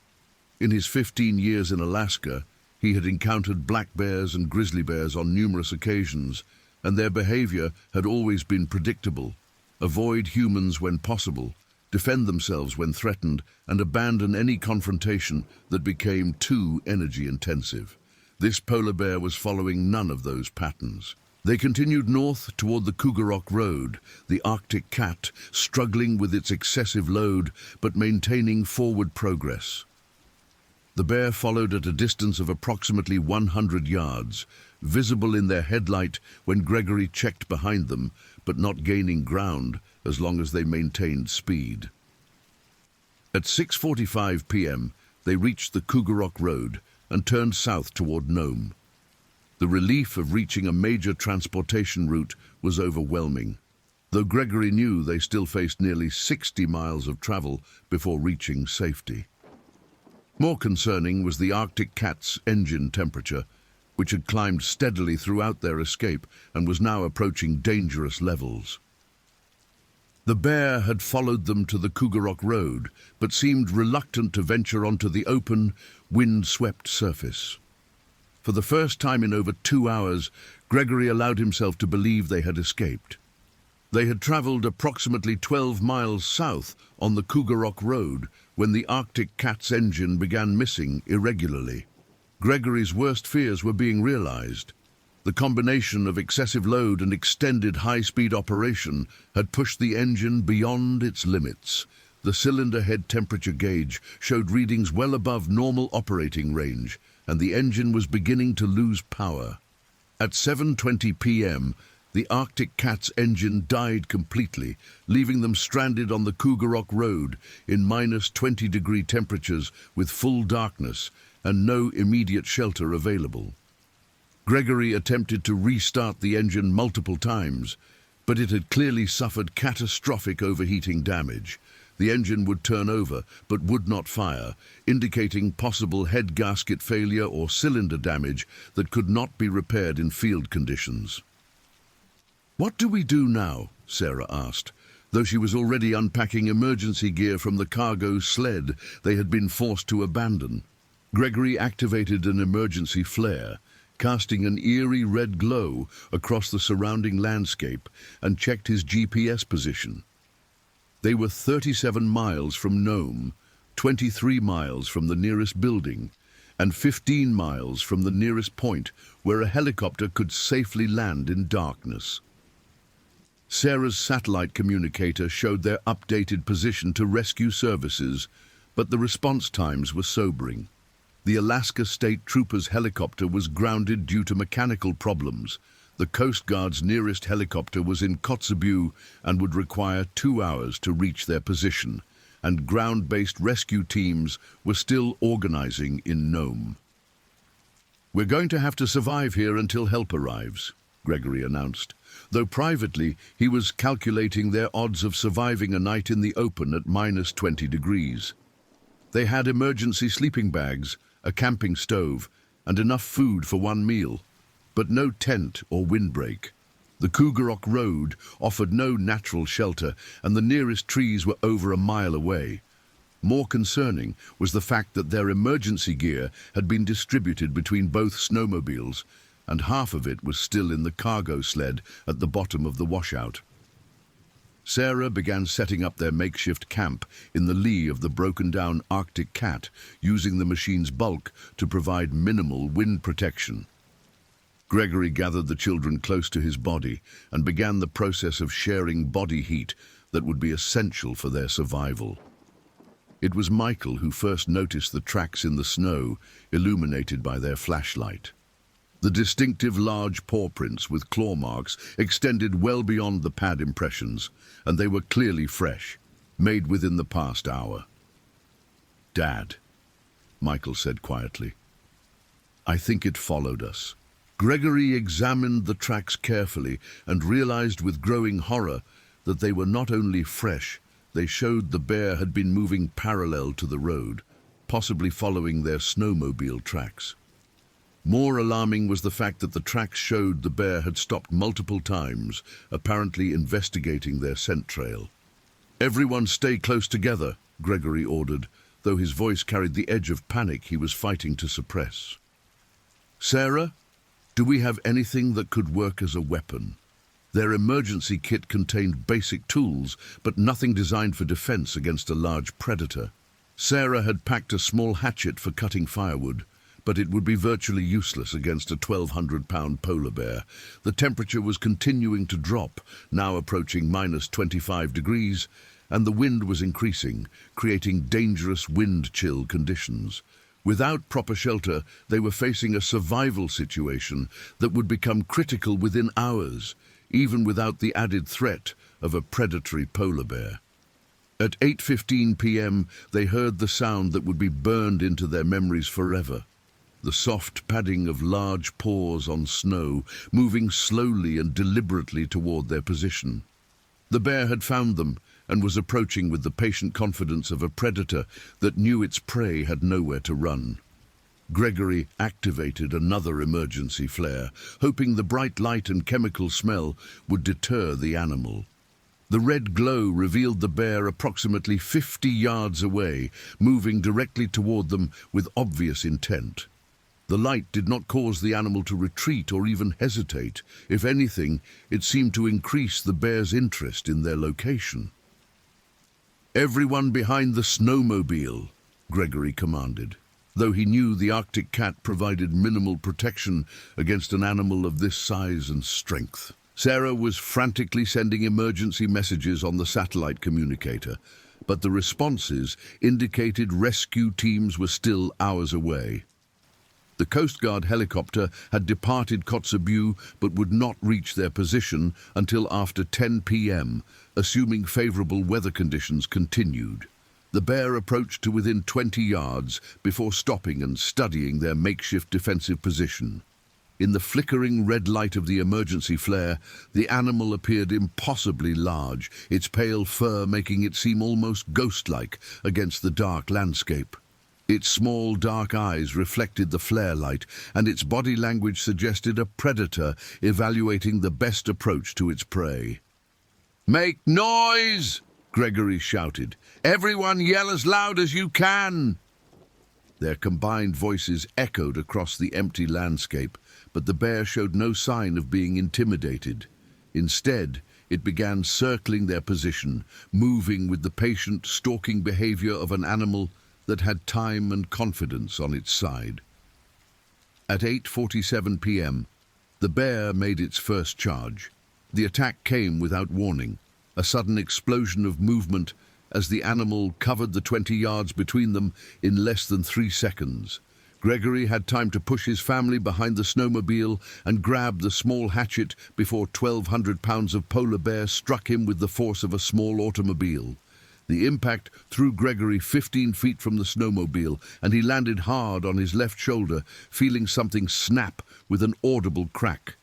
In his 15 years in Alaska, he had encountered black bears and grizzly bears on numerous occasions, and their behavior had always been predictable: avoid humans when possible, defend themselves when threatened, and abandon any confrontation that became too energy-intensive. This polar bear was following none of those patterns. They continued north toward the Cougarok Road, the Arctic Cat struggling with its excessive load but maintaining forward progress. The bear followed at a distance of approximately 100 yards, visible in their headlight when Gregory checked behind them, but not gaining ground as long as they maintained speed. At 6:45 p.m., they reached the Cougarok Road and turned south toward Nome. The relief of reaching a major transportation route was overwhelming, though Gregory knew they still faced nearly 60 miles of travel before reaching safety. More concerning was the Arctic Cat's engine temperature, which had climbed steadily throughout their escape and was now approaching dangerous levels. The bear had followed them to the Cougarok Road, but seemed reluctant to venture onto the open, wind-swept surface. For the first time in over 2 hours, Gregory allowed himself to believe they had escaped. They had traveled approximately 12 miles south on the Cougarok Road when the Arctic Cat's engine began missing irregularly. Gregory's worst fears were being realized. The combination of excessive load and extended high-speed operation had pushed the engine beyond its limits. The cylinder head temperature gauge showed readings well above normal operating range, and the engine was beginning to lose power. At 7:20 p.m., the Arctic Cat's engine died completely, leaving them stranded on the Cougarok Road in -20-degree temperatures with full darkness and no immediate shelter available. Gregory attempted to restart the engine multiple times, but it had clearly suffered catastrophic overheating damage. The engine would turn over, but would not fire, indicating possible head gasket failure or cylinder damage that could not be repaired in field conditions. "What do we do now?" Sarah asked, though she was already unpacking emergency gear from the cargo sled they had been forced to abandon. Gregory activated an emergency flare, casting an eerie red glow across the surrounding landscape, and checked his GPS position. They were 37 miles from Nome, 23 miles from the nearest building, and 15 miles from the nearest point where a helicopter could safely land in darkness. Sarah's satellite communicator showed their updated position to rescue services, but the response times were sobering. The Alaska State Troopers helicopter was grounded due to mechanical problems. The Coast Guard's nearest helicopter was in Kotzebue and would require 2 hours to reach their position, and ground-based rescue teams were still organizing in Nome. "We're going to have to survive here until help arrives," Gregory announced, though privately he was calculating their odds of surviving a night in the open at -20 degrees. They had emergency sleeping bags, a camping stove, and enough food for one meal, but no tent or windbreak. The Cougarok Road offered no natural shelter, and the nearest trees were over a mile away. More concerning was the fact that their emergency gear had been distributed between both snowmobiles, and half of it was still in the cargo sled at the bottom of the washout. Sarah began setting up their makeshift camp in the lee of the broken-down Arctic Cat, using the machine's bulk to provide minimal wind protection. Gregory gathered the children close to his body and began the process of sharing body heat that would be essential for their survival. It was Michael who first noticed the tracks in the snow, illuminated by their flashlight. The distinctive large paw prints with claw marks extended well beyond the pad impressions, and they were clearly fresh, made within the past hour. "Dad," Michael said quietly, "I think it followed us." Gregory examined the tracks carefully and realized with growing horror that they were not only fresh, they showed the bear had been moving parallel to the road, possibly following their snowmobile tracks. More alarming was the fact that the tracks showed the bear had stopped multiple times, apparently investigating their scent trail. "Everyone stay close together," Gregory ordered, though his voice carried the edge of panic he was fighting to suppress. "Sarah, do we have anything that could work as a weapon?" Their emergency kit contained basic tools, but nothing designed for defense against a large predator. Sarah had packed a small hatchet for cutting firewood, but it would be virtually useless against a 1,200-pound polar bear. The temperature was continuing to drop, now approaching -25 degrees, and the wind was increasing, creating dangerous wind chill conditions. Without proper shelter, they were facing a survival situation that would become critical within hours, even without the added threat of a predatory polar bear. At 8:15 p.m., they heard the sound that would be burned into their memories forever. The soft padding of large paws on snow, moving slowly and deliberately toward their position. The bear had found them and was approaching with the patient confidence of a predator that knew its prey had nowhere to run. Gregory activated another emergency flare, hoping the bright light and chemical smell would deter the animal. The red glow revealed the bear approximately 50 yards away, moving directly toward them with obvious intent. The light did not cause the animal to retreat or even hesitate. If anything, it seemed to increase the bear's interest in their location. "Everyone behind the snowmobile," Gregory commanded, though he knew the Arctic Cat provided minimal protection against an animal of this size and strength. Sarah was frantically sending emergency messages on the satellite communicator, but the responses indicated rescue teams were still hours away. The Coast Guard helicopter had departed Kotzebue but would not reach their position until after 10 p.m., assuming favorable weather conditions continued. The bear approached to within 20 yards before stopping and studying their makeshift defensive position. In the flickering red light of the emergency flare, the animal appeared impossibly large, its pale fur making it seem almost ghost-like against the dark landscape. Its small, dark eyes reflected the flare light, and its body language suggested a predator evaluating the best approach to its prey. "Make noise!" Gregory shouted. "Everyone yell as loud as you can!" Their combined voices echoed across the empty landscape, but the bear showed no sign of being intimidated. Instead, it began circling their position, moving with the patient, stalking behavior of an animal that had time and confidence on its side. At 8:47 p.m., the bear made its first charge. The attack came without warning, a sudden explosion of movement as the animal covered the 20 yards between them in less than 3 seconds. Gregory had time to push his family behind the snowmobile and grab the small hatchet before 1,200 pounds of polar bear struck him with the force of a small automobile. The impact threw Gregory 15 feet from the snowmobile, and he landed hard on his left shoulder, feeling something snap with an audible crack.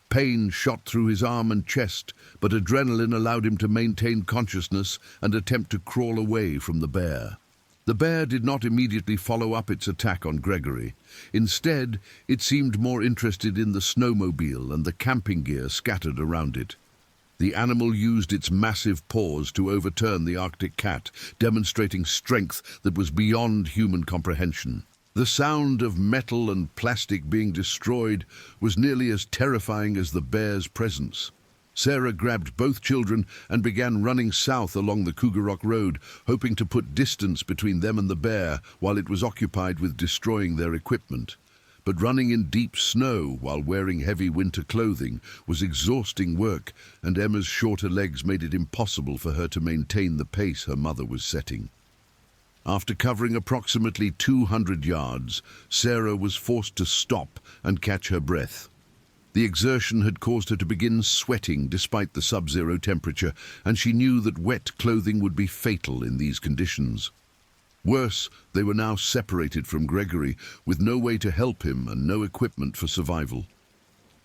Pain shot through his arm and chest, but adrenaline allowed him to maintain consciousness and attempt to crawl away from the bear. The bear did not immediately follow up its attack on Gregory. Instead, it seemed more interested in the snowmobile and the camping gear scattered around it. The animal used its massive paws to overturn the Arctic cat, demonstrating strength that was beyond human comprehension. The sound of metal and plastic being destroyed was nearly as terrifying as the bear's presence. Sarah grabbed both children and began running south along the Cougarok Road, hoping to put distance between them and the bear while it was occupied with destroying their equipment. But running in deep snow while wearing heavy winter clothing was exhausting work, and Emma's shorter legs made it impossible for her to maintain the pace her mother was setting. After covering approximately 200 yards, Sarah was forced to stop and catch her breath. The exertion had caused her to begin sweating despite the sub-zero temperature, and she knew that wet clothing would be fatal in these conditions. Worse, they were now separated from Gregory, with no way to help him and no equipment for survival.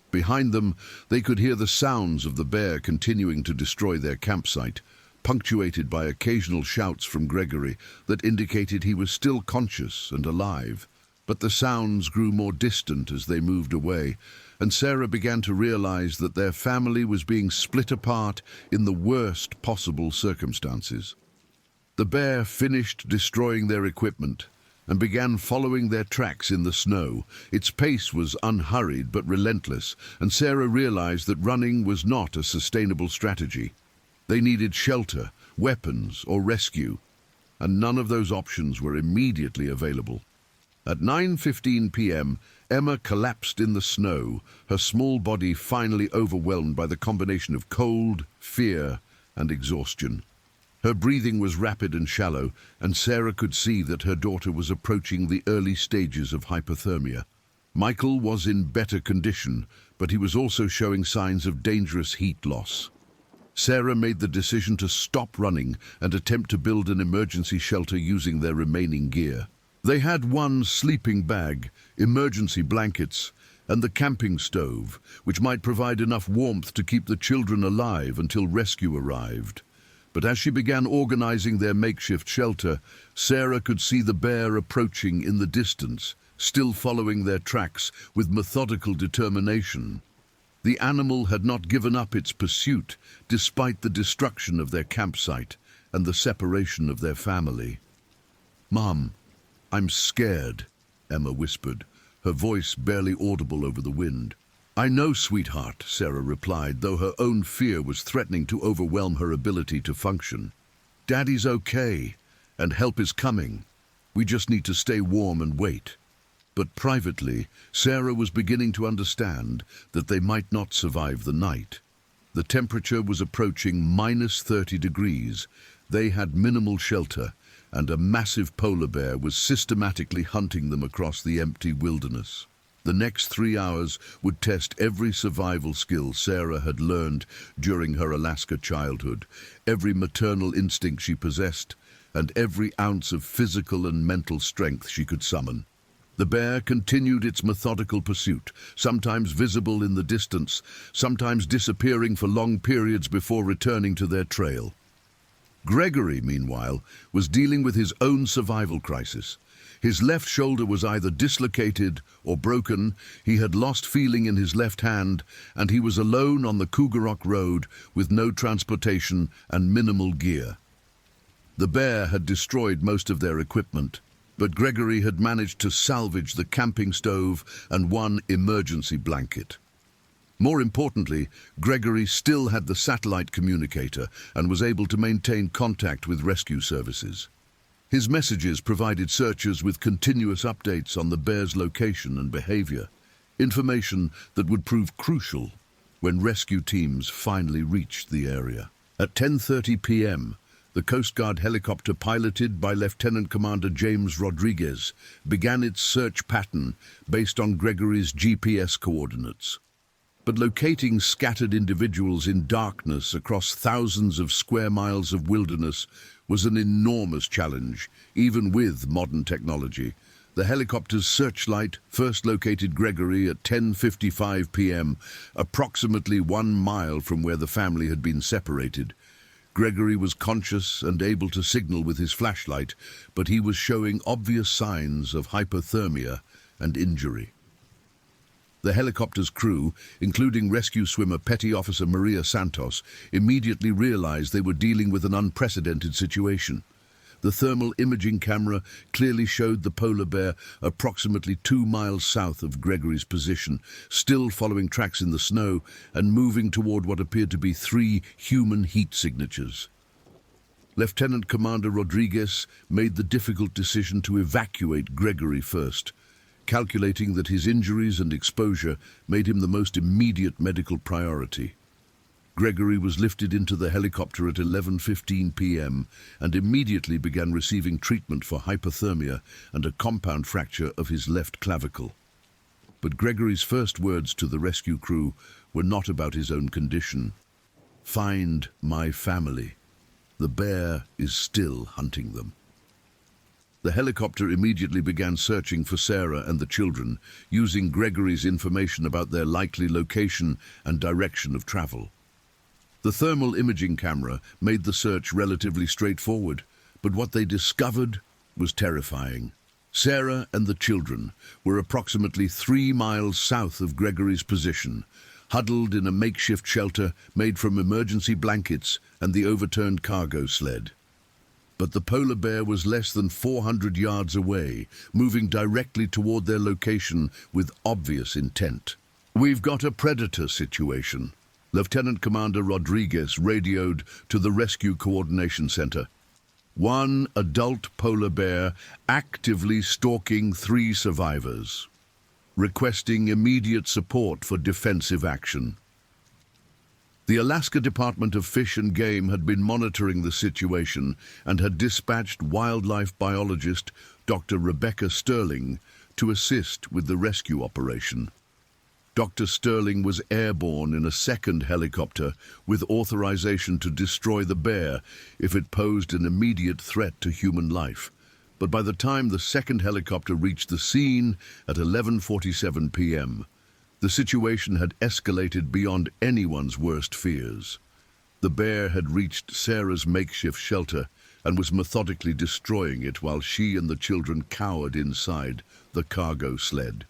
Behind them, they could hear the sounds of the bear continuing to destroy their campsite, punctuated by occasional shouts from Gregory that indicated he was still conscious and alive. But the sounds grew more distant as they moved away, and Sarah began to realize that their family was being split apart in the worst possible circumstances. The bear finished destroying their equipment and began following their tracks in the snow. Its pace was unhurried but relentless, and Sarah realized that running was not a sustainable strategy. They needed shelter, weapons, or rescue, and none of those options were immediately available. At 9:15 p.m., Emma collapsed in the snow, her small body finally overwhelmed by the combination of cold, fear, and exhaustion. Her breathing was rapid and shallow, and Sarah could see that her daughter was approaching the early stages of hypothermia. Michael was in better condition, but he was also showing signs of dangerous heat loss. Sarah made the decision to stop running and attempt to build an emergency shelter using their remaining gear. They had one sleeping bag, emergency blankets, and the camping stove, which might provide enough warmth to keep the children alive until rescue arrived. But as she began organizing their makeshift shelter, Sarah could see the bear approaching in the distance, still following their tracks with methodical determination. The animal had not given up its pursuit, despite the destruction of their campsite and the separation of their family. "Mom, I'm scared," Emma whispered, her voice barely audible over the wind. "I know, sweetheart," Sarah replied, though her own fear was threatening to overwhelm her ability to function. "Daddy's okay, and help is coming. We just need to stay warm and wait." But privately, Sarah was beginning to understand that they might not survive the night. The temperature was approaching -30 degrees. They had minimal shelter, and a massive polar bear was systematically hunting them across the empty wilderness. The next 3 hours would test every survival skill Sarah had learned during her Alaska childhood, every maternal instinct she possessed, and every ounce of physical and mental strength she could summon. The bear continued its methodical pursuit, sometimes visible in the distance, sometimes disappearing for long periods before returning to their trail. Gregory, meanwhile, was dealing with his own survival crisis. His left shoulder was either dislocated or broken, he had lost feeling in his left hand, and he was alone on the Cougarok Road with no transportation and minimal gear. The bear had destroyed most of their equipment, but Gregory had managed to salvage the camping stove and one emergency blanket. More importantly, Gregory still had the satellite communicator and was able to maintain contact with rescue services. His messages provided searchers with continuous updates on the bear's location and behavior, information that would prove crucial when rescue teams finally reached the area. At 10:30 p.m., the Coast Guard helicopter piloted by Lieutenant Commander James Rodriguez began its search pattern based on Gregory's GPS coordinates. But locating scattered individuals in darkness across thousands of square miles of wilderness was an enormous challenge, even with modern technology. The helicopter's searchlight first located Gregory at 10:55 p.m., approximately 1 mile from where the family had been separated. Gregory was conscious and able to signal with his flashlight, but he was showing obvious signs of hypothermia and injury. The helicopter's crew, including rescue swimmer Petty Officer Maria Santos, immediately realized they were dealing with an unprecedented situation. The thermal imaging camera clearly showed the polar bear approximately 2 miles south of Gregory's position, still following tracks in the snow and moving toward what appeared to be 3 human heat signatures. Lieutenant Commander Rodriguez made the difficult decision to evacuate Gregory first, calculating that his injuries and exposure made him the most immediate medical priority. Gregory was lifted into the helicopter at 11:15 p.m. and immediately began receiving treatment for hypothermia and a compound fracture of his left clavicle. But Gregory's first words to the rescue crew were not about his own condition. "Find my family. The bear is still hunting them." The helicopter immediately began searching for Sarah and the children, using Gregory's information about their likely location and direction of travel. The thermal imaging camera made the search relatively straightforward, but what they discovered was terrifying. Sarah and the children were approximately 3 miles south of Gregory's position, huddled in a makeshift shelter made from emergency blankets and the overturned cargo sled. But the polar bear was less than 400 yards away, moving directly toward their location with obvious intent. "We've got a predator situation," Lieutenant Commander Rodriguez radioed to the Rescue Coordination Center. "One adult polar bear actively stalking 3 survivors, requesting immediate support for defensive action." The Alaska Department of Fish and Game had been monitoring the situation and had dispatched wildlife biologist Dr. Rebecca Sterling to assist with the rescue operation. Dr. Sterling was airborne in a second helicopter with authorization to destroy the bear if it posed an immediate threat to human life. But by the time the second helicopter reached the scene at 11:47 p.m., the situation had escalated beyond anyone's worst fears. The bear had reached Sarah's makeshift shelter and was methodically destroying it while she and the children cowered inside the cargo sled.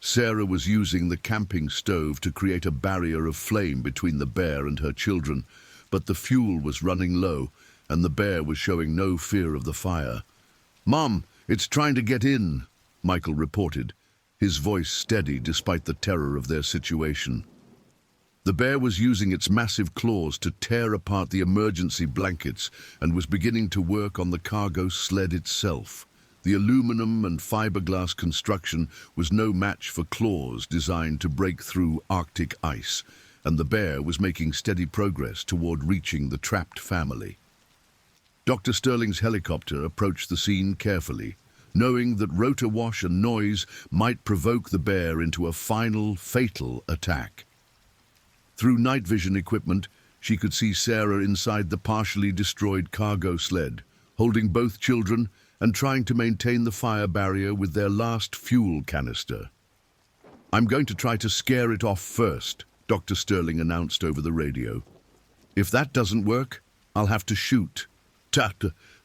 Sarah was using the camping stove to create a barrier of flame between the bear and her children, but the fuel was running low and the bear was showing no fear of the fire. "Mom, it's trying to get in," Michael reported, his voice steady despite the terror of their situation. The bear was using its massive claws to tear apart the emergency blankets and was beginning to work on the cargo sled itself. The aluminum and fiberglass construction was no match for claws designed to break through Arctic ice, and the bear was making steady progress toward reaching the trapped family. Dr. Sterling's helicopter approached the scene carefully, knowing that rotor wash and noise might provoke the bear into a final, fatal attack. Through night vision equipment, she could see Sarah inside the partially destroyed cargo sled, holding both children and trying to maintain the fire barrier with their last fuel canister. "I'm going to try to scare it off first," Dr. Sterling announced over the radio. "If that doesn't work, I'll have to shoot."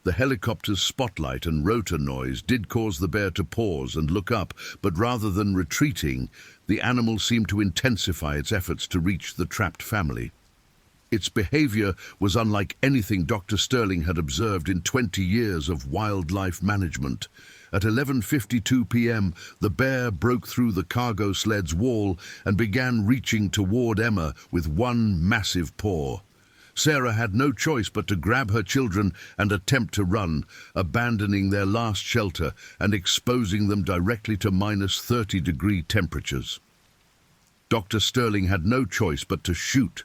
The helicopter's spotlight and rotor noise did cause the bear to pause and look up, but rather than retreating, the animal seemed to intensify its efforts to reach the trapped family. Its behavior was unlike anything Dr. Sterling had observed in 20 years of wildlife management. At 11:52 p.m., the bear broke through the cargo sled's wall and began reaching toward Emma with one massive paw. Sarah had no choice but to grab her children and attempt to run, abandoning their last shelter and exposing them directly to -30-degree temperatures. Dr. Sterling had no choice but to shoot.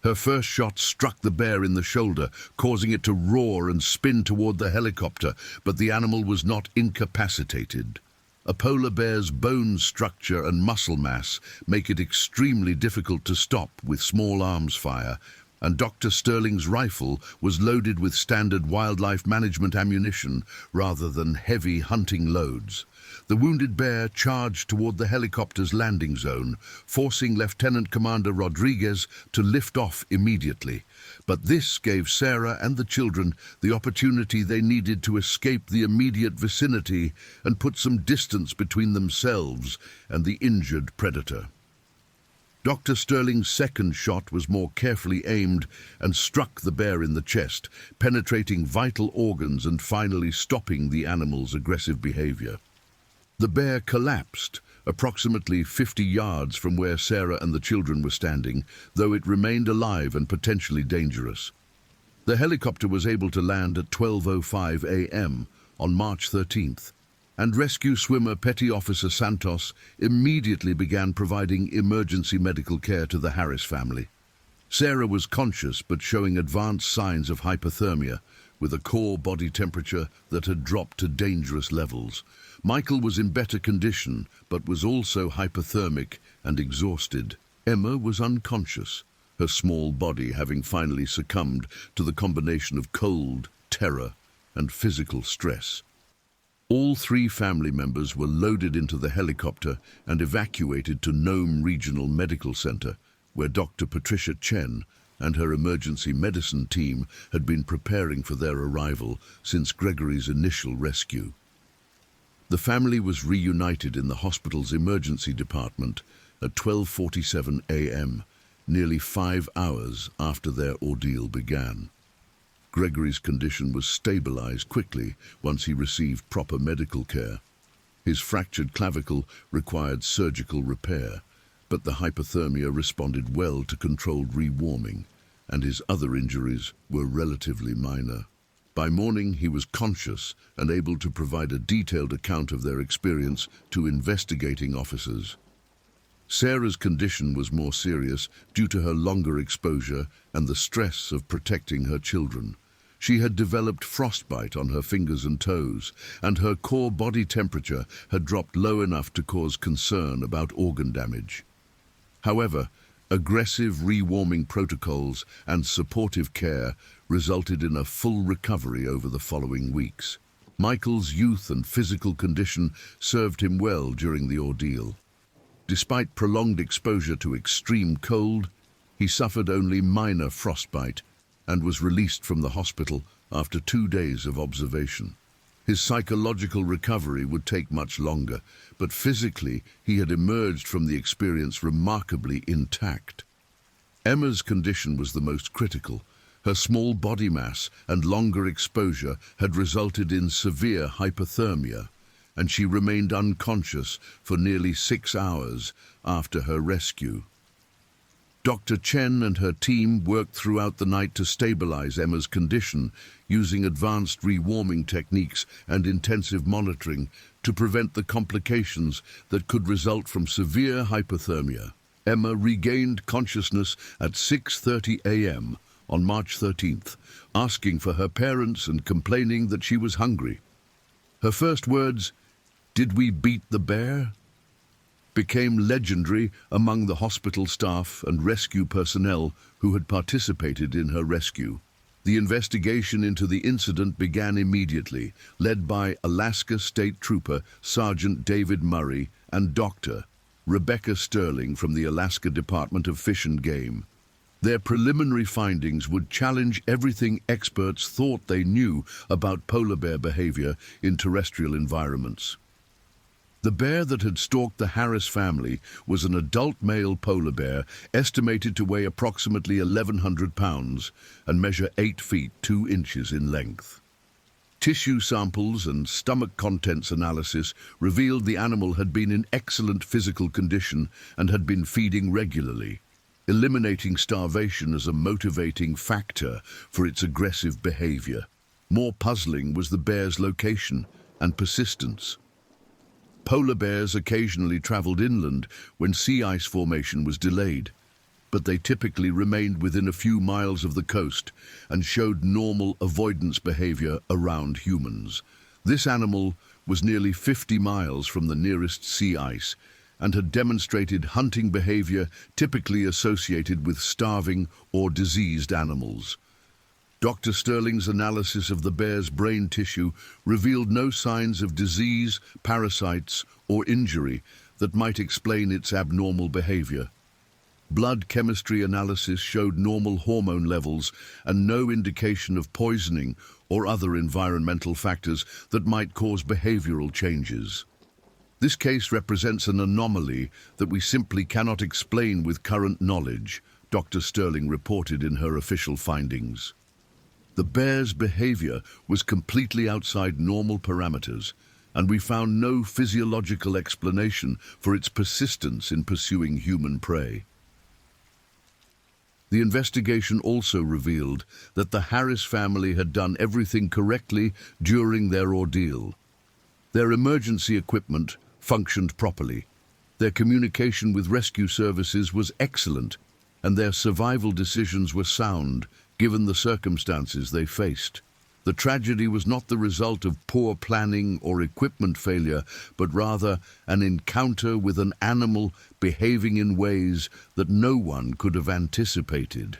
Her first shot struck the bear in the shoulder, causing it to roar and spin toward the helicopter, but the animal was not incapacitated. A polar bear's bone structure and muscle mass make it extremely difficult to stop with small arms fire, and Dr. Sterling's rifle was loaded with standard wildlife management ammunition rather than heavy hunting loads. The wounded bear charged toward the helicopter's landing zone, forcing Lieutenant Commander Rodriguez to lift off immediately. But this gave Sarah and the children the opportunity they needed to escape the immediate vicinity and put some distance between themselves and the injured predator. Dr. Sterling's second shot was more carefully aimed and struck the bear in the chest, penetrating vital organs and finally stopping the animal's aggressive behavior. The bear collapsed, approximately 50 yards from where Sarah and the children were standing, though it remained alive and potentially dangerous. The helicopter was able to land at 12:05 a.m. on March 13th, and rescue swimmer Petty Officer Santos immediately began providing emergency medical care to the Harris family. Sarah was conscious but showing advanced signs of hypothermia, with a core body temperature that had dropped to dangerous levels. Michael was in better condition, but was also hypothermic and exhausted. Emma was unconscious, her small body having finally succumbed to the combination of cold, terror, and physical stress. All three family members were loaded into the helicopter and evacuated to Nome Regional Medical Center, where Dr. Patricia Chen and her emergency medicine team had been preparing for their arrival since Gregory's initial rescue. The family was reunited in the hospital's emergency department at 12:47 a.m., nearly 5 hours after their ordeal began. Gregory's condition was stabilized quickly once he received proper medical care. His fractured clavicle required surgical repair, but the hypothermia responded well to controlled rewarming, and his other injuries were relatively minor. By morning, he was conscious and able to provide a detailed account of their experience to investigating officers. Sarah's condition was more serious due to her longer exposure and the stress of protecting her children. She had developed frostbite on her fingers and toes, and her core body temperature had dropped low enough to cause concern about organ damage. However, aggressive rewarming protocols and supportive care resulted in a full recovery over the following weeks. Michael's youth and physical condition served him well during the ordeal. Despite prolonged exposure to extreme cold, he suffered only minor frostbite and was released from the hospital after 2 days of observation. His psychological recovery would take much longer, but physically he had emerged from the experience remarkably intact. Emma's condition was the most critical. Her small body mass and longer exposure had resulted in severe hypothermia, and she remained unconscious for nearly 6 hours after her rescue. Dr. Chen and her team worked throughout the night to stabilize Emma's condition, using advanced rewarming techniques and intensive monitoring to prevent the complications that could result from severe hypothermia. Emma regained consciousness at 6:30 a.m. on March 13th, asking for her parents and complaining that she was hungry. Her first words, "Did we beat the bear?" became legendary among the hospital staff and rescue personnel who had participated in her rescue. The investigation into the incident began immediately, led by Alaska State Trooper Sergeant David Murray and Dr. Rebecca Sterling from the Alaska Department of Fish and Game. Their preliminary findings would challenge everything experts thought they knew about polar bear behavior in terrestrial environments. The bear that had stalked the Harris family was an adult male polar bear estimated to weigh approximately 1,100 pounds and measure 8 feet 2 inches in length. Tissue samples and stomach contents analysis revealed the animal had been in excellent physical condition and had been feeding regularly, eliminating starvation as a motivating factor for its aggressive behavior. More puzzling was the bear's location and persistence. Polar bears occasionally traveled inland when sea ice formation was delayed, but they typically remained within a few miles of the coast and showed normal avoidance behavior around humans. This animal was nearly 50 miles from the nearest sea ice and had demonstrated hunting behavior typically associated with starving or diseased animals. Dr. Sterling's analysis of the bear's brain tissue revealed no signs of disease, parasites, or injury that might explain its abnormal behavior. Blood chemistry analysis showed normal hormone levels and no indication of poisoning or other environmental factors that might cause behavioral changes. This case represents an anomaly that we simply cannot explain with current knowledge, Dr. Sterling reported in her official findings. The bear's behavior was completely outside normal parameters, and we found no physiological explanation for its persistence in pursuing human prey. The investigation also revealed that the Harris family had done everything correctly during their ordeal. Their emergency equipment functioned properly. Their communication with rescue services was excellent, and their survival decisions were sound, given the circumstances they faced. The tragedy was not the result of poor planning or equipment failure, but rather an encounter with an animal behaving in ways that no one could have anticipated.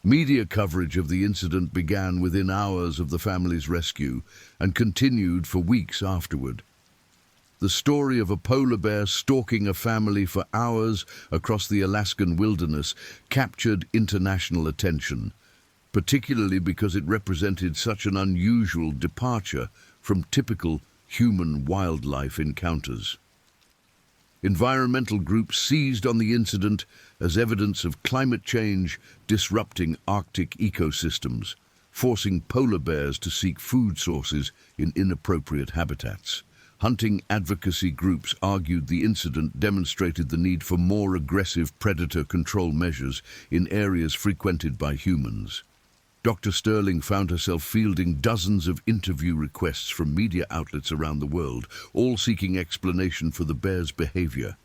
Media coverage of the incident began within hours of the family's rescue and continued for weeks afterward. The story of a polar bear stalking a family for hours across the Alaskan wilderness captured international attention, particularly because it represented such an unusual departure from typical human-wildlife encounters. Environmental groups seized on the incident as evidence of climate change disrupting Arctic ecosystems, forcing polar bears to seek food sources in inappropriate habitats. Hunting advocacy groups argued the incident demonstrated the need for more aggressive predator control measures in areas frequented by humans. Dr. Sterling found herself fielding dozens of interview requests from media outlets around the world, all seeking explanation for the bear's behavior.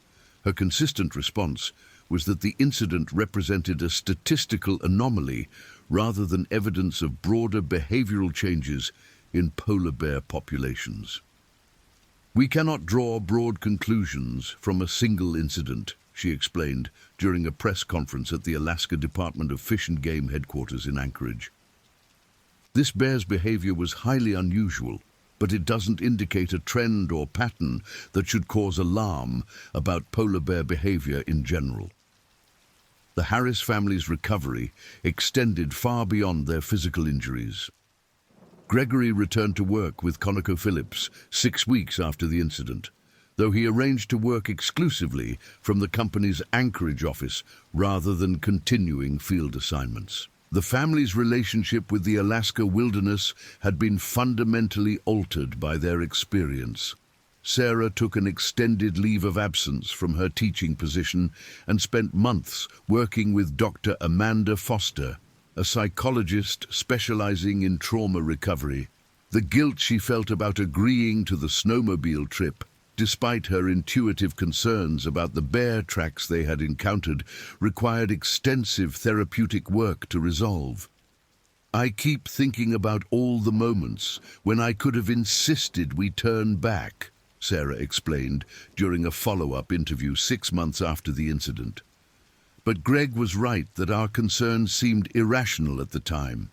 Her consistent response was that the incident represented a statistical anomaly rather than evidence of broader behavioral changes in polar bear populations. "We cannot draw broad conclusions from a single incident," she explained during a press conference at the Alaska Department of Fish and Game headquarters in Anchorage. "This bear's behavior was highly unusual, but it doesn't indicate a trend or pattern that should cause alarm about polar bear behavior in general." The Harris family's recovery extended far beyond their physical injuries. Gregory returned to work with ConocoPhillips 6 weeks after the incident, though he arranged to work exclusively from the company's Anchorage office rather than continuing field assignments. The family's relationship with the Alaska wilderness had been fundamentally altered by their experience. Sarah took an extended leave of absence from her teaching position and spent months working with Dr. Amanda Foster, a psychologist specializing in trauma recovery. The guilt she felt about agreeing to the snowmobile trip, despite her intuitive concerns about the bear tracks they had encountered, required extensive therapeutic work to resolve. "I keep thinking about all the moments when I could have insisted we turn back," Sarah explained during a follow-up interview 6 months after the incident. But Greg was right that our concerns seemed irrational at the time.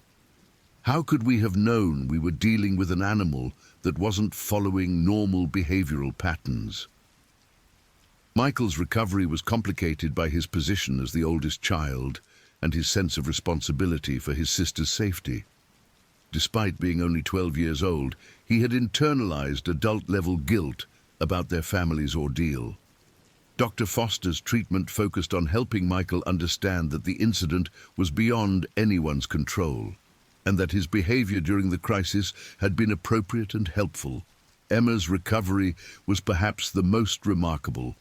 How could we have known we were dealing with an animal that wasn't following normal behavioral patterns? Michael's recovery was complicated by his position as the oldest child and his sense of responsibility for his sister's safety. Despite being only 12 years old, he had internalized adult-level guilt about their family's ordeal. Dr. Foster's treatment focused on helping Michael understand that the incident was beyond anyone's control, and that his behavior during the crisis had been appropriate and helpful. Emma's recovery was perhaps the most remarkable.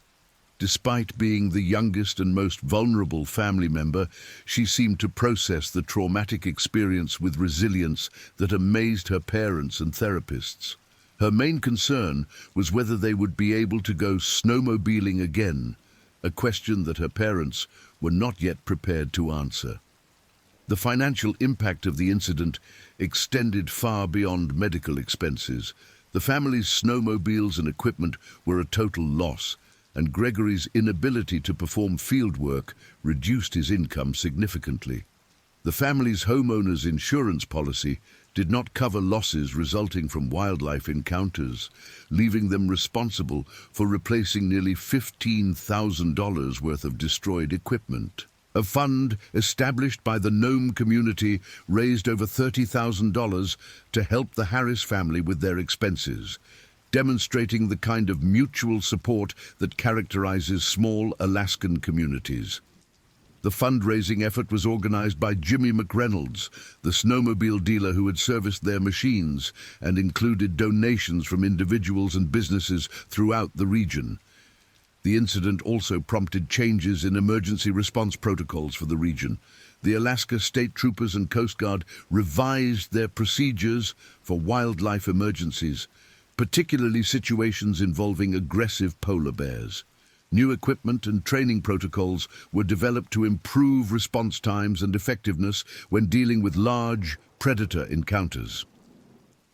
Despite being the youngest and most vulnerable family member, she seemed to process the traumatic experience with resilience that amazed her parents and therapists. Her main concern was whether they would be able to go snowmobiling again, a question that her parents were not yet prepared to answer. The financial impact of the incident extended far beyond medical expenses. The family's snowmobiles and equipment were a total loss, and Gregory's inability to perform field work reduced his income significantly. The family's homeowner's insurance policy did not cover losses resulting from wildlife encounters, leaving them responsible for replacing nearly $15,000 worth of destroyed equipment. A fund established by the Nome community raised over $30,000 to help the Harris family with their expenses, demonstrating the kind of mutual support that characterizes small Alaskan communities. The fundraising effort was organized by Jimmy McReynolds, the snowmobile dealer who had serviced their machines, and included donations from individuals and businesses throughout the region. The incident also prompted changes in emergency response protocols for the region. The Alaska State Troopers and Coast Guard revised their procedures for wildlife emergencies, particularly situations involving aggressive polar bears. New equipment and training protocols were developed to improve response times and effectiveness when dealing with large predator encounters.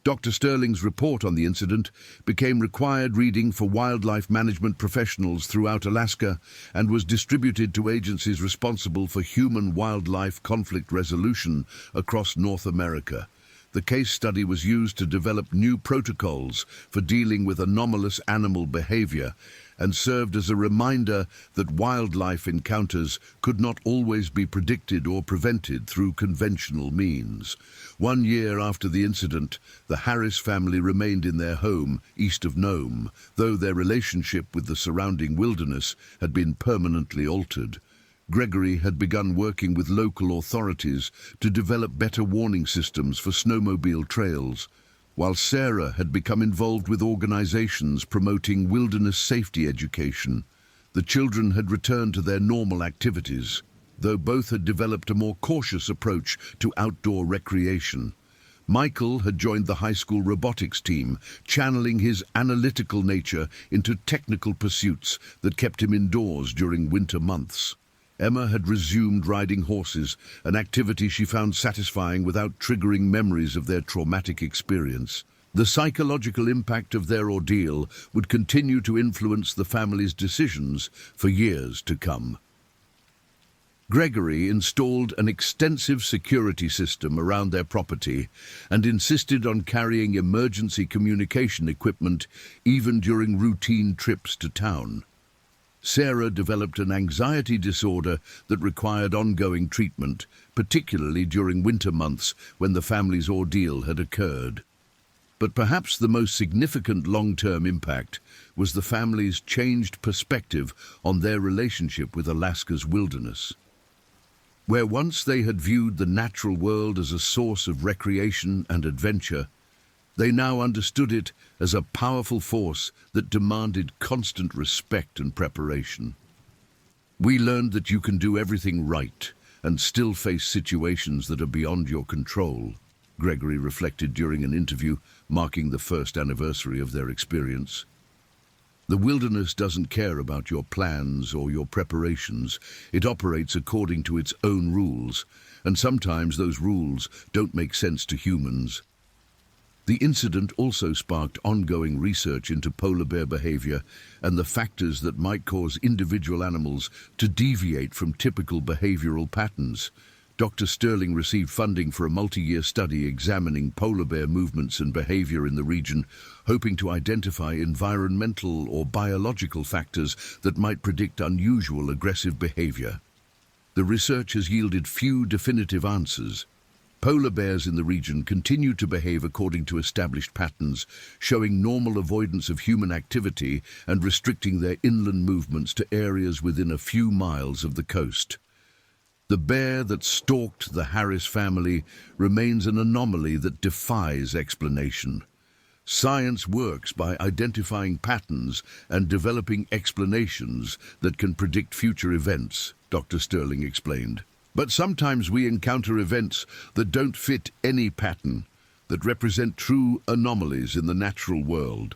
Dr. Sterling's report on the incident became required reading for wildlife management professionals throughout Alaska and was distributed to agencies responsible for human-wildlife conflict resolution across North America. The case study was used to develop new protocols for dealing with anomalous animal behavior and served as a reminder that wildlife encounters could not always be predicted or prevented through conventional means. 1 year after the incident, the Harris family remained in their home east of Nome, though their relationship with the surrounding wilderness had been permanently altered. Gregory had begun working with local authorities to develop better warning systems for snowmobile trails, while Sarah had become involved with organizations promoting wilderness safety education. The children had returned to their normal activities, though both had developed a more cautious approach to outdoor recreation. Michael had joined the high school robotics team, channeling his analytical nature into technical pursuits that kept him indoors during winter months. Emma had resumed riding horses, an activity she found satisfying without triggering memories of their traumatic experience. The psychological impact of their ordeal would continue to influence the family's decisions for years to come. Gregory installed an extensive security system around their property and insisted on carrying emergency communication equipment even during routine trips to town. Sarah developed an anxiety disorder that required ongoing treatment, particularly during winter months when the family's ordeal had occurred. But perhaps the most significant long-term impact was the family's changed perspective on their relationship with Alaska's wilderness. Where once they had viewed the natural world as a source of recreation and adventure, they now understood it as a powerful force that demanded constant respect and preparation. "We learned that you can do everything right and still face situations that are beyond your control," Gregory reflected during an interview marking the first anniversary of their experience. "The wilderness doesn't care about your plans or your preparations. It operates according to its own rules, and sometimes those rules don't make sense to humans." The incident also sparked ongoing research into polar bear behavior and the factors that might cause individual animals to deviate from typical behavioral patterns. Dr. Sterling received funding for a multi-year study examining polar bear movements and behavior in the region, hoping to identify environmental or biological factors that might predict unusual aggressive behavior. The research has yielded few definitive answers. Polar bears in the region continue to behave according to established patterns, showing normal avoidance of human activity and restricting their inland movements to areas within a few miles of the coast. The bear that stalked the Harris family remains an anomaly that defies explanation. Science works by identifying patterns and developing explanations that can predict future events, Dr. Sterling explained. But sometimes we encounter events that don't fit any pattern, that represent true anomalies in the natural world.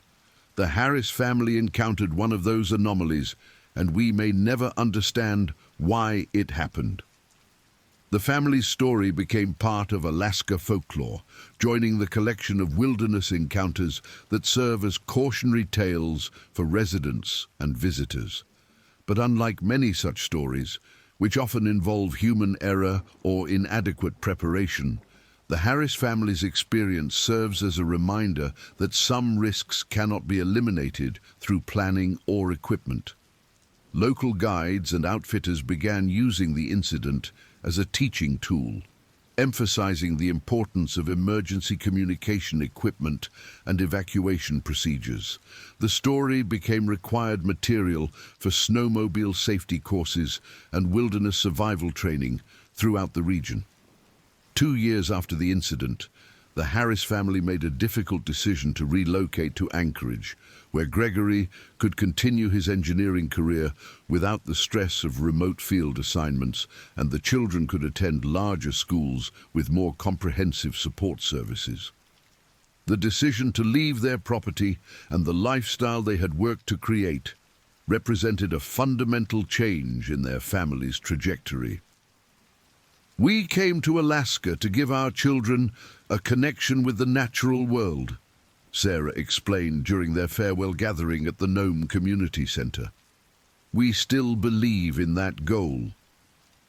The Harris family encountered one of those anomalies, and we may never understand why it happened. The family's story became part of Alaska folklore, joining the collection of wilderness encounters that serve as cautionary tales for residents and visitors. But unlike many such stories, which often involve human error or inadequate preparation, the Harris family's experience serves as a reminder that some risks cannot be eliminated through planning or equipment. Local guides and outfitters began using the incident as a teaching tool, emphasizing the importance of emergency communication equipment and evacuation procedures. The story became required material for snowmobile safety courses and wilderness survival training throughout the region. 2 years after the incident, the Harris family made a difficult decision to relocate to Anchorage, where Gregory could continue his engineering career without the stress of remote field assignments, and the children could attend larger schools with more comprehensive support services. The decision to leave their property and the lifestyle they had worked to create represented a fundamental change in their family's trajectory. "We came to Alaska to give our children a connection with the natural world," Sarah explained during their farewell gathering at the Nome Community Center. "We still believe in that goal,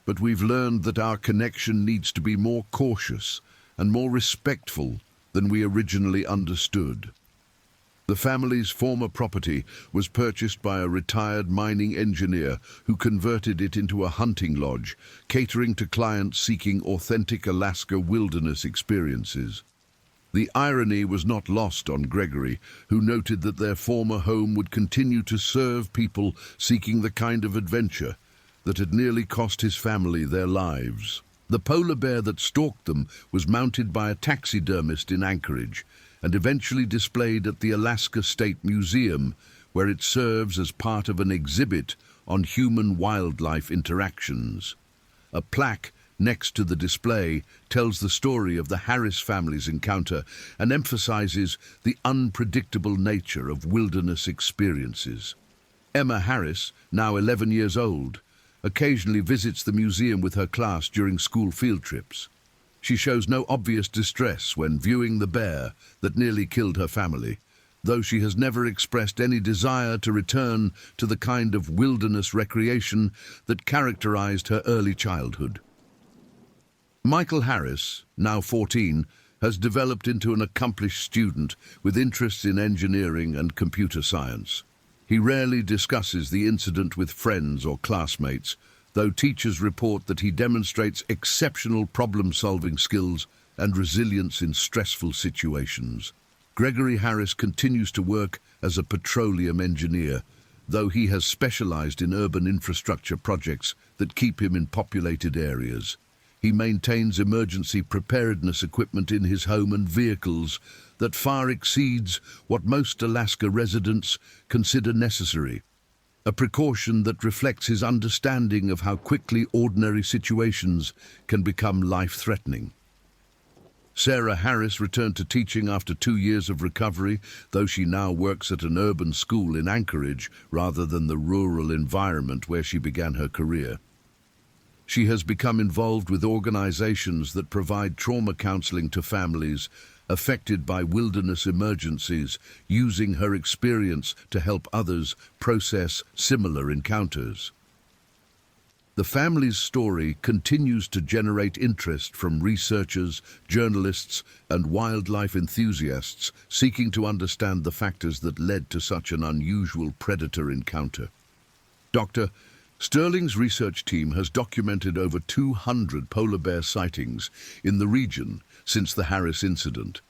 but we've learned that our connection needs to be more cautious and more respectful than we originally understood." The family's former property was purchased by a retired mining engineer who converted it into a hunting lodge, catering to clients seeking authentic Alaska wilderness experiences. The irony was not lost on Gregory, who noted that their former home would continue to serve people seeking the kind of adventure that had nearly cost his family their lives. The polar bear that stalked them was mounted by a taxidermist in Anchorage and eventually displayed at the Alaska State Museum, where it serves as part of an exhibit on human-wildlife interactions. A plaque next to the display tells the story of the Harris family's encounter and emphasizes the unpredictable nature of wilderness experiences. Emma Harris, now 11 years old, occasionally visits the museum with her class during school field trips. She shows no obvious distress when viewing the bear that nearly killed her family, though she has never expressed any desire to return to the kind of wilderness recreation that characterized her early childhood. Michael Harris, now 14, has developed into an accomplished student with interests in engineering and computer science. He rarely discusses the incident with friends or classmates, though teachers report that he demonstrates exceptional problem-solving skills and resilience in stressful situations. Gregory Harris continues to work as a petroleum engineer, though he has specialized in urban infrastructure projects that keep him in populated areas. He maintains emergency preparedness equipment in his home and vehicles that far exceeds what most Alaska residents consider necessary, a precaution that reflects his understanding of how quickly ordinary situations can become life-threatening. Sarah Harris returned to teaching after 2 years of recovery, though she now works at an urban school in Anchorage rather than the rural environment where she began her career. She has become involved with organizations that provide trauma counseling to families affected by wilderness emergencies, using her experience to help others process similar encounters. The family's story continues to generate interest from researchers, journalists, and wildlife enthusiasts seeking to understand the factors that led to such an unusual predator encounter. Dr. Sterling's research team has documented over 200 polar bear sightings in the region since the Harris incident,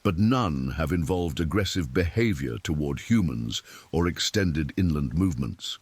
but none have involved aggressive behavior toward humans or extended inland movements.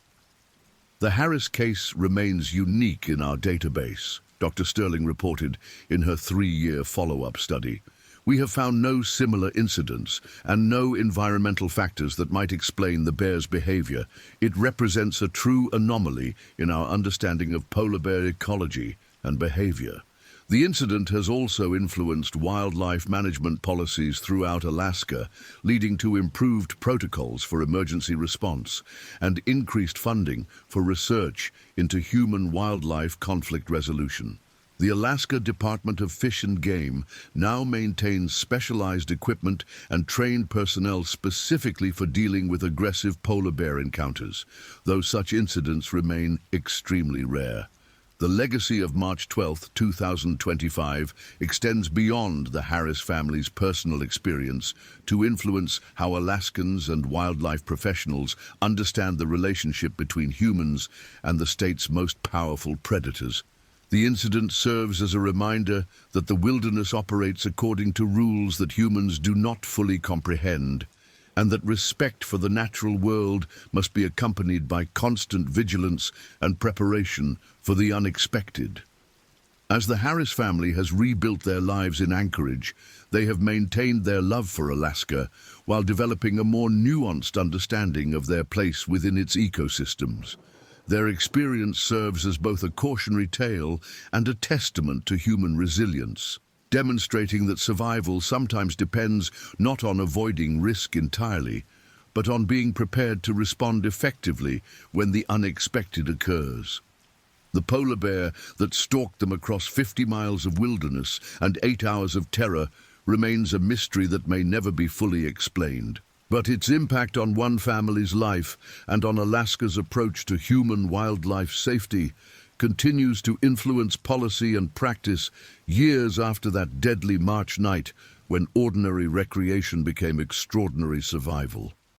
The Harris case remains unique in our database, Dr. Sterling reported in her 3-year follow-up study. We have found no similar incidents and no environmental factors that might explain the bear's behavior. It represents a true anomaly in our understanding of polar bear ecology and behavior. The incident has also influenced wildlife management policies throughout Alaska, leading to improved protocols for emergency response and increased funding for research into human-wildlife conflict resolution. The Alaska Department of Fish and Game now maintains specialized equipment and trained personnel specifically for dealing with aggressive polar bear encounters, though such incidents remain extremely rare. The legacy of March 12, 2025 extends beyond the Harris family's personal experience to influence how Alaskans and wildlife professionals understand the relationship between humans and the state's most powerful predators. The incident serves as a reminder that the wilderness operates according to rules that humans do not fully comprehend, and that respect for the natural world must be accompanied by constant vigilance and preparation for the unexpected. As the Harris family has rebuilt their lives in Anchorage, they have maintained their love for Alaska while developing a more nuanced understanding of their place within its ecosystems. Their experience serves as both a cautionary tale and a testament to human resilience, demonstrating that survival sometimes depends not on avoiding risk entirely, but on being prepared to respond effectively when the unexpected occurs. The polar bear that stalked them across 50 miles of wilderness and 8 hours of terror remains a mystery that may never be fully explained. But its impact on one family's life and on Alaska's approach to human-wildlife safety continues to influence policy and practice years after that deadly March night when ordinary recreation became extraordinary survival.